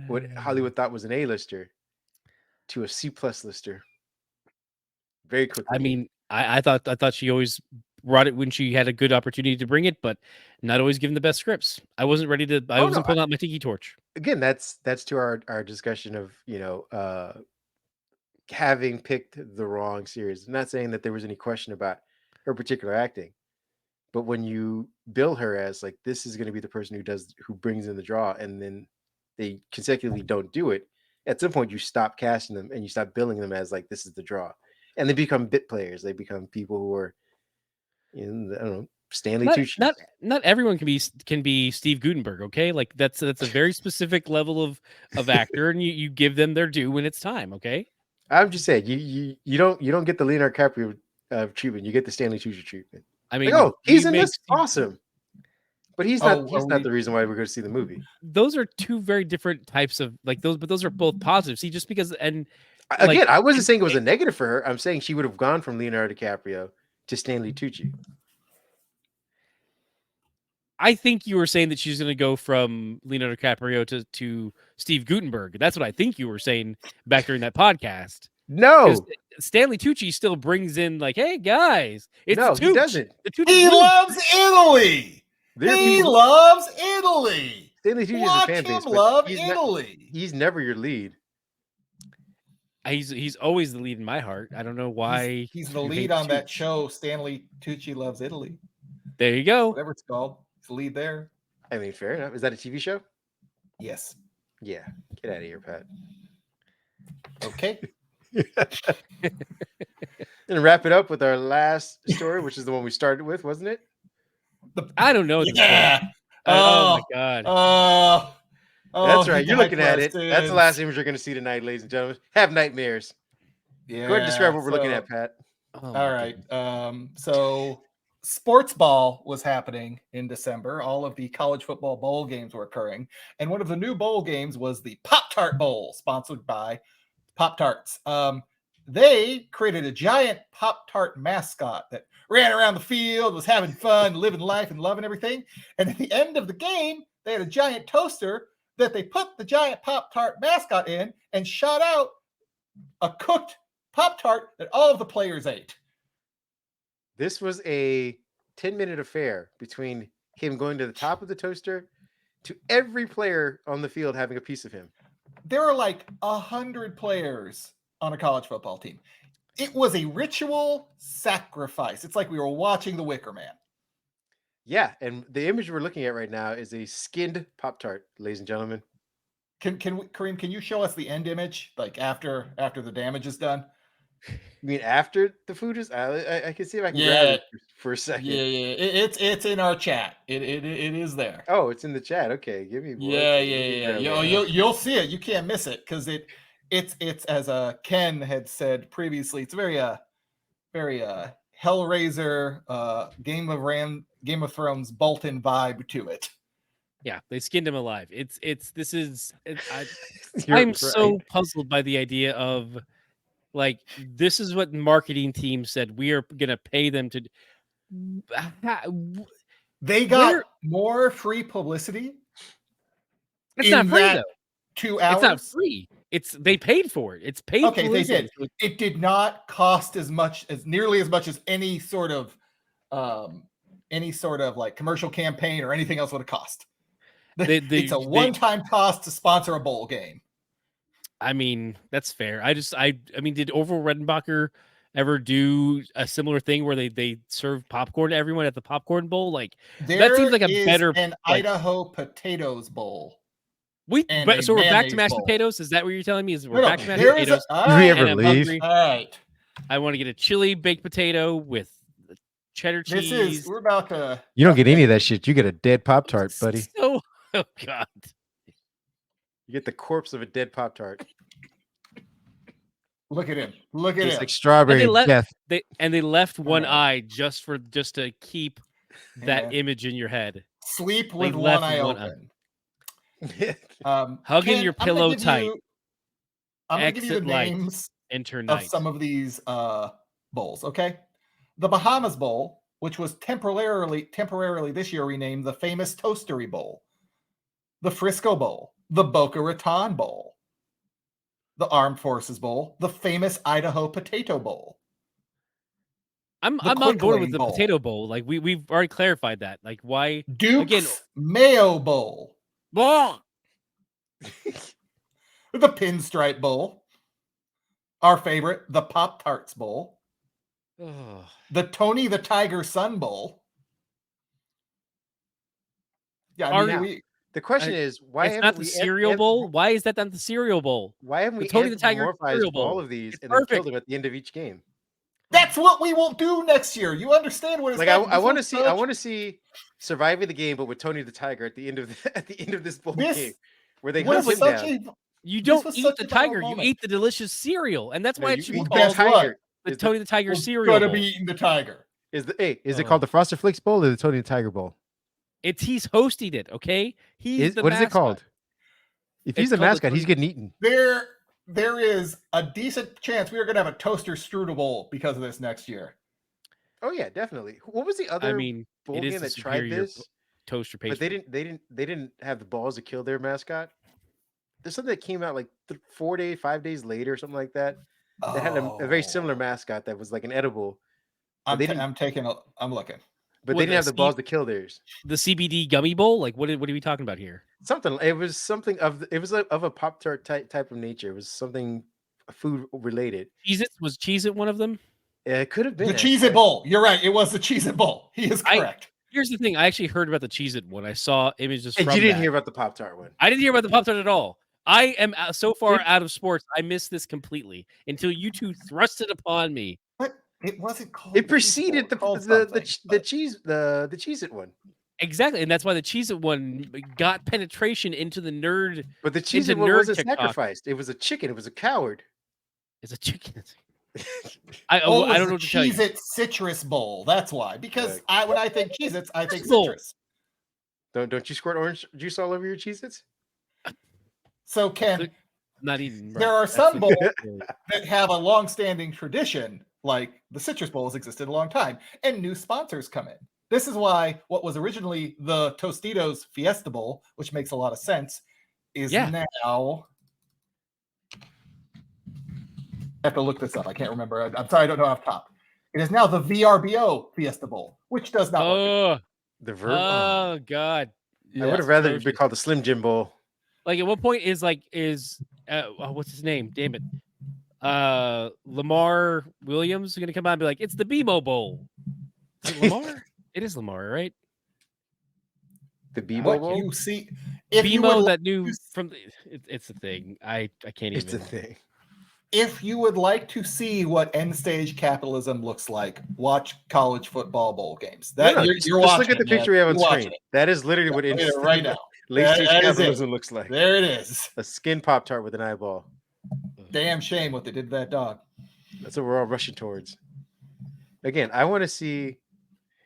[SPEAKER 4] what Hollywood thought was an A-lister to a C+ lister very quickly.
[SPEAKER 5] I mean, I thought she always brought it when she had a good opportunity to bring it, but not always given the best scripts. I wasn't ready to. I wasn't pulling out my tiki torch.
[SPEAKER 4] Again, that's to our discussion of having picked the wrong series. I'm not saying that there was any question about her particular acting, but when you bill her as like this is going to be the person who brings in the draw, and then they consecutively don't do it, at some point you stop casting them and you stop billing them as like this is the draw, and they become bit players. They become people who are, I don't know, Stanley Tucci.
[SPEAKER 5] Not everyone can be Steve Guttenberg. Okay, like that's a very specific level of actor, and you give them their due when it's time. Okay.
[SPEAKER 4] I'm just saying you don't get the Leonardo DiCaprio treatment. You get the Stanley Tucci treatment.
[SPEAKER 5] I mean,
[SPEAKER 4] like, he's in this, awesome, but he's not the reason why we're going to see the movie.
[SPEAKER 5] Those are two very different types of like those, but those are both positives. See, just because
[SPEAKER 4] again, I wasn't saying it was a negative for her. I'm saying she would have gone from Leonardo DiCaprio to Stanley Tucci.
[SPEAKER 5] I think you were saying that she's going to go from Leonardo DiCaprio to Steve Guttenberg. That's what I think you were saying back during that podcast.
[SPEAKER 4] No,
[SPEAKER 5] Stanley Tucci still brings in like, hey guys, it's
[SPEAKER 4] no, he doesn't.
[SPEAKER 3] He loves Italy. He loves Italy.
[SPEAKER 4] Stanley Tucci is a fan base,
[SPEAKER 3] love Italy.
[SPEAKER 4] He's never your lead.
[SPEAKER 5] He's always the lead in my heart. I don't know why
[SPEAKER 3] he's the lead on that show. Stanley Tucci Loves Italy.
[SPEAKER 5] There you go.
[SPEAKER 3] Whatever it's called. The lead there.
[SPEAKER 4] I mean, fair enough. Is that a TV show?
[SPEAKER 3] Yes.
[SPEAKER 4] Yeah. Get out of here, Pat.
[SPEAKER 3] Okay.
[SPEAKER 4] And wrap it up with our last story, which is the one we started with, wasn't it?
[SPEAKER 5] I don't know.
[SPEAKER 3] Yeah.
[SPEAKER 5] Oh my god.
[SPEAKER 4] That's right. You're looking at it. That's the last image you're going to see tonight, ladies and gentlemen. Have nightmares.
[SPEAKER 3] Yeah.
[SPEAKER 4] Go ahead and describe what we're looking at, Pat.
[SPEAKER 3] All right. So sports ball was happening in December. All of the college football bowl games were occurring. And one of the new bowl games was the Pop Tart Bowl, sponsored by Pop Tarts. They created a giant Pop Tart mascot that ran around the field, was having fun, living life and loving everything. And at the end of the game, they had a giant toaster that they put the giant Pop Tart mascot in and shot out a cooked Pop Tart that all of the players ate.
[SPEAKER 4] This was a 10-minute affair between him going to the top of the toaster to every player on the field having a piece of him.
[SPEAKER 3] There are like 100 players on a college football team. It was a ritual sacrifice. It's like we were watching The Wicker Man.
[SPEAKER 4] Yeah, and the image we're looking at right now is a skinned Pop-Tart, ladies and gentlemen.
[SPEAKER 3] Kareem, can you show us the end image, like after the damage is done?
[SPEAKER 4] You mean after the food is? I can see if I can grab it for a second.
[SPEAKER 3] Yeah. It's in our chat. It is there.
[SPEAKER 4] Oh, it's in the chat. Okay, give me.
[SPEAKER 3] Yeah. You'll see it. You can't miss it because it's as Ken had said previously. It's very Hellraiser, Game of Thrones Bolton vibe to it.
[SPEAKER 5] Yeah, they skinned him alive. I'm so puzzled by the idea of Like, this is what the marketing team said. We are going to pay them to.
[SPEAKER 3] They got more free publicity.
[SPEAKER 5] It's not free though.
[SPEAKER 3] 2 hours.
[SPEAKER 5] It's not free. They paid for it. It's paid.
[SPEAKER 3] Okay, they did. It did not cost nearly as much as any sort of like commercial campaign or anything else would have cost. It's a one-time cost to sponsor a bowl game.
[SPEAKER 5] I mean, that's fair. I mean, did Orville Redenbacher ever do a similar thing where they serve popcorn to everyone at the popcorn bowl? Like, that seems like a better
[SPEAKER 3] Idaho potatoes bowl.
[SPEAKER 5] So we're back to mashed potatoes. Is that what you're telling me? Is we're back to mashed potatoes?
[SPEAKER 4] Do we ever leave?
[SPEAKER 3] All right.
[SPEAKER 5] I want to get a chili baked potato with cheddar cheese.
[SPEAKER 3] We're about to.
[SPEAKER 4] You don't get any of that shit. You get a dead Pop Tart, buddy.
[SPEAKER 5] Oh God.
[SPEAKER 4] You get the corpse of a dead Pop Tart.
[SPEAKER 3] Look at him. Look at
[SPEAKER 4] it's
[SPEAKER 3] him.
[SPEAKER 4] Like strawberry death.
[SPEAKER 5] They left one eye just to keep that image in your head.
[SPEAKER 3] Sleep with one eye open.
[SPEAKER 5] Hugging your pillow tight.
[SPEAKER 3] I'm going to give you the names of some of these bowls, okay? The Bahamas Bowl, which was temporarily this year renamed the famous Toastery Bowl. The Frisco Bowl, the Boca Raton Bowl, the Armed Forces Bowl, the famous Idaho Potato Bowl.
[SPEAKER 5] I'm on board with the potato bowl. Like we've already clarified that. Like why
[SPEAKER 3] Duke's Mayo Bowl.
[SPEAKER 5] The
[SPEAKER 3] Pinstripe Bowl. Our favorite, the Pop Tarts Bowl. The Tony the Tiger Sun Bowl. Yeah, I mean,
[SPEAKER 4] the question is, why
[SPEAKER 5] it's not the cereal bowl? Why is that not the cereal bowl?
[SPEAKER 4] Why haven't we
[SPEAKER 5] Tony the Tiger cereal bowl?
[SPEAKER 4] All of these and then kill them at the end of each game?
[SPEAKER 3] That's what we will do next year. You understand what it's
[SPEAKER 4] like? I want to see surviving the game, but with Tony the Tiger at the end of this bowl game, where they hunt him down.
[SPEAKER 5] You don't eat the tiger. You eat the delicious cereal, and that's why it should be called the Tony the Tiger cereal.
[SPEAKER 3] Going to be eating the tiger.
[SPEAKER 4] Is it called the Frosted Flakes Bowl or the Tony the Tiger Bowl?
[SPEAKER 5] He's hosting it. Okay,
[SPEAKER 4] what is it called? If he's a mascot, he's getting eaten.
[SPEAKER 3] There is a decent chance we are going to have a toaster strudel bowl because of this next year.
[SPEAKER 4] Oh yeah, definitely. What was the other bowl game that tried this?
[SPEAKER 5] Toaster pastry.
[SPEAKER 4] But they didn't have the balls to kill their mascot. There's something that came out like 5 days later, or something like that. They had a very similar mascot that was like an edible.
[SPEAKER 3] I'm looking.
[SPEAKER 4] But they didn't have the balls to kill theirs.
[SPEAKER 5] The CBD gummy bowl? Like what are we talking about here?
[SPEAKER 4] It was something of a Pop Tart type of nature. It was something food related.
[SPEAKER 5] Cheez-It? Was Cheez-It one of them?
[SPEAKER 4] Yeah, it could have been
[SPEAKER 3] the Cheez-It Bowl. You're right. It was the Cheez-It Bowl. He is correct.
[SPEAKER 5] Here's the thing. I actually heard about the Cheez-It one. I saw images from
[SPEAKER 4] you didn't hear about the Pop Tart one.
[SPEAKER 5] I didn't hear about the Pop Tart at all. I am so far out of sports. I missed this completely until you two thrust it upon me.
[SPEAKER 3] But it wasn't called.
[SPEAKER 4] It preceded the Cheez-It one.
[SPEAKER 5] Exactly, and that's why the Cheez-It one got penetration into the nerd.
[SPEAKER 4] But the Cheez-It one wasn't sacrificed. It was a chicken. It was a coward.
[SPEAKER 5] It's a chicken. I don't know what to tell you.
[SPEAKER 3] Cheez-It Citrus Bowl. That's why. Because when I think Cheez-Its, I think citrus.
[SPEAKER 4] Don't you squirt orange juice all over your Cheez-Its?
[SPEAKER 3] So Ken,
[SPEAKER 5] not even.
[SPEAKER 3] There are some bowls that have a long-standing tradition, like the Citrus Bowl has existed a long time, and new sponsors come in. This is why what was originally the Tostitos Fiesta Bowl, which makes a lot of sense, is now. I have to look this up. I can't remember. I'm sorry, I don't know off top. It is now the VRBO Fiesta Bowl, which does not work.
[SPEAKER 5] Oh God!
[SPEAKER 4] I would have rather it be called the Slim Jim Bowl.
[SPEAKER 5] Like at what point is what's his name? Damn it, Lamar Williams going to come out and be like, it's the BMO Bowl. Is it Lamar? It is Lamar, right?
[SPEAKER 4] The BMO Bowl.
[SPEAKER 3] You see,
[SPEAKER 5] BMO that new from it's a thing. I can't even.
[SPEAKER 4] It's a thing.
[SPEAKER 3] If you would like to see what end stage capitalism looks like, watch college football bowl games. You're watching.
[SPEAKER 4] Look at the picture we have on screen. That is literally what
[SPEAKER 3] right now.
[SPEAKER 4] Late stage capitalism looks like.
[SPEAKER 3] There it is.
[SPEAKER 4] A skin Pop Tart with an eyeball.
[SPEAKER 3] Damn shame what they did to that dog.
[SPEAKER 4] That's what we're all rushing towards. Again, I want to see.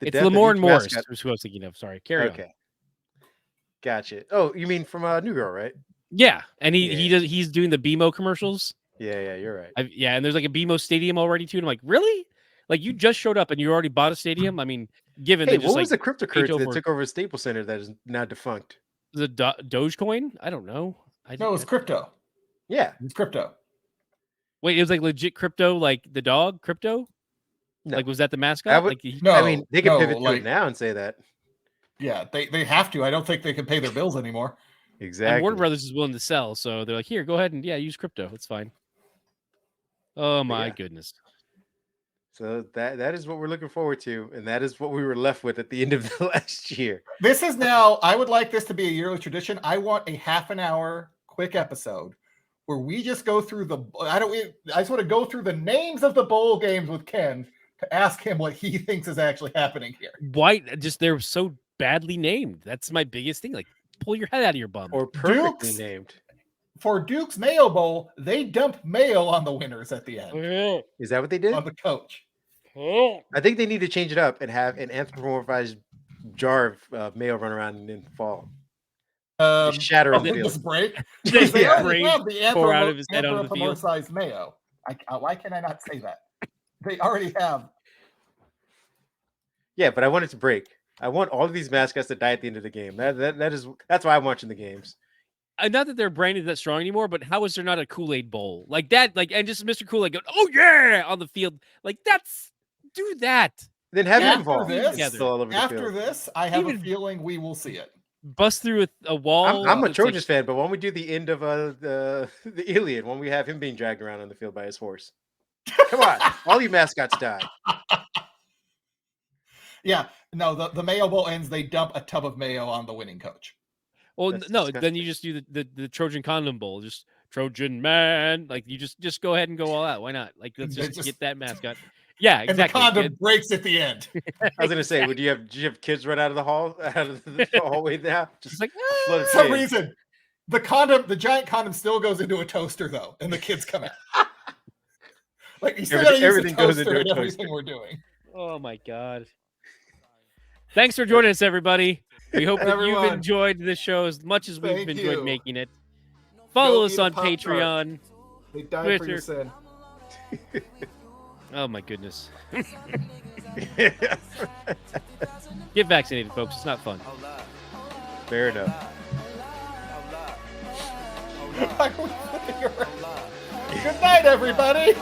[SPEAKER 5] It's Lamar and Morris. Who's who I was thinking of. Sorry, carry on.
[SPEAKER 4] Gotcha. Oh, you mean from New Girl, right?
[SPEAKER 5] Yeah, and he's doing the BMO commercials.
[SPEAKER 4] Yeah, you're right.
[SPEAKER 5] And there's like a BMO stadium already too. And I'm like, really? Like you just showed up and you already bought a stadium? I mean, given
[SPEAKER 4] Hey,
[SPEAKER 5] that just
[SPEAKER 4] what was
[SPEAKER 5] like
[SPEAKER 4] the cryptocurrency that took over Staples Center that is now defunct?
[SPEAKER 5] the Dogecoin? I don't know.
[SPEAKER 3] No, it's crypto.
[SPEAKER 4] Yeah,
[SPEAKER 3] it's crypto.
[SPEAKER 5] Wait, it was like legit crypto, like the dog crypto?
[SPEAKER 4] No.
[SPEAKER 5] Like was that the mascot? Like
[SPEAKER 4] I mean, they can pivot to it now and say that.
[SPEAKER 3] Yeah, they have to. I don't think they can pay their bills anymore.
[SPEAKER 4] Exactly.
[SPEAKER 5] And Warner Brothers is willing to sell, so they're like, here, go ahead and use crypto. It's fine. Oh my goodness.
[SPEAKER 4] So that is what we're looking forward to, and that is what we were left with at the end of the last year.
[SPEAKER 3] This is now, I would like this to be a yearly tradition. I want a half an hour quick episode where we just go through I just want to go through the names of the bowl games with Ken to ask him what he thinks is actually happening here.
[SPEAKER 5] Why? Just they're so badly named. That's my biggest thing. Like, pull your head out of your bum.
[SPEAKER 4] Or perfectly named.
[SPEAKER 3] For Duke's Mayo Bowl, they dump mayo on the winners at the end.
[SPEAKER 4] Is that what they did?
[SPEAKER 3] On the coach.
[SPEAKER 4] I think they need to change it up and have an anthropomorphized jar of mayo run around and then fall. Shatter on the field.
[SPEAKER 3] This break.
[SPEAKER 5] They
[SPEAKER 3] already have the
[SPEAKER 5] pour out of his head onto the field.
[SPEAKER 3] Anthropomorphized mayo. Why can I not say that? They already have.
[SPEAKER 4] Yeah, but I want it to break. I want all of these mascots to die at the end of the game. That's why I'm watching the games.
[SPEAKER 5] Not that their brand is that strong anymore, but how is there not a Kool-Aid bowl like that? Like, and just Mr. Kool-Aid going, oh yeah, on the field. Like do that.
[SPEAKER 4] Then have it
[SPEAKER 3] After
[SPEAKER 4] involved.
[SPEAKER 3] this, I have a feeling we will see it.
[SPEAKER 5] Bust through a wall.
[SPEAKER 4] I'm a Trojans fan, but when we do the end of the Iliad, when we have him being dragged around on the field by his horse, come on, all you mascots die.
[SPEAKER 3] Yeah, no, the Mayo Bowl ends. They dump a tub of mayo on the winning coach.
[SPEAKER 5] Well, no, then you just do the Trojan Condom Bowl, just Trojan Man. Like you just go ahead and go all out. Why not? Like let's just get that mascot. Yeah, exactly.
[SPEAKER 3] And the condom breaks at the end.
[SPEAKER 4] I was gonna say, did you have kids run out of the hallway now? Just like
[SPEAKER 3] for some reason, the giant condom still goes into a toaster though, and the kids come out. Like you still gotta use the toaster in everything we're doing.
[SPEAKER 5] Oh my god! Thanks for joining us, everybody. We hope that you've enjoyed this show as much as we've enjoyed making it. Follow us on Patreon.
[SPEAKER 3] They died for your sin.
[SPEAKER 5] Oh my goodness. Get vaccinated, folks. It's not fun.
[SPEAKER 4] Fair enough.
[SPEAKER 3] Good night, everybody.